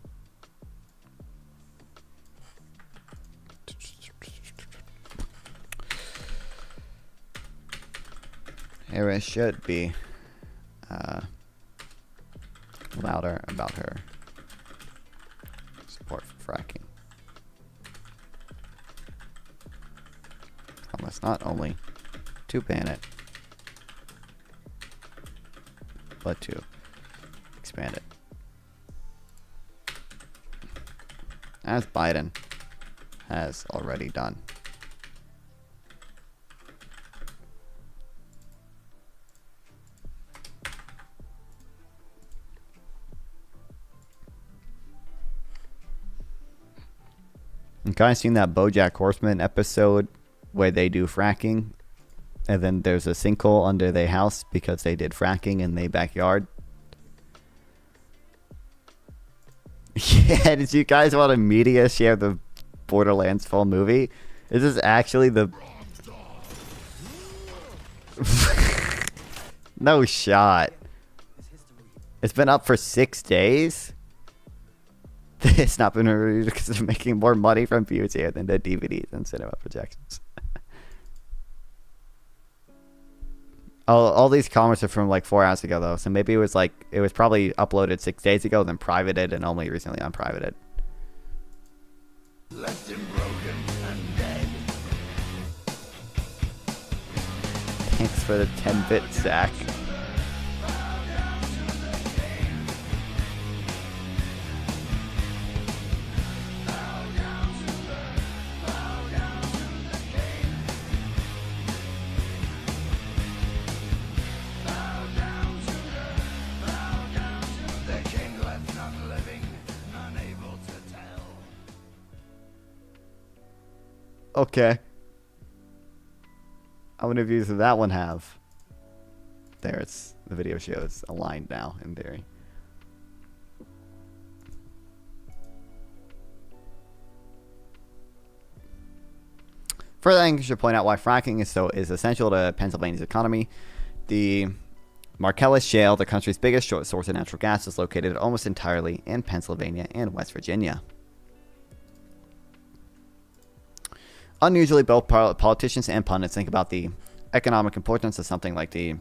Harris should be louder about her support for fracking. Promise not only to ban it, but to expand it. As Biden has already done. Guys, seen that BoJack Horseman episode where they do fracking, and then there's a sinkhole under their house because they did fracking in their backyard? Yeah, did you guys want to media share the Borderlands full movie? Is this actually the... No shot. It's been up for 6 days? It's not been reviewed because they're making more money from views here than the DVDs and cinema projections. All these comments are from like 4 hours ago though, so maybe it was probably uploaded 6 days ago, then privated, and only recently unprivated. Left him broken and dead. Thanks for the 10-bit, Zach. Okay. How many views did that one have? There, it's the video shows aligned now in theory. Further, I should point out why fracking is essential to Pennsylvania's economy. The Marcellus Shale, the country's biggest source of natural gas, is located almost entirely in Pennsylvania and West Virginia. Unusually, both politicians and pundits think about the economic importance of something like the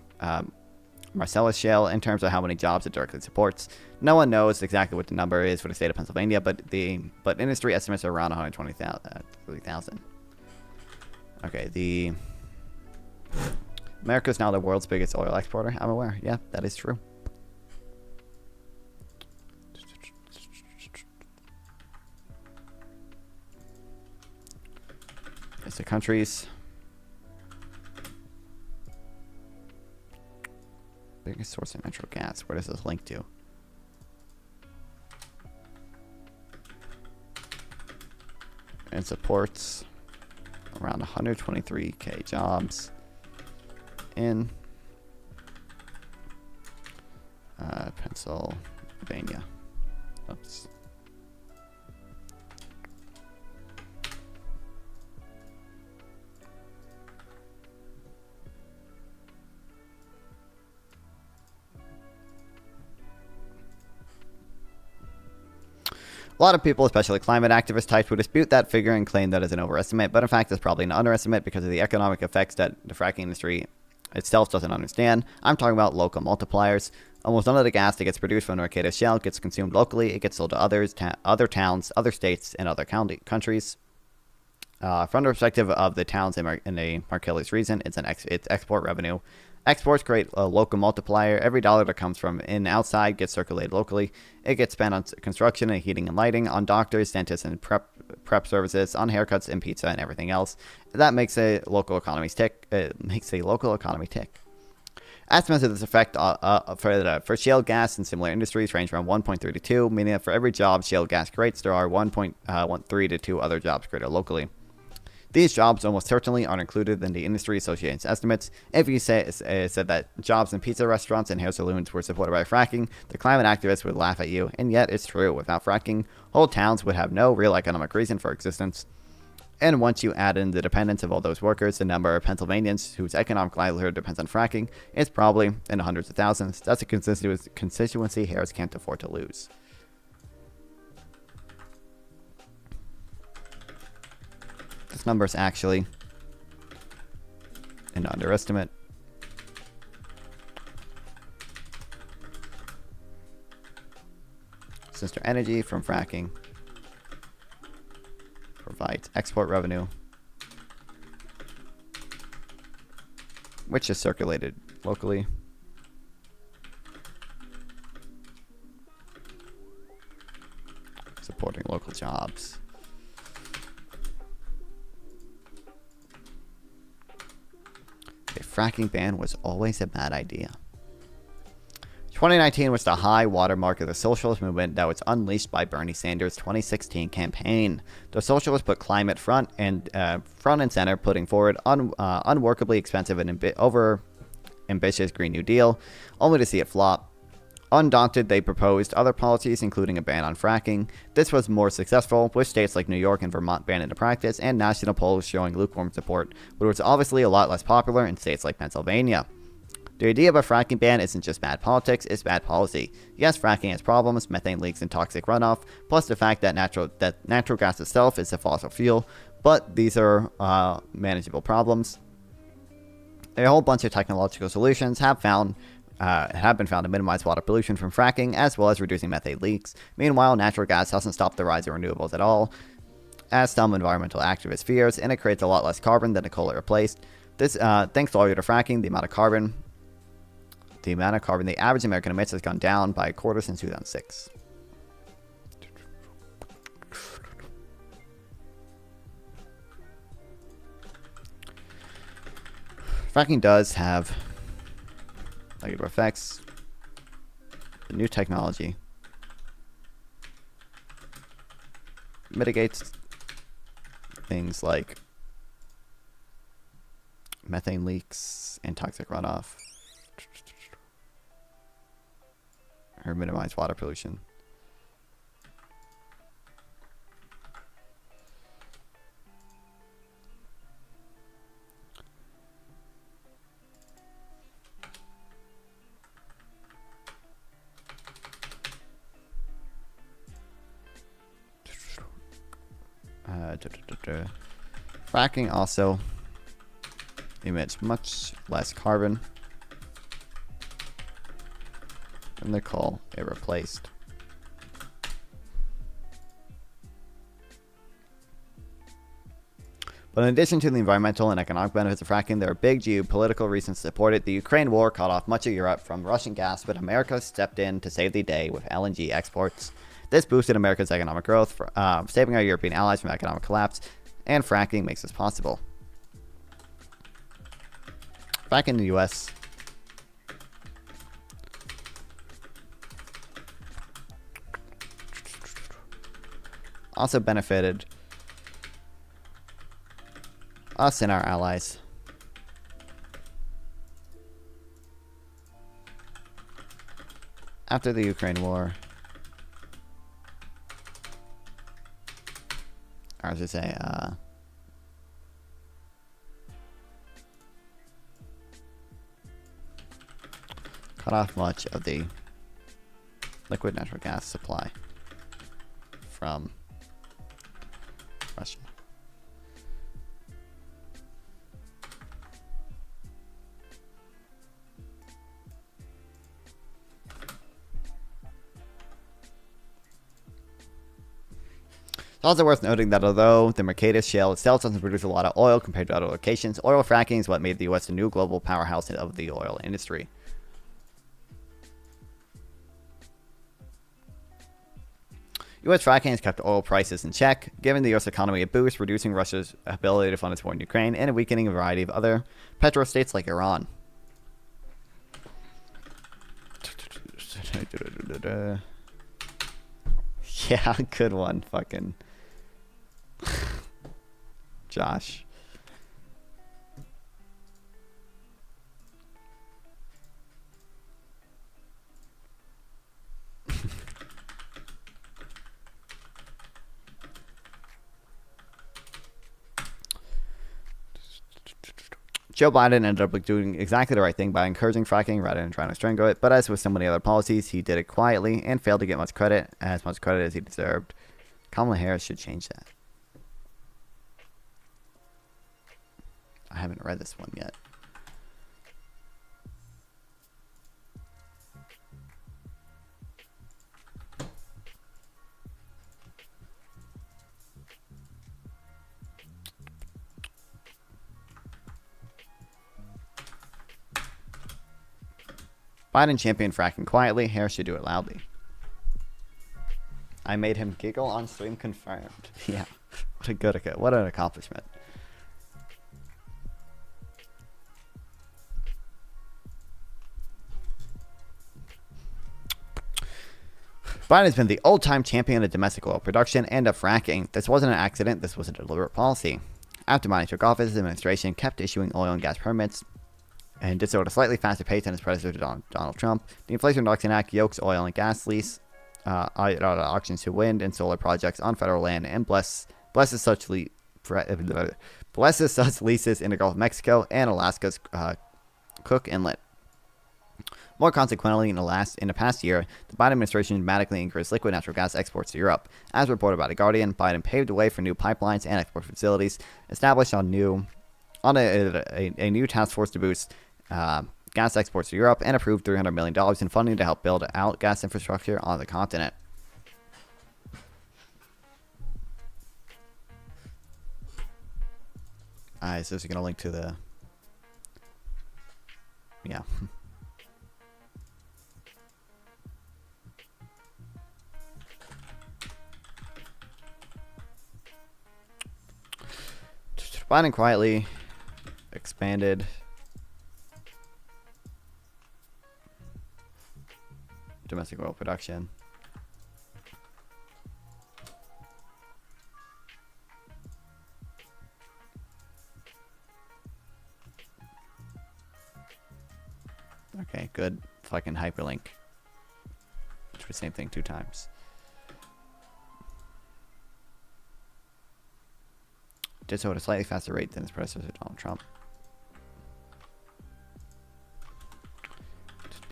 Marcellus Shale in terms of how many jobs it directly supports. No one knows exactly what the number is for the state of Pennsylvania, but industry estimates are around 120,000. Okay, America is now the world's biggest oil exporter. I'm aware. Yeah, that is true. It's the country's biggest source of natural gas. Where does this link to? It supports around 123k jobs in Pennsylvania. Oops. A lot of people, especially climate activist types, would dispute that figure and claim that is an overestimate, but in fact it's probably an underestimate because of the economic effects that the fracking industry itself doesn't understand. I'm talking about local multipliers. Almost none of the gas that gets produced from the Marcellus Shale gets consumed locally. It gets sold to other towns, other states, and other countries. From the perspective of the towns in the Marcellus region, it's export revenue. Exports create a local multiplier. Every dollar that comes from outside gets circulated locally. It gets spent on construction and heating and lighting, on doctors, dentists, and prep services, on haircuts and pizza and everything else. That makes a local economy tick. Estimates of this effect for shale gas and similar industries range from 1.3 to 2, meaning that for every job shale gas creates, there are 1.13 to 2 other jobs created locally. These jobs almost certainly aren't included in the industry association's estimates. If you said that jobs in pizza restaurants and hair salons were supported by fracking, the climate activists would laugh at you, and yet it's true. Without fracking, whole towns would have no real economic reason for existence. And once you add in the dependence of all those workers, the number of Pennsylvanians whose economic livelihood depends on fracking is probably in the hundreds of thousands. That's a constituency Harris can't afford to lose. This number is actually an underestimate. Sister energy from fracking provides export revenue, which is circulated locally. Supporting local jobs. A fracking ban was always a bad idea. 2019 was the high watermark of the socialist movement that was unleashed by Bernie Sanders' 2016 campaign. The socialists put climate front and center, putting forward unworkably expensive and over ambitious Green New Deal, only to see it flop. Undaunted, they proposed other policies, including a ban on fracking. This was more successful, with states like New York and Vermont banning into practice, and national polls showing lukewarm support, but it was obviously a lot less popular in states like Pennsylvania. The idea of a fracking ban isn't just bad politics, it's bad policy. Yes, fracking has problems, methane leaks and toxic runoff, plus the fact that natural gas itself is a fossil fuel, but these are manageable problems. A whole bunch of technological solutions have been found to minimize water pollution from fracking, as well as reducing methane leaks. Meanwhile, natural gas doesn't stop the rise of renewables at all, as some environmental activists fears, and it creates a lot less carbon than the coal it replaced. This, thanks largely to fracking, the amount of carbon the average American emits has gone down by a quarter since 2006. Fracking does have negative effects. The new technology mitigates things like methane leaks and toxic runoff, or minimize water pollution. Fracking also emits much less carbon than the coal it replaced. But in addition to the environmental and economic benefits of fracking, there are big geopolitical reasons to support it. The Ukraine war cut off much of Europe from Russian gas, but America stepped in to save the day with LNG exports. This boosted America's economic growth, saving our European allies from economic collapse, and fracking makes this possible. Back in the US, also benefited us and our allies. After the Ukraine war, or I should say, cut off much of the liquid natural gas supply from Russia. It's also worth noting that although the Mercatus Shale itself doesn't produce a lot of oil compared to other locations, oil fracking is what made the U.S. the new global powerhouse of the oil industry. U.S. fracking has kept oil prices in check, giving the U.S. economy a boost, reducing Russia's ability to fund its war in Ukraine, and weakening a variety of other petrostates like Iran. Yeah, good one, fucking Josh. Joe Biden ended up doing exactly the right thing by encouraging fracking rather than trying to strangle it, but as with so many other policies, he did it quietly and failed to get much credit as he deserved. Kamala Harris should change that. I haven't read this one yet. Biden championed fracking quietly. Harris should do it loudly. I made him giggle on stream, confirmed. Yeah, what an accomplishment. Biden has been the old-time champion of domestic oil production and of fracking. This wasn't an accident. This was a deliberate policy. After Biden took office, his administration kept issuing oil and gas permits and did so at a slightly faster pace than his predecessor, Donald Trump. The Inflation Reduction Act yokes oil and gas lease auctions to wind and solar projects on federal land and blesses such leases in the Gulf of Mexico and Alaska's Cook Inlet. More consequently, in the past year, the Biden administration dramatically increased liquid natural gas exports to Europe. As reported by The Guardian, Biden paved the way for new pipelines and export facilities, established a new task force to boost gas exports to Europe, and approved $300 million in funding to help build out gas infrastructure on the continent. Alright, so this is going to link to the... Yeah. Biden quietly expanded domestic oil production. Okay, good. Fucking hyperlink. Which was the same thing 2 times. Did so at a slightly faster rate than his predecessor, Donald Trump.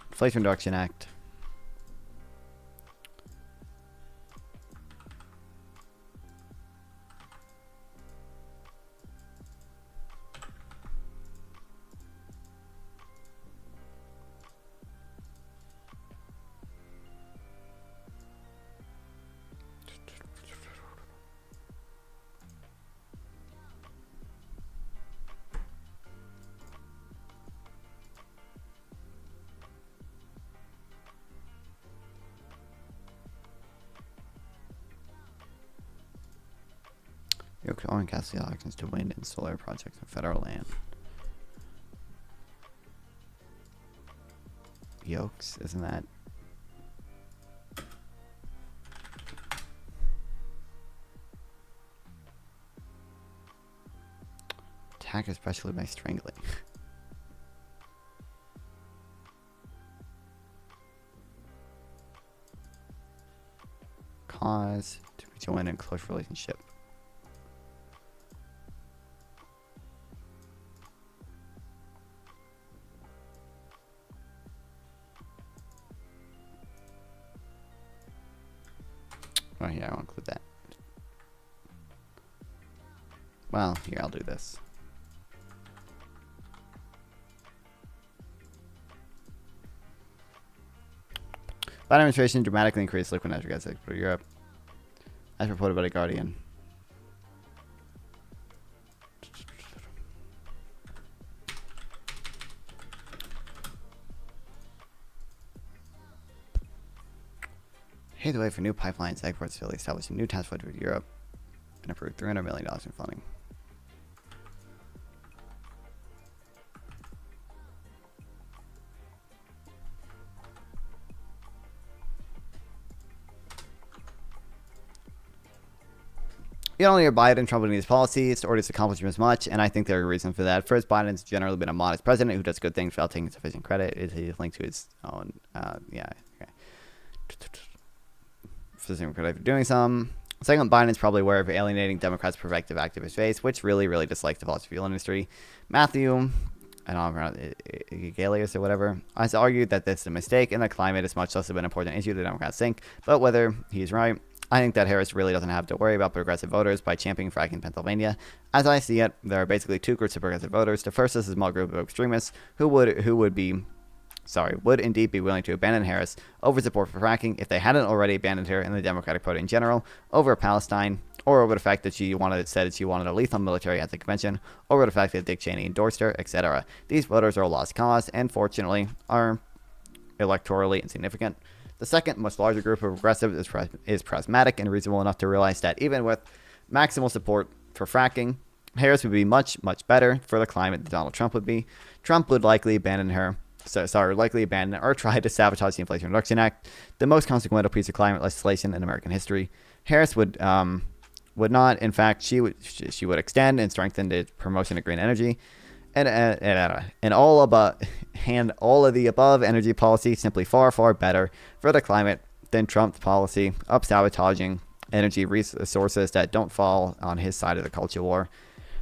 Inflation Reduction Act. Oil and gas auctions to wind and solar projects on federal land. Yokes, isn't that? Attack especially by strangling. Cause to join in close relationship. Oh yeah, I'll include that. Well, here, I'll do this. Biden administration dramatically increased liquid natural gas export to Europe, as reported by The Guardian. Paved the way for new pipelines, export facilities, establishing new task force for Europe, and approved $300 million in funding. You don't hear Biden trumpeting his policies or his accomplishments much, and I think there are reasons for that. First, Biden's generally been a modest president who does good things without taking sufficient credit. He's linked to his own, sufficient credit for doing some. Second, Biden is probably aware of alienating Democrats' progressive activist base, which really dislikes the fossil fuel industry. Matthew, I don't know, Galius or whatever, has argued that this is a mistake and that climate is much less of an important issue than Democrats think. But whether he's right, I think that Harris really doesn't have to worry about progressive voters by championing fracking in Pennsylvania. As I see it, there are basically 2 groups of progressive voters. The first is a small group of extremists who would indeed be willing to abandon Harris over support for fracking if they hadn't already abandoned her and the Democratic Party in general over Palestine, or over the fact that she said she wanted a lethal military at the convention, or over the fact that Dick Cheney endorsed her, etc. These voters are a lost cause and fortunately are electorally insignificant. The second, much larger group of progressives is pragmatic and reasonable enough to realize that even with maximal support for fracking, Harris would be much better for the climate than Donald Trump would be. Trump would likely abandon her likely abandon or try to sabotage the Inflation Reduction Act, the most consequential piece of climate legislation in American history. Harris would not. In fact, she would extend and strengthen the promotion of green energy, and all of the above energy policy simply far better for the climate than Trump's policy of sabotaging energy resources that don't fall on his side of the culture war.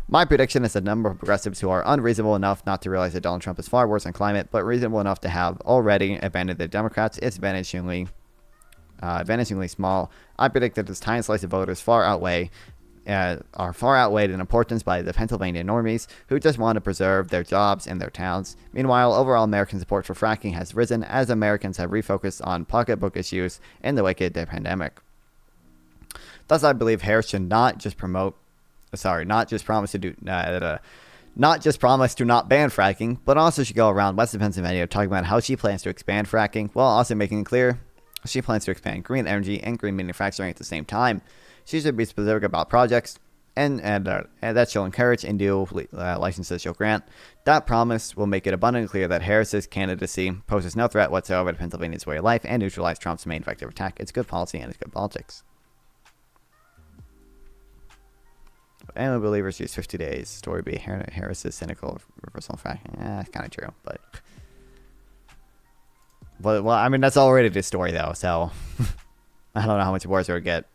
My prediction is a number of progressives who are unreasonable enough not to realize that Donald Trump is far worse than climate, but reasonable enough to have already abandoned the Democrats, is vanishingly small. I predict that this tiny slice of voters are far outweighed in importance by the Pennsylvania normies who just want to preserve their jobs and their towns. Meanwhile, overall American support for fracking has risen as Americans have refocused on pocketbook issues in the wake of the pandemic. Thus, I believe Harris should not just promise to not ban fracking, but also should go around Western Pennsylvania talking about how she plans to expand fracking, while also making it clear she plans to expand green energy and green manufacturing at the same time. She should be specific about projects and that she'll encourage and do licenses she'll grant. That promise will make it abundantly clear that Harris's candidacy poses no threat whatsoever to Pennsylvania's way of life and neutralize Trump's main vector of attack. It's good policy and it's good politics. Annual believers use 50 days. Story B. Harris's cynical reversal of fracking. It's kind of true, but well, I mean, that's already the story though, so I don't know how much worse it would get.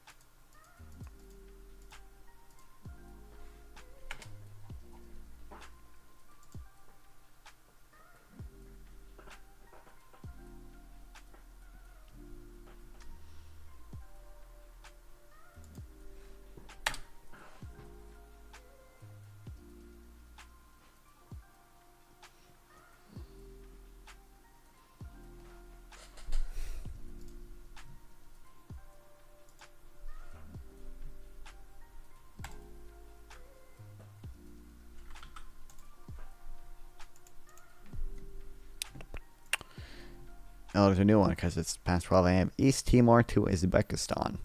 Oh, there's a new one because it's past 12 a.m. East Timor to Uzbekistan.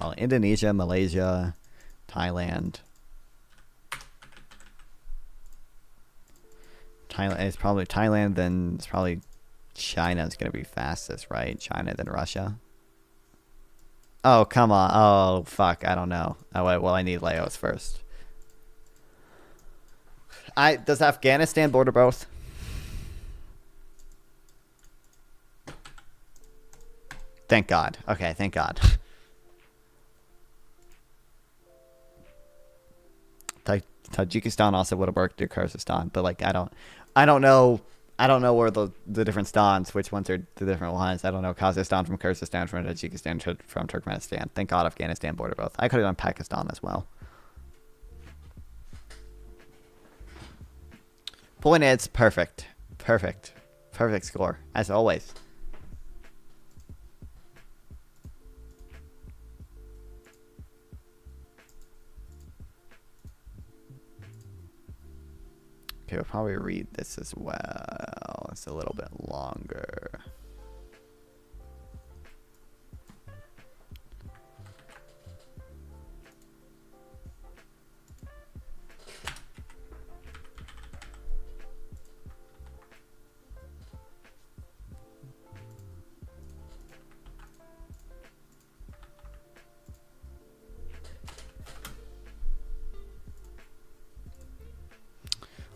Well, Indonesia, Malaysia, Thailand. It's probably Thailand, then it's probably China is going to be fastest, right? China, then Russia. Oh, come on. Oh, fuck. I don't know. Oh, wait, well, I need Laos first. Does Afghanistan border both? Thank God. Okay, thank God. Tajikistan also would have worked through Kyrgyzstan, but like I don't know where the different stans, which ones are the different ones. I don't know Kazakhstan from Kyrgyzstan, from Tajikistan from Turkmenistan. Thank God Afghanistan border both. I could have done Pakistan as well. Point is perfect score as always. Okay, we'll probably read this as well. It's a little bit longer.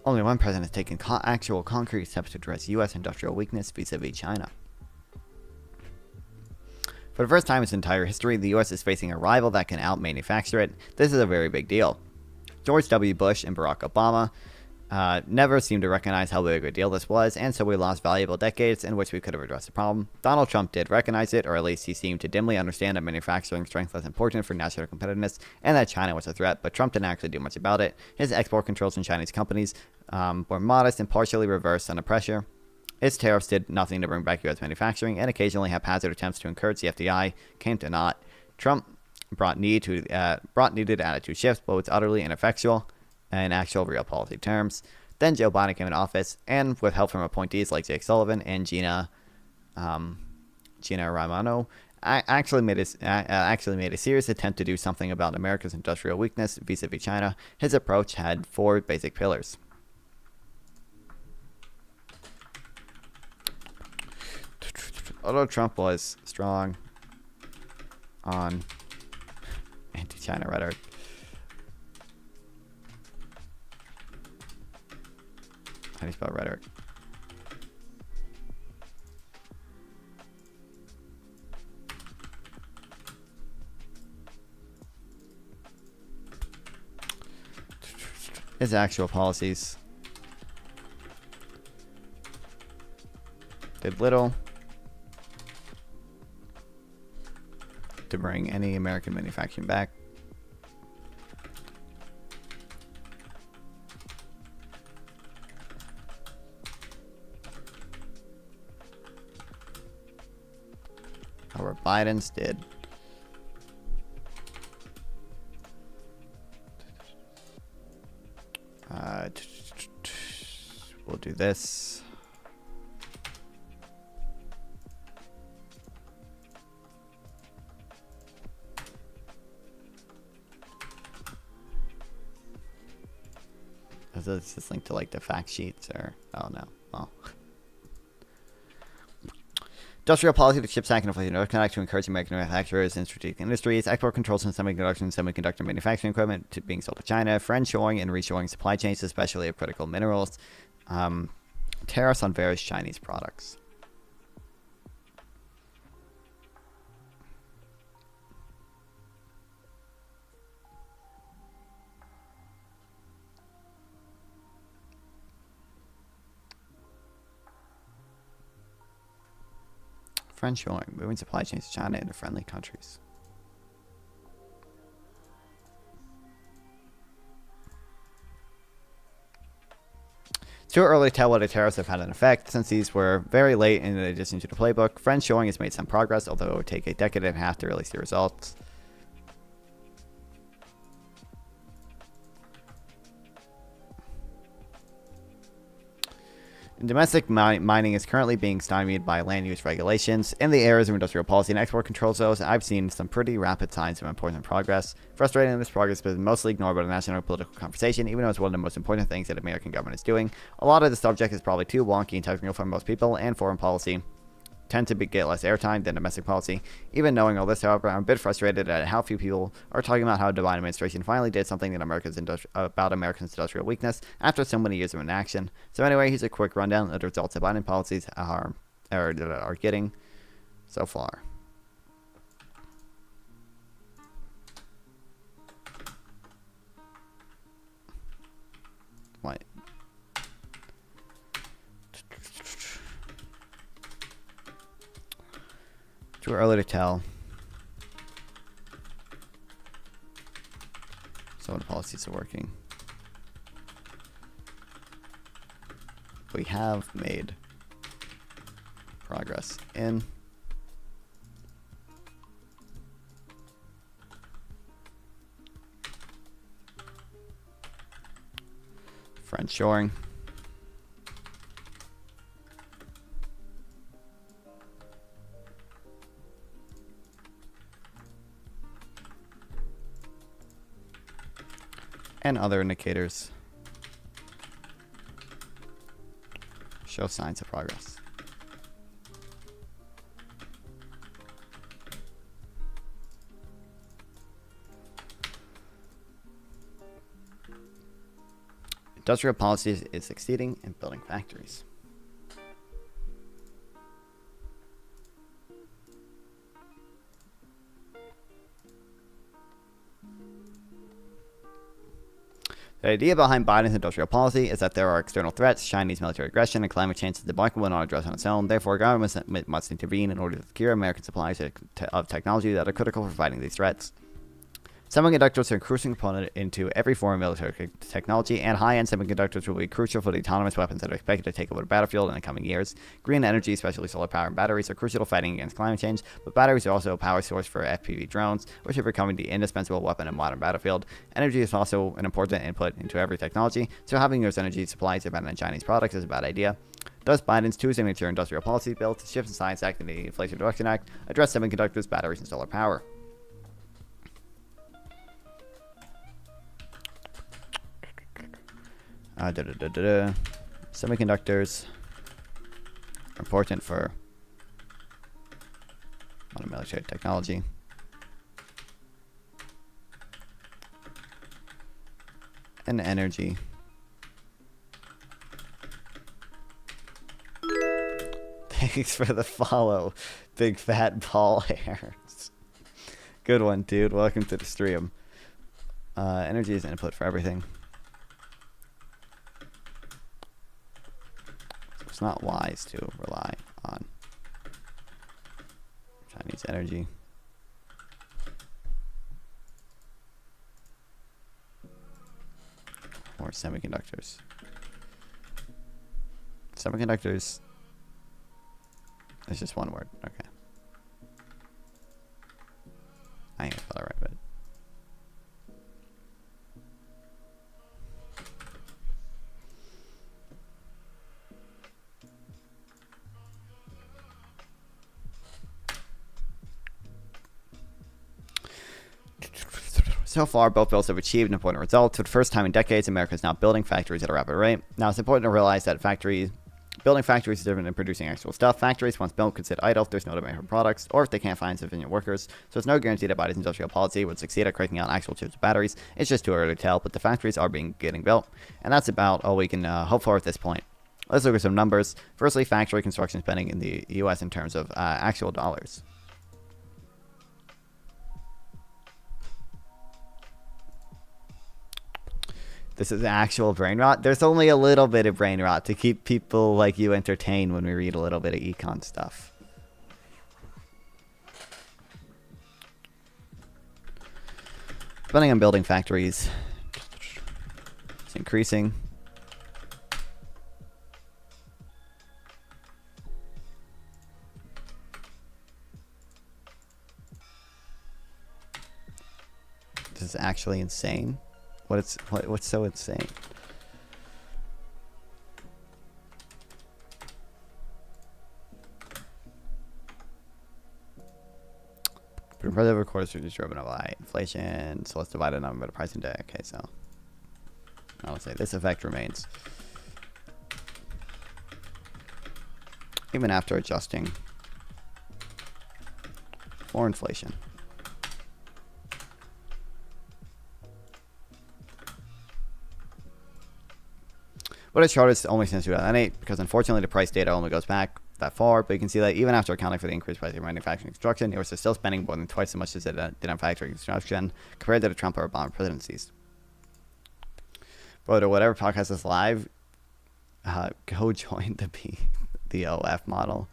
Only one president has taken actual concrete steps to address U.S. industrial weakness vis-a-vis China. For the first time in its entire history, the U.S. is facing a rival that can out-manufacture it. This is a very big deal. George W. Bush and Barack Obama never seemed to recognize how big a deal this was, and so we lost valuable decades in which we could have addressed the problem. Donald Trump did recognize it, or at least he seemed to dimly understand that manufacturing strength was important for national competitiveness, and that China was a threat, but Trump didn't actually do much about it. His export controls on Chinese companies were modest and partially reversed under pressure. Its tariffs did nothing to bring back U.S. manufacturing, and occasionally haphazard attempts to encourage the FDI came to naught. Trump brought needed attitude shifts, but was utterly ineffectual in actual real policy terms. Then Joe Biden came in office, and with help from appointees like Jake Sullivan and Gina Raimondo, actually made a serious attempt to do something about America's industrial weakness vis-a-vis China. His approach had four basic pillars. although Trump was strong on anti-China rhetoric, how do you spell rhetoric? His actual policies did little to bring any American manufacturing back. However, Biden's did. We'll do this. Is this linked to like the fact sheets or? Oh no. Oh. Industrial policy to CHIPS Act and Inflation Reduction Act to encourage American manufacturers and strategic industries, export controls on semiconductor manufacturing equipment to being sold to China, friendshoring and reshoring supply chains, especially of critical minerals, tariffs on various Chinese products. Friendshoring, moving supply chains to China into friendly countries. It's too early to tell whether tariffs have had an effect, since these were very late in addition to the playbook. Friendshoring has made some progress, although it would take a decade and a half to really see results. Domestic mining is currently being stymied by land use regulations. In the areas of industrial policy and export control zones, I've seen some pretty rapid signs of important progress. Frustrating, this progress has been mostly ignored by the national political conversation, even though it's one of the most important things that the American government is doing. A lot of the subject is probably too wonky and technical for most people, and foreign policy tend to get less airtime than domestic policy. Even knowing all this, however, I'm a bit frustrated at how few people are talking about how the Biden administration finally did something that about Americans' industrial weakness after so many years of inaction. So anyway, here's a quick rundown of the results that Biden policies are getting so far. What? Too early to tell. Some of the policies are working. We have made progress in friendshoring. And other indicators show signs of progress. Industrial policy is succeeding in building factories. The idea behind Biden's industrial policy is that there are external threats, Chinese military aggression, and climate change that the market will not address on its own. Therefore, governments must intervene in order to secure American supplies of technology that are critical for fighting these threats. Semiconductors are a crucial component into every form of military technology, and high-end semiconductors will be crucial for the autonomous weapons that are expected to take over the battlefield in the coming years. Green energy, especially solar power and batteries, are crucial to fighting against climate change, but batteries are also a power source for FPV drones, which are becoming the indispensable weapon in modern battlefield. Energy is also an important input into every technology, so having those energy supplies dependent on Chinese products is a bad idea. Thus, Biden's two signature industrial policy bills, the CHIPS and Science Act and the Inflation Reduction Act, address semiconductors, batteries, and solar power. Semiconductors are important for Quantum military technology. And energy. Thanks for the follow, big fat ball hairs. Good one, dude. Welcome to the stream. Energy is input for everything. So it's not wise to rely on Chinese energy. Or semiconductors. Semiconductors is just one word. Okay. I ain't gonna spell it right, but. So far, both bills have achieved important results. For the first time in decades, America is now building factories at a rapid rate. Now, it's important to realize that building factories is different than producing actual stuff. Factories, once built, could sit idle if there's no demand for products, or if they can't find sufficient workers. So it's no guarantee that Biden's industrial policy would succeed at cranking out actual chips and batteries. It's just too early to tell, but the factories are getting built. And that's about all we can hope for at this point. Let's look at some numbers. Firstly, factory construction spending in the U.S. in terms of actual dollars. This is actual brain rot. There's only a little bit of brain rot to keep people like you entertained when we read a little bit of econ stuff. Spending on building factories. It's increasing. This is actually insane. What's so insane? But further recorders are driven by inflation, so let's divide it number by the price index. Okay, so I would say this effect remains even after adjusting for inflation. But its chart is only since 2008 because unfortunately the price data only goes back that far, but you can see that even after accounting for the increased price of manufacturing construction, it was still spending more than twice as much as it did on factory construction compared to the Trump or Obama presidencies. Bro, to whatever podcast is live, go join the OF model.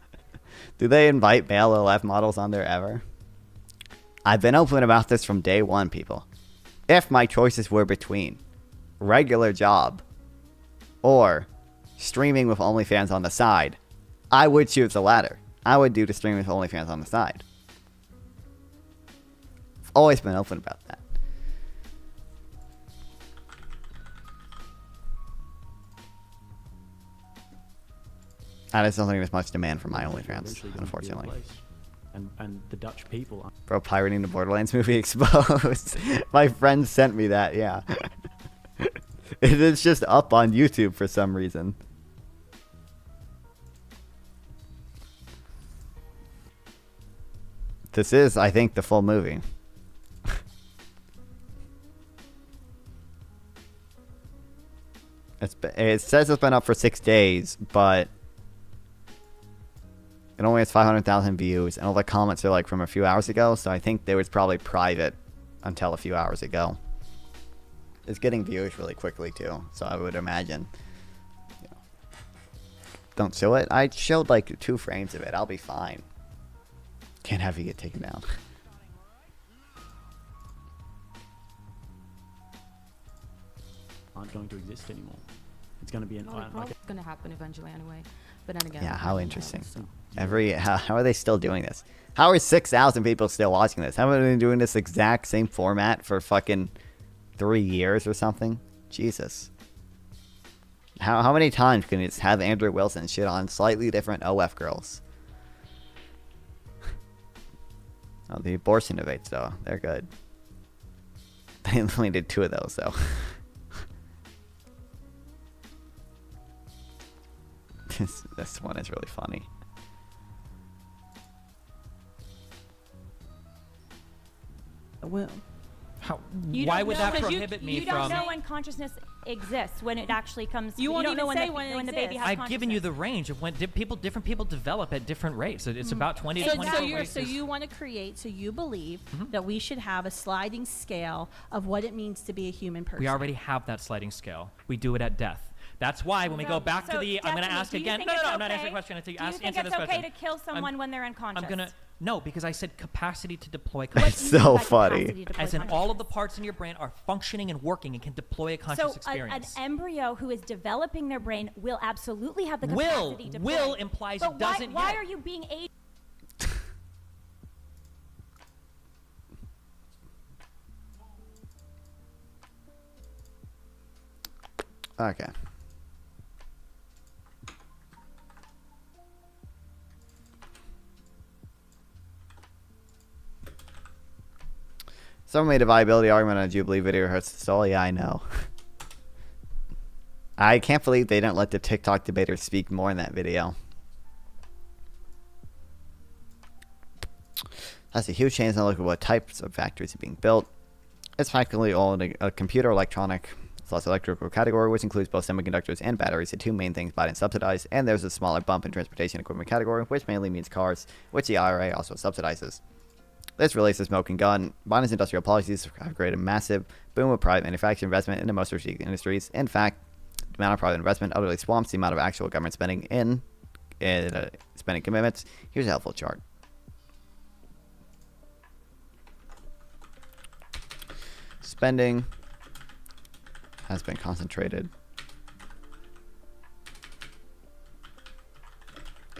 Do they invite male OF models on there ever? I've been open about this from day one, people. If my choices were between regular job or streaming with OnlyFans on the side, I would choose the latter. I would do the streaming with OnlyFans on the side. I've always been open about that. I just don't think there's much demand for my OnlyFans, unfortunately. And the Dutch people. Bro, pirating the Borderlands movie exposed. My friend sent me that, yeah. It is just up on YouTube for some reason. This is, I think, the full movie. It says it's been up for 6 days, but it only has 500,000 views, and all the comments are like from a few hours ago, so I think they was probably private until a few hours ago. It's getting views really quickly too, so I would imagine. You know, don't show it. I showed like 2 frames of it. I'll be fine. Can't have you get taken down. Aren't going to exist anymore. It's going to be an. It's going to happen eventually anyway. But then again. Yeah, how interesting. How are they still doing this? How are 6,000 people still watching this? Haven't they been doing this exact same format for fucking 3 years or something? Jesus. How many times can you just have Andrew Wilson shit on slightly different OF girls? Oh, the abortion debates, though. They're good. They only did 2 of those, though. This one is really funny. the womb. How, You why don't would know, that 'cause prohibit me you don't from? know when consciousness exists, when it actually comes. You won't don't know even when say when the it baby has I've given you the range of when different people develop at different rates. So it's about 20 to 24 weeks. So you want to create, so you believe Mm-hmm. that we should have a sliding scale of what it means to be a human person. We already have that sliding scale. We do it at death. That's why when we go back to the, I'm going to ask again. No, I'm not answering the question until you Do you think answer it's this question. okay to kill someone when they're unconscious? I'm gonna no, because I said capacity to deploy What consciousness. do you mean So by funny. capacity to deploy As in consciousness? all of the parts in your brain are functioning and working and can deploy a conscious So experience. an embryo who is developing their brain will absolutely have the capacity to Will implies but it doesn't why yet. are you being age? Okay. Someone made a viability argument on a Jubilee video hurts the soul. Yeah, I know. I can't believe they didn't let the TikTok debaters speak more in that video. That's a huge change. Now look at what types of factories are being built. It's practically all in a computer electronic plus electrical category, which includes both semiconductors and batteries, the two main things Biden subsidized. And there's a smaller bump in transportation equipment category, which mainly means cars, which the IRA also subsidizes. This relates to smoking gun. Biden's industrial policies have created a massive boom of private manufacturing investment into most strategic industries. In fact, the amount of private investment utterly swamps the amount of actual government spending in spending commitments. Here's a helpful chart. Spending has been concentrated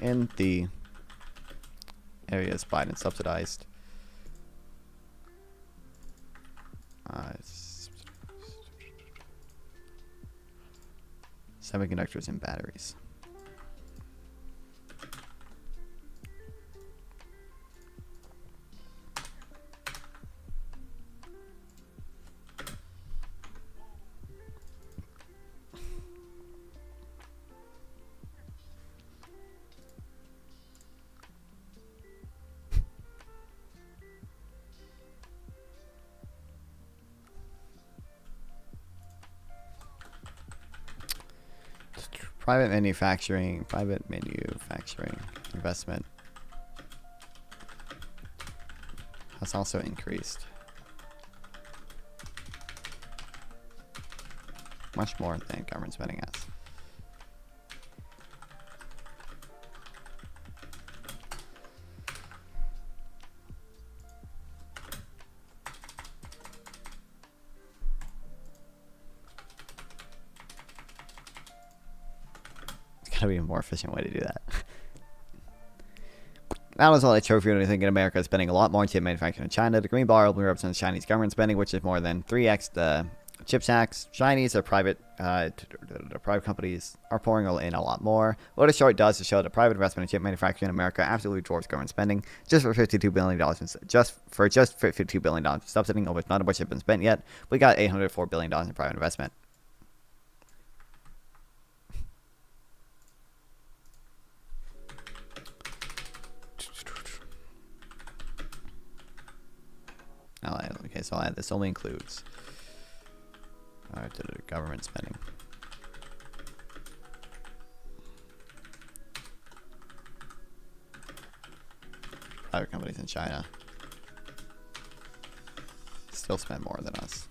in the areas Biden subsidized. Semiconductors and batteries. Private manufacturing investment has also increased much more than government spending has. Gotta be a more efficient way to do that. That was all I chose for you to think in America is spending a lot more on chip manufacturing in China. The green bar only represents Chinese government spending, which is more than 3x the chip tax. Chinese are private companies are pouring in a lot more. What a chart does is show that private investment in chip manufacturing in America absolutely dwarfs government spending. Just for $52 billion, $52 billion subsidy, of which none of which have been spent yet, we got $804 billion in private investment. Okay, so this only includes government spending. Other companies in China still spend more than us.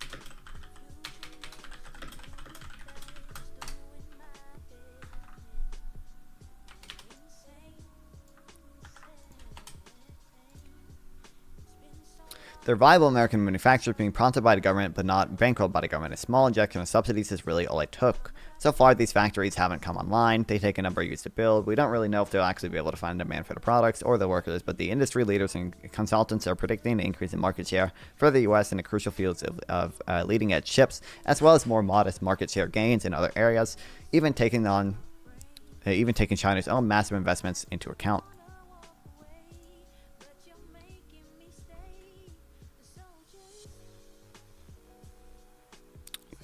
The revival of American manufacturers being prompted by the government but not bankrolled by the government. A small injection of subsidies is really all it took. So far, these factories haven't come online. They take a number of years to build. We don't really know if they'll actually be able to find demand for the products or the workers, but the industry leaders and consultants are predicting an increase in market share for the U.S. in the crucial fields of leading-edge chips, as well as more modest market share gains in other areas, even taking China's own massive investments into account.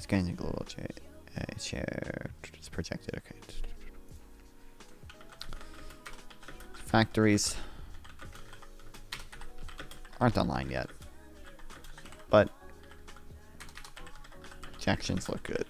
Gains in global share is projected. Okay. Factories aren't online yet. Projections look good.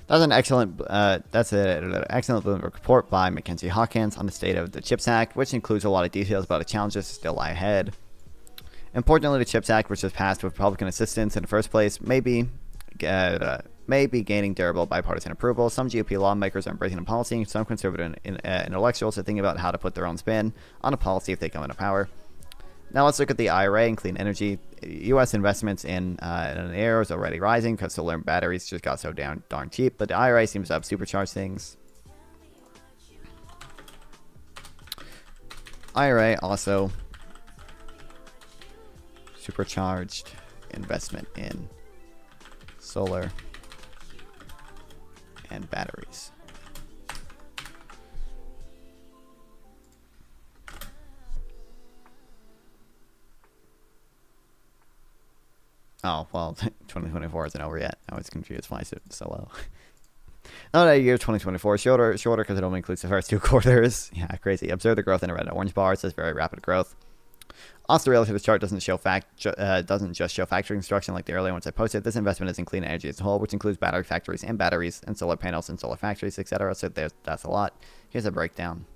That's an excellent. That's an excellent Bloomberg report by Mackenzie Hawkins on the state of the CHIPS Act, which includes a lot of details about the challenges that still lie ahead. Importantly, the CHIPS Act, which was passed with Republican assistance in the first place, may be gaining durable bipartisan approval. Some GOP lawmakers are embracing the policy. Some conservative intellectuals are thinking about how to put their own spin on a policy if they come into power. Now let's look at the IRA and clean energy. U.S. investments in air is already rising because solar and batteries just got so darn cheap, but the IRA seems to have supercharged things. IRA also supercharged investment in solar and batteries. Oh, well, 2024 isn't over yet. I was confused why it's so low. Not that year 2024 shorter because it only includes the first 2 quarters. Yeah, crazy. Observe the growth in the red and orange bar. It says very rapid growth. Also, the relative chart doesn't just show factory construction like the earlier ones I posted. This investment is in clean energy as a whole, which includes battery factories and batteries and solar panels and solar factories, etc. So that's a lot. Here's a breakdown.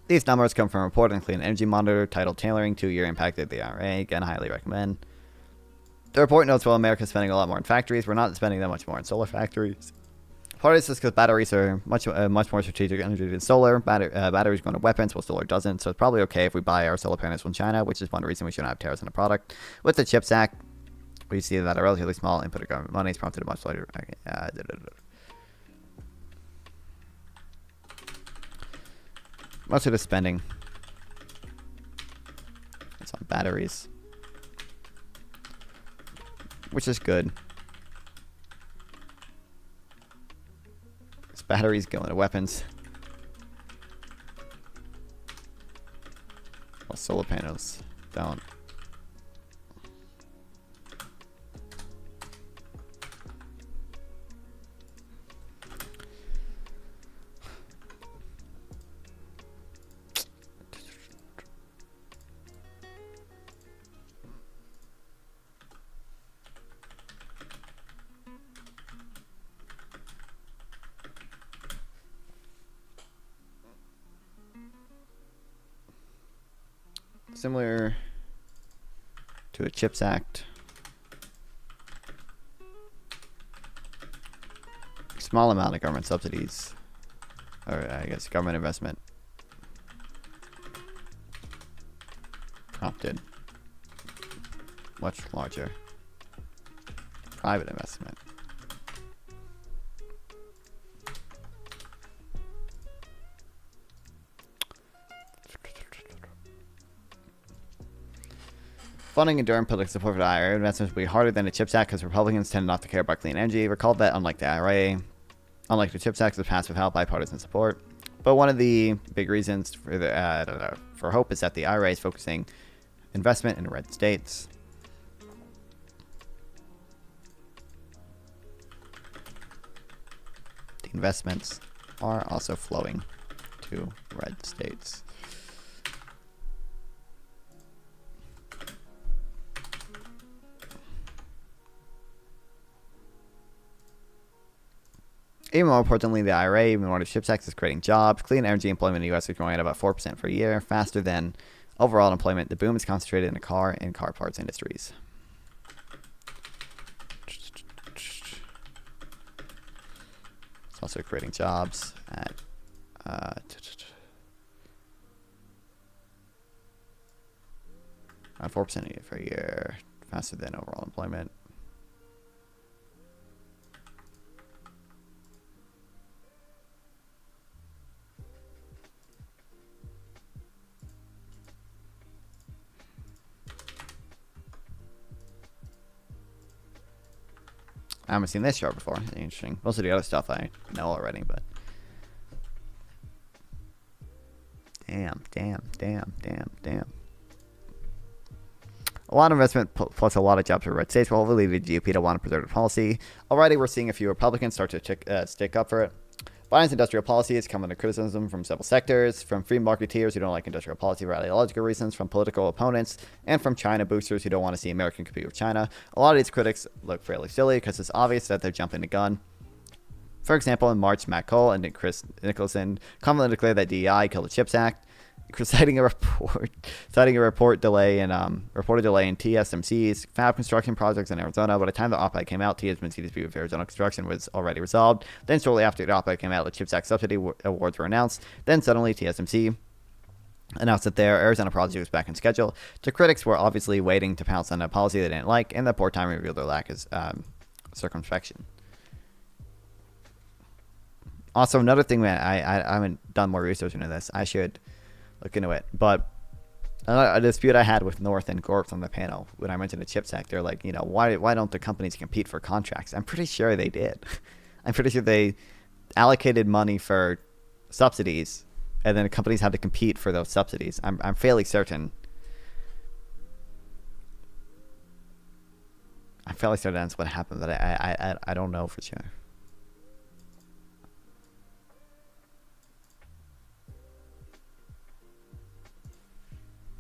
These numbers come from a report on Clean Energy Monitor titled Tailoring 2-Year Impact of the IRA. Again, highly recommend. The report notes while America is spending a lot more in factories, we're not spending that much more in solar factories. Part of this is because batteries are much more strategic energy than solar. Batteries go into weapons, while solar doesn't. So it's probably okay if we buy our solar panels from China, which is one reason we shouldn't have tariffs on the product. With the CHIPS Act, we see that a relatively small input of government money is prompted a much later. Most of the spending is on batteries, which is good. Because batteries go into weapons, while solar panels don't. Similar to a CHIPS Act, small amount of government subsidies, or I guess government investment, prompted much larger private investment. Funding and enduring public support for the IRA investments will be harder than the CHIPS Act because Republicans tend not to care about clean energy. Recall that unlike the IRA, unlike the CHIPS Act, it was passed without bipartisan support. But one of the big reasons for hope is that the IRA is focusing investment in red states. The investments are also flowing to red states. Even more importantly, the IRA, even more the CHIPS Act, is creating jobs. Clean energy employment in the U.S. is growing at about 4% per year, faster than overall employment. The boom is concentrated in the car and car parts industries. It's also creating jobs at 4% per year, faster than overall employment. I haven't seen this chart before. Interesting. Most of the other stuff I know already, but damn. A lot of investment plus a lot of jobs for red states will hopefully lead the GOP to want to preserve the policy. Already, we're seeing a few Republicans start to stick up for it. Biden's industrial policy has come under criticism from several sectors, from free marketeers who don't like industrial policy for ideological reasons, from political opponents, and from China boosters who don't want to see America compete with China. A lot of these critics look fairly silly because it's obvious that they're jumping the gun. For example, in March, Matt Cole and Chris Nicholson confidently declared that DEI killed the CHIPS Act, citing a reported delay in TSMC's fab construction projects in Arizona. By the time the op-ed came out, TSMC's dispute with Arizona construction was already resolved. Then shortly after the op-ed came out, the CHIPS Act subsidy awards were announced. Then suddenly TSMC announced that their Arizona project was back on schedule. The critics were obviously waiting to pounce on a policy they didn't like, and the poor timing revealed their lack of circumspection. Also, another thing that I haven't done more research into this. I should look into it. But a dispute I had with North and Gorps on the panel when I mentioned the CHIPS Act, they're like, why don't the companies compete for contracts? I'm pretty sure they did. I'm pretty sure they allocated money for subsidies, and then the companies had to compete for those subsidies. I'm fairly certain. I'm fairly certain that's what happened, but I don't know for sure.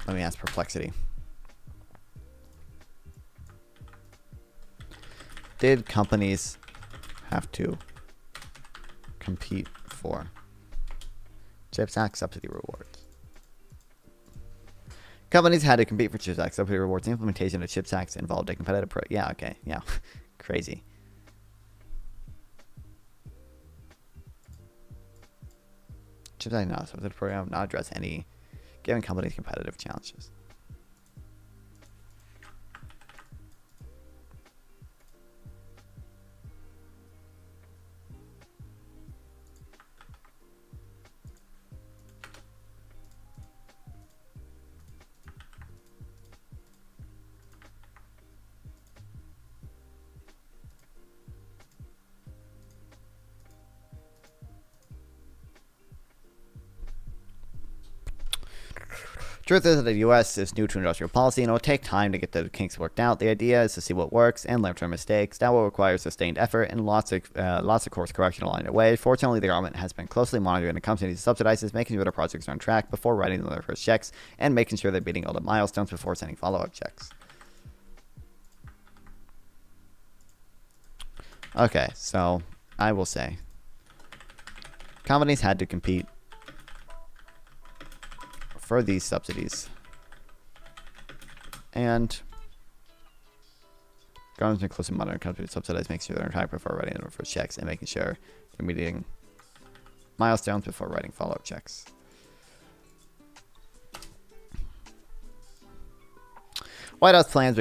Let me ask Perplexity. Did companies have to compete for CHIPS Act subsidy rewards? Companies had to compete for CHIPS Act subsidy rewards. The implementation of CHIPS Act involved a competitive yeah, okay, yeah. Crazy. CHIPS Act not subsidy program not address any giving companies competitive challenges. Truth is that the U.S. is new to industrial policy and it will take time to get the kinks worked out. The idea is to see what works and learn from mistakes. That will require sustained effort and lots of course correction along the way. Fortunately, the government has been closely monitoring the companies it subsidizes, making sure the projects are on track before writing them their first checks, and making sure they're beating all the milestones before sending follow-up checks. Okay, so I will say companies had to compete for these subsidies, and government's been closely monitoring companies subsidize, making sure they're on track before writing their first checks, and making sure they're meeting milestones before writing follow-up checks. White House plans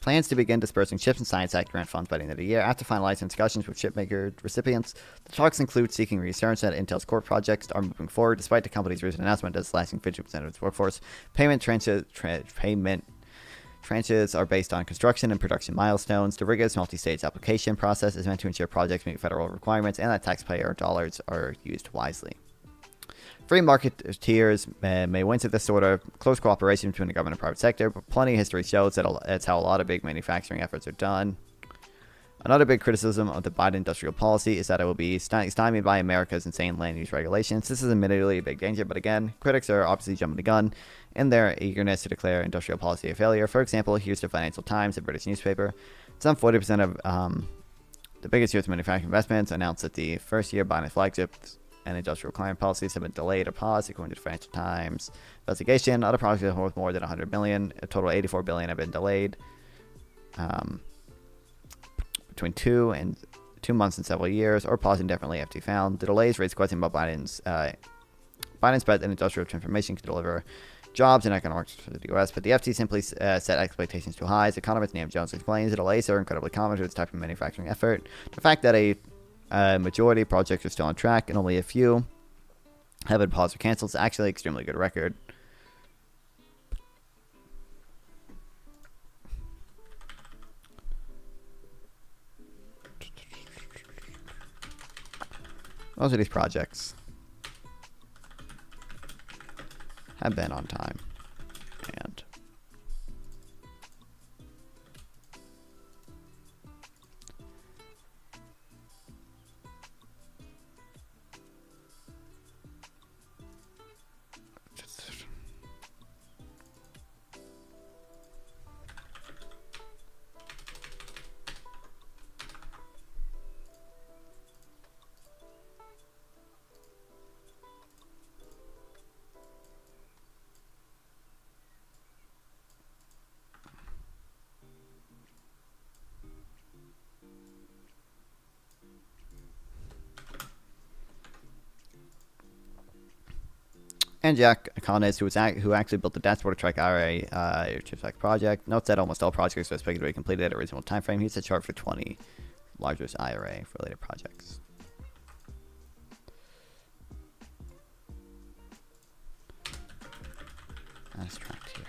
plans to begin dispersing CHIPS and Science Act grant funds by the end of the year. After finalizing discussions with chipmaker recipients, the talks include seeking reassurance that Intel's core projects are moving forward, despite the company's recent announcement that it's lasting 50% of its workforce. Payment tranches are based on construction and production milestones. The rigorous multi-stage application process is meant to ensure projects meet federal requirements and that taxpayer dollars are used wisely. Free marketeers may win to this sort of close cooperation between the government and private sector, but plenty of history shows that it's how a lot of big manufacturing efforts are done. Another big criticism of the Biden industrial policy is that it will be stymied by America's insane land use regulations. This is admittedly a big danger, but again, critics are obviously jumping the gun in their eagerness to declare industrial policy a failure. For example, here's the Financial Times, a British newspaper. Some 40% of the biggest U.S. manufacturing investments announced that the first year Biden's flagships and industrial climate policies have been delayed or paused, according to the Financial Times investigation. Other projects worth more than $100 billion, a total of $84 billion have been delayed between 2 months and several years, or paused indefinitely after found. The delays raise questions about Biden's bet that industrial transformation could deliver jobs and economics for the U.S., but the FT simply set expectations too high. As economist Nam Jones explains, delays are incredibly common to this type of manufacturing effort. The fact that a majority of projects are still on track and only a few have been paused or canceled is actually an extremely good record. Most of these projects have been on time, and And Jack Economist, who actually built the dashboard to track IRA CHIPS Act project, notes that almost all projects are expected to be completed at a reasonable time frame. He's a chart for 20 largest IRA-related projects. That's tracked here.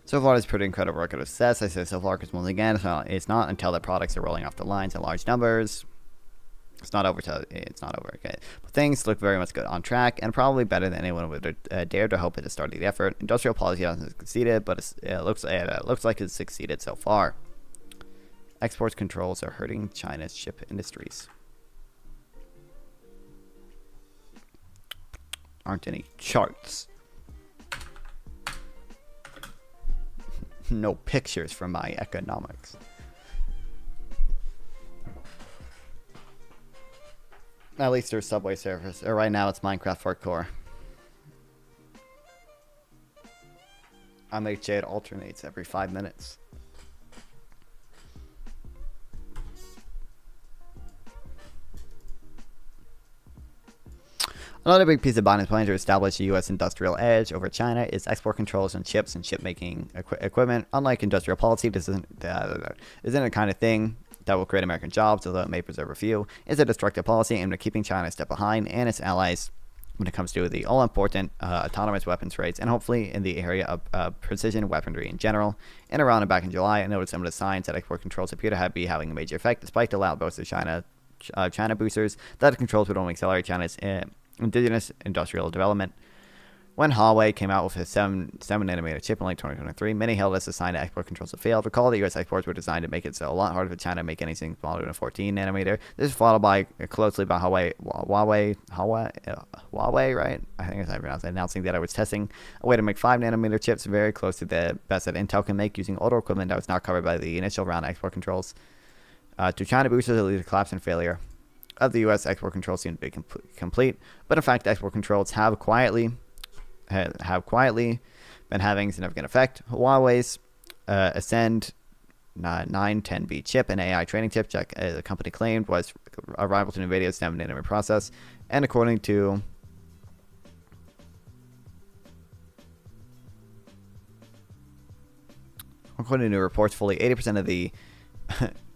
So far, it's pretty incredible record of success. I say so far because once again, it's not until the products are rolling off the lines in large numbers. It's not over. Okay, but things look very much good on track and probably better than anyone would dare to hope at the start of the effort. Industrial policy hasn't succeeded, but it looks like it's succeeded so far. Export controls are hurting China's chip industries. Aren't any charts. No pictures from my economics. At least there's Subway Surfers. Or right now it's Minecraft Hardcore. I make Jade alternates every 5 minutes. Another big piece of Biden's plan to establish a U.S. industrial edge over China is export controls on chips and chip-making equipment. Unlike industrial policy, this isn't the kind of thing that will create American jobs, although it may preserve a few. It's a destructive policy aimed at keeping China a step behind and its allies when it comes to the all-important autonomous weapons rates, and hopefully in the area of precision weaponry in general. In Iran and back in July, I noticed some of the signs that export controls appear to be having a major effect, despite the loud boasts of China boosters that the controls would only accelerate China's indigenous industrial development. When Huawei came out with a 7-nanometer chip in late 2023, many held as a sign that export controls had failed. Recall that U.S. exports were designed to make it so a lot harder for China to make anything smaller than a 14-nanometer. This is followed by closely by Huawei, right? I think that's how I pronounce it, announcing that it was testing a way to make 5-nanometer chips very close to the best that Intel can make using older equipment that was not covered by the initial round of export controls. To China boosters, it leads to collapse and failure of the U.S. export controls seem to be complete, but in fact, export controls have quietly been having significant effect. Huawei's Ascend 910B chip, an AI training chip, the company claimed was a rival to NVIDIA's 7-nanometer process, and according to new reports, fully 80% of the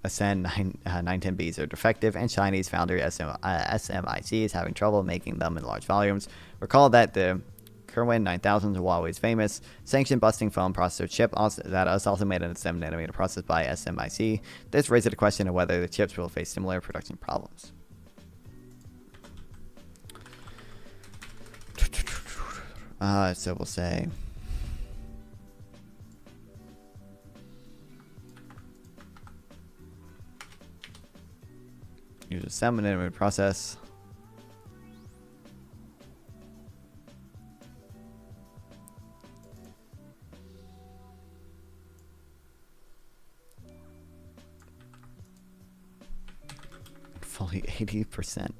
Ascend 910Bs are defective, and Chinese foundry SMIC is having trouble making them in large volumes. Recall that the Kerwin 9000 is Huawei's famous sanction-busting phone processor chip that is also made in a 7-nanometer process by SMIC. This raises the question of whether the chips will face similar production problems. So we'll say... Use a seminary process. Fully 80%.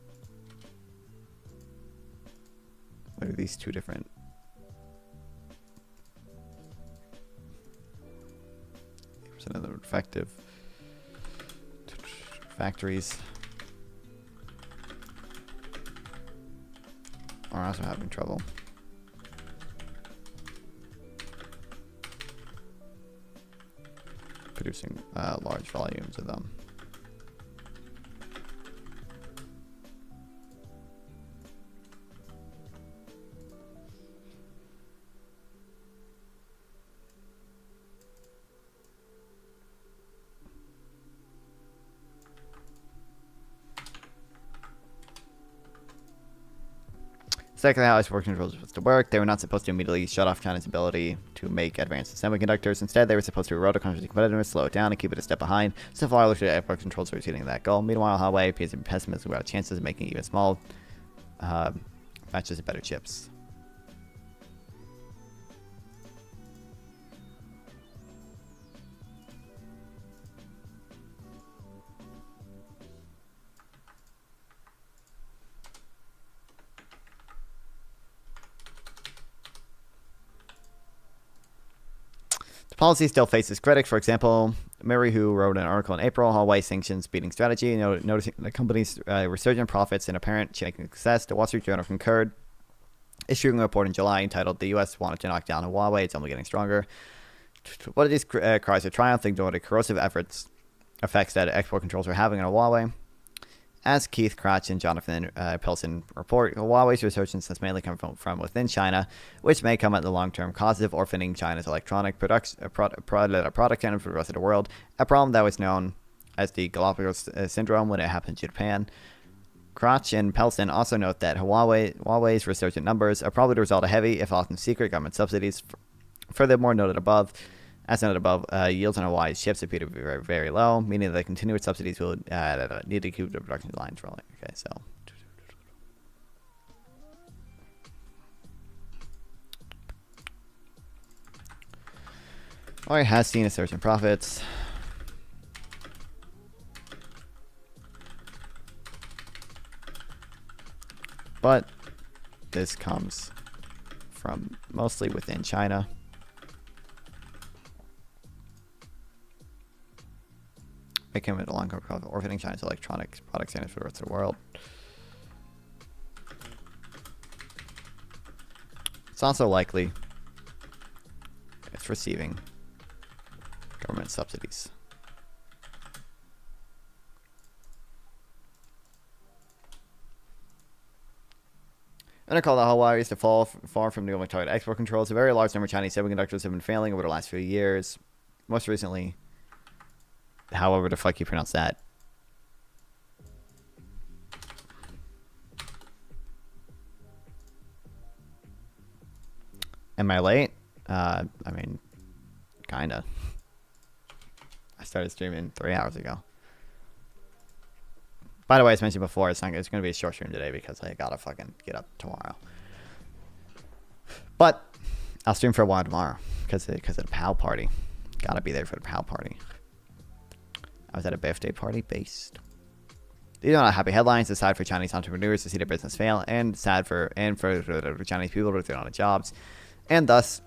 What are these two different? Another effective factories are also having trouble. Producing large volumes of them. Second, how export controls were supposed to work. They were not supposed to immediately shut off China's ability to make advanced semiconductors. Instead, they were supposed to erode a country's competitiveness, slow it down, and keep it a step behind. So far, it looks like export controls are achieving that goal. Meanwhile, Huawei appears to be pessimistic about chances of making even small batches of better chips. Policy still faces critics. For example, Mary, who wrote an article in April, Huawei sanctions beating strategy, noticing the company's resurgent profits and apparent Chinese success. The Wall Street Journal concurred, issuing a report in July entitled "The U.S. wanted to knock down Huawei. It's only getting stronger." What are these cries of triumph? Ignore the corrosive effects that export controls are having on Huawei. As Keith Cratch and Jonathan Pilson report, Huawei's resurgence has mainly come from within China, which may come at the long-term cost of orphaning China's electronic product canon for the rest of the world, a problem that was known as the Galapagos syndrome when it happened to Japan. Cratch and Pilson also note that Huawei's resurgent numbers are probably the result of heavy, if often secret, government subsidies. Furthermore, as noted above, yields on Hawaii's chips appear to be very, very low, meaning that continued subsidies will need to keep the production lines rolling. Okay, so. Huawei has seen a surge in profits. But this comes from mostly within China. Making it a long of orphaning China's electronics product standards for the rest of the world. It's also likely it's receiving government subsidies. And I call the Huawei is to fall far from the only target export controls. A very large number of Chinese semiconductors have been failing over the last few years. Most recently, however the fuck you pronounce that. Am I late? I mean, kinda. I started streaming 3 hours ago. By the way, as mentioned before, it's going to be a short stream today because I gotta fucking get up tomorrow. But I'll stream for a while tomorrow because of the PAL party. Gotta be there for the PAL party. I was at a birthday party based. These are not happy headlines. It's sad for Chinese entrepreneurs to see their business fail, and sad for Chinese people to throw out of jobs, and thus,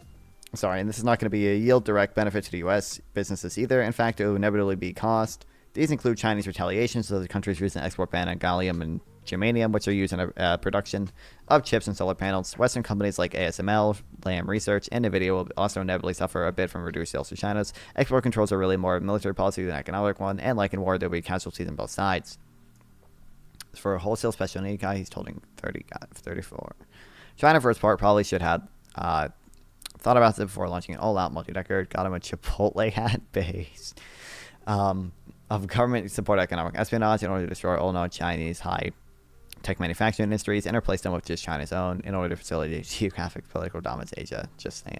and this is not going to be a yield direct benefit to the U.S. businesses either. In fact, it will inevitably be cost. These include Chinese retaliations to the country's recent export ban on gallium and germanium, which are used in the production of chips and solar panels. Western companies like ASML, Lam Research, and NVIDIA will also inevitably suffer a bit from reduced sales to China's. Export controls are really more of a military policy than an economic one, and like in war, there will be casualties on both sides. For a wholesale special need guy, he's holding 34. China, for its part, probably should have thought about this before launching an all-out multi-decker. Got him a Chipotle hat base of government-supported economic espionage in order to destroy all non-Chinese high-tech manufacturing industries and replace them with just China's own in order to facilitate geographic political dominance in Asia. Just saying.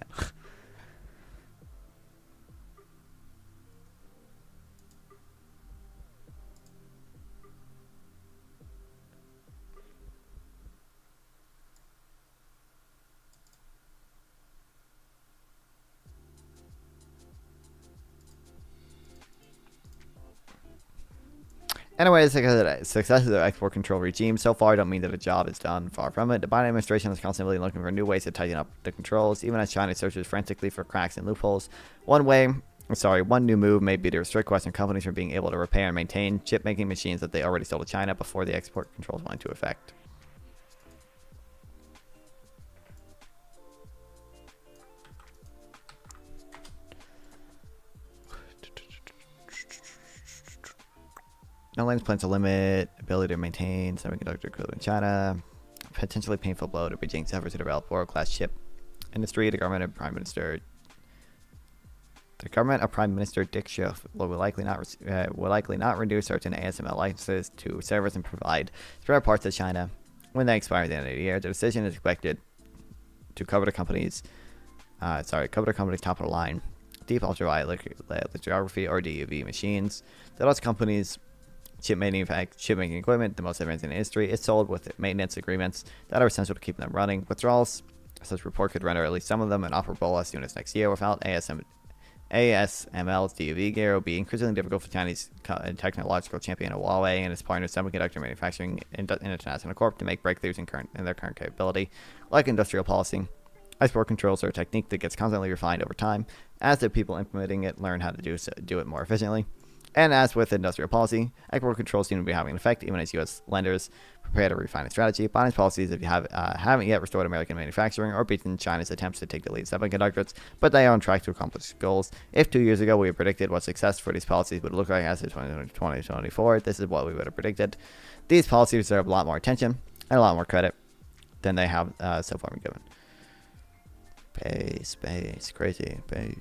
Anyways, the success of the export control regime so far don't mean that a job is done. Far from it. The Biden administration is constantly looking for new ways to tighten up the controls, even as China searches frantically for cracks and loopholes. One new move may be to restrict Western companies from being able to repair and maintain chip-making machines that they already sold to China before the export controls went into effect. Airlines plan to limit ability to maintain semiconductor equipment in China. Potentially painful blow to Beijing's efforts to develop world-class chip industry. The government of Prime Minister Dick Schiff will likely not reduce certain ASML licenses to servers and provide spare parts to China when they expire at the end of the year. The decision is expected to cover the company's top of the line deep ultraviolet lithography or DUV machines. Those companies chip making equipment, the most advanced in the industry, is sold with maintenance agreements that are essential to keep them running. Withdrawals such report could render at least some of them inoperable as soon as next year. Without ASML's DUV gear, it will be increasingly difficult for Chinese technological champion Huawei and its partner Semiconductor Manufacturing International Corp to make breakthroughs in their current capability. Like industrial policy, export controls are a technique that gets constantly refined over time as the people implementing it learn how to do it more efficiently. And as with industrial policy, export controls seem to be having an effect even as U.S. lenders prepare to refine its strategy. Biden's policies haven't yet restored American manufacturing or beaten China's attempts to take the lead in semiconductors, but they are on track to accomplish goals. If 2 years ago we had predicted what success for these policies would look like as of 2024, this is what we would have predicted. These policies deserve a lot more attention and a lot more credit than they have so far been given. Space, crazy, space.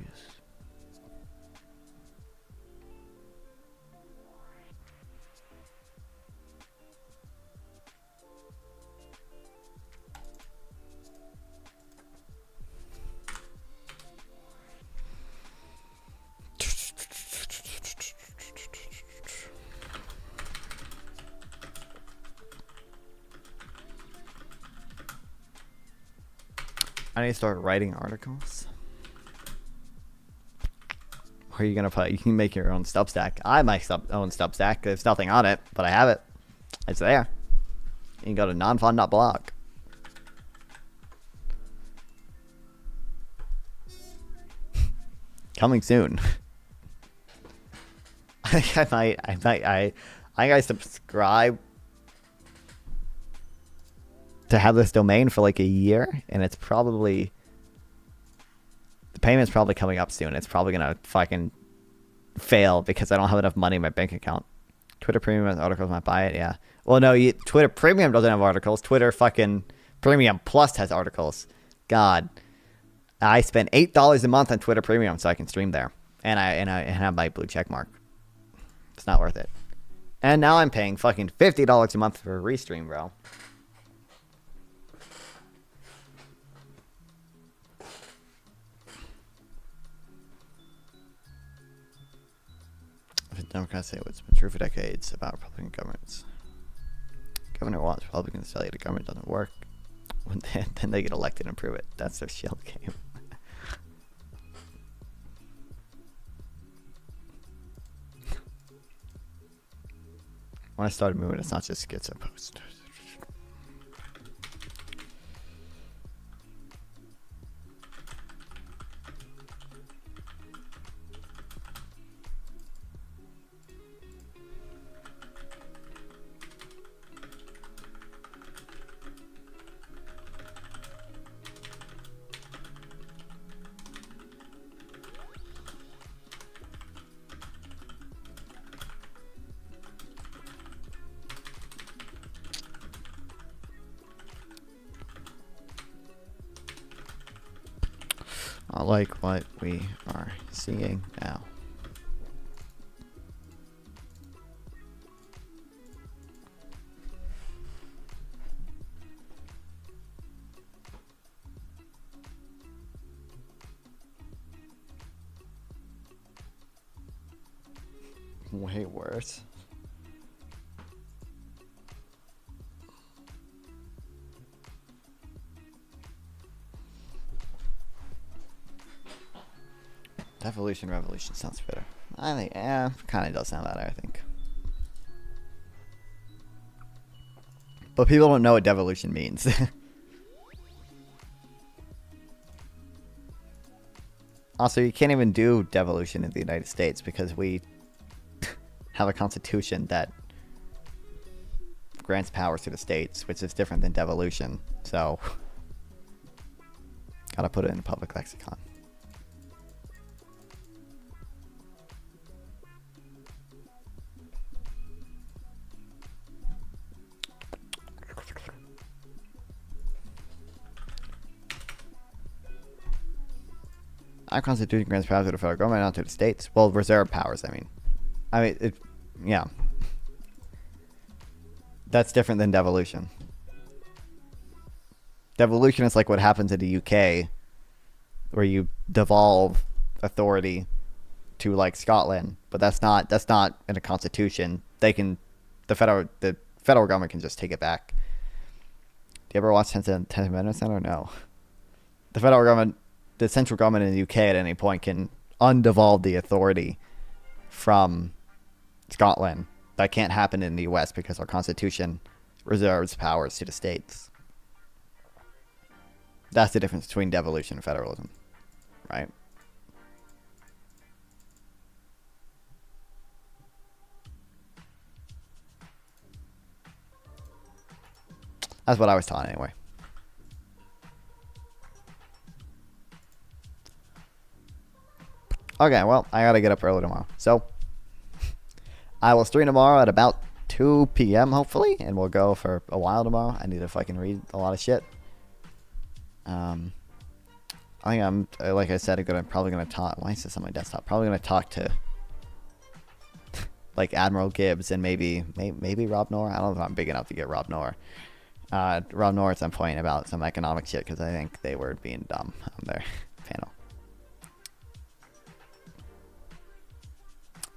I need to start writing articles. Where are you gonna put? You can make your own Substack. I have my own Substack. There's nothing on it, but I have it. It's there. You can go to nonfun.blog. Coming soon. I subscribe to have this domain for like a year, and it's probably, the payment's probably coming up soon. It's probably gonna fucking fail because I don't have enough money in my bank account. Twitter Premium has articles, might buy it, yeah. Well, no, Twitter Premium doesn't have articles. Twitter fucking Premium Plus has articles. God, I spend $8 a month on Twitter Premium so I can stream there, and I have my blue check mark. It's not worth it. And now I'm paying fucking $50 a month for Restream, bro. Democrats say what's been true for decades about Republican governments. Governor wants Republicans to tell you the government doesn't work. Then they get elected and prove it. That's their shell game. When I started moving, it's not just schizo post. I like what we are seeing now. Way worse. Revolution sounds better. I think, yeah, kind of does sound better, I think. But people don't know what devolution means. Also, you can't even do devolution in the United States because we have a constitution that grants powers to the states, which is different than devolution. So, gotta put it in a public lexicon. Our constitution grants powers to the federal government, not to the states. Well, reserve powers, I mean, yeah. That's different than devolution. Devolution is like what happens in the UK, where you devolve authority to like Scotland, but that's not in a constitution. The federal government can just take it back. Do you ever watch 10 Minutes or no? The federal government, the central government in the UK at any point can undevolve the authority from Scotland. That can't happen in the US because our constitution reserves powers to the states. That's the difference between devolution and federalism, right? That's what I was taught anyway. Okay, well, I gotta get up early tomorrow. So, I will stream tomorrow at about 2 p.m. hopefully, and we'll go for a while tomorrow. I need to fucking read a lot of shit. I think I'm, like I said, probably gonna talk. Why is this on my desktop? Probably gonna talk to like Admiral Gibbs and maybe Rob Noor. I don't know if I'm big enough to get Rob Noor. Rob Noor at some point about some economic shit because I think they were being dumb on their panel.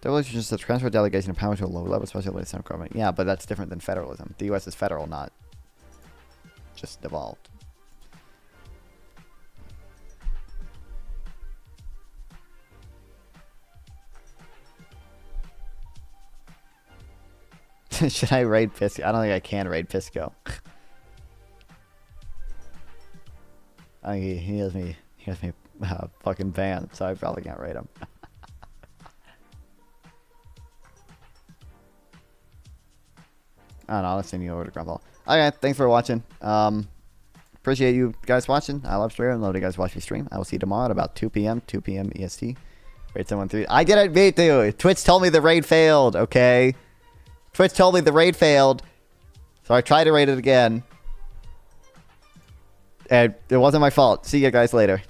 Devolution is just a transfer delegation of power to a low level, especially with the central government. Yeah, but that's different than federalism. The U.S. is federal, not just devolved. Should I raid Pisco? I don't think I can raid Pisco. I think he has me fucking banned, so I probably can't raid him. I don't know, I'll send you over to Grumble. Okay, thanks for watching. Appreciate you guys watching. I love streaming. Love you guys watch me stream. I will see you tomorrow at about 2 p.m. EST. Raid 713. I didn't beat you. Twitch told me the raid failed, okay? Twitch told me the raid failed. So I tried to raid it again. And it wasn't my fault. See you guys later.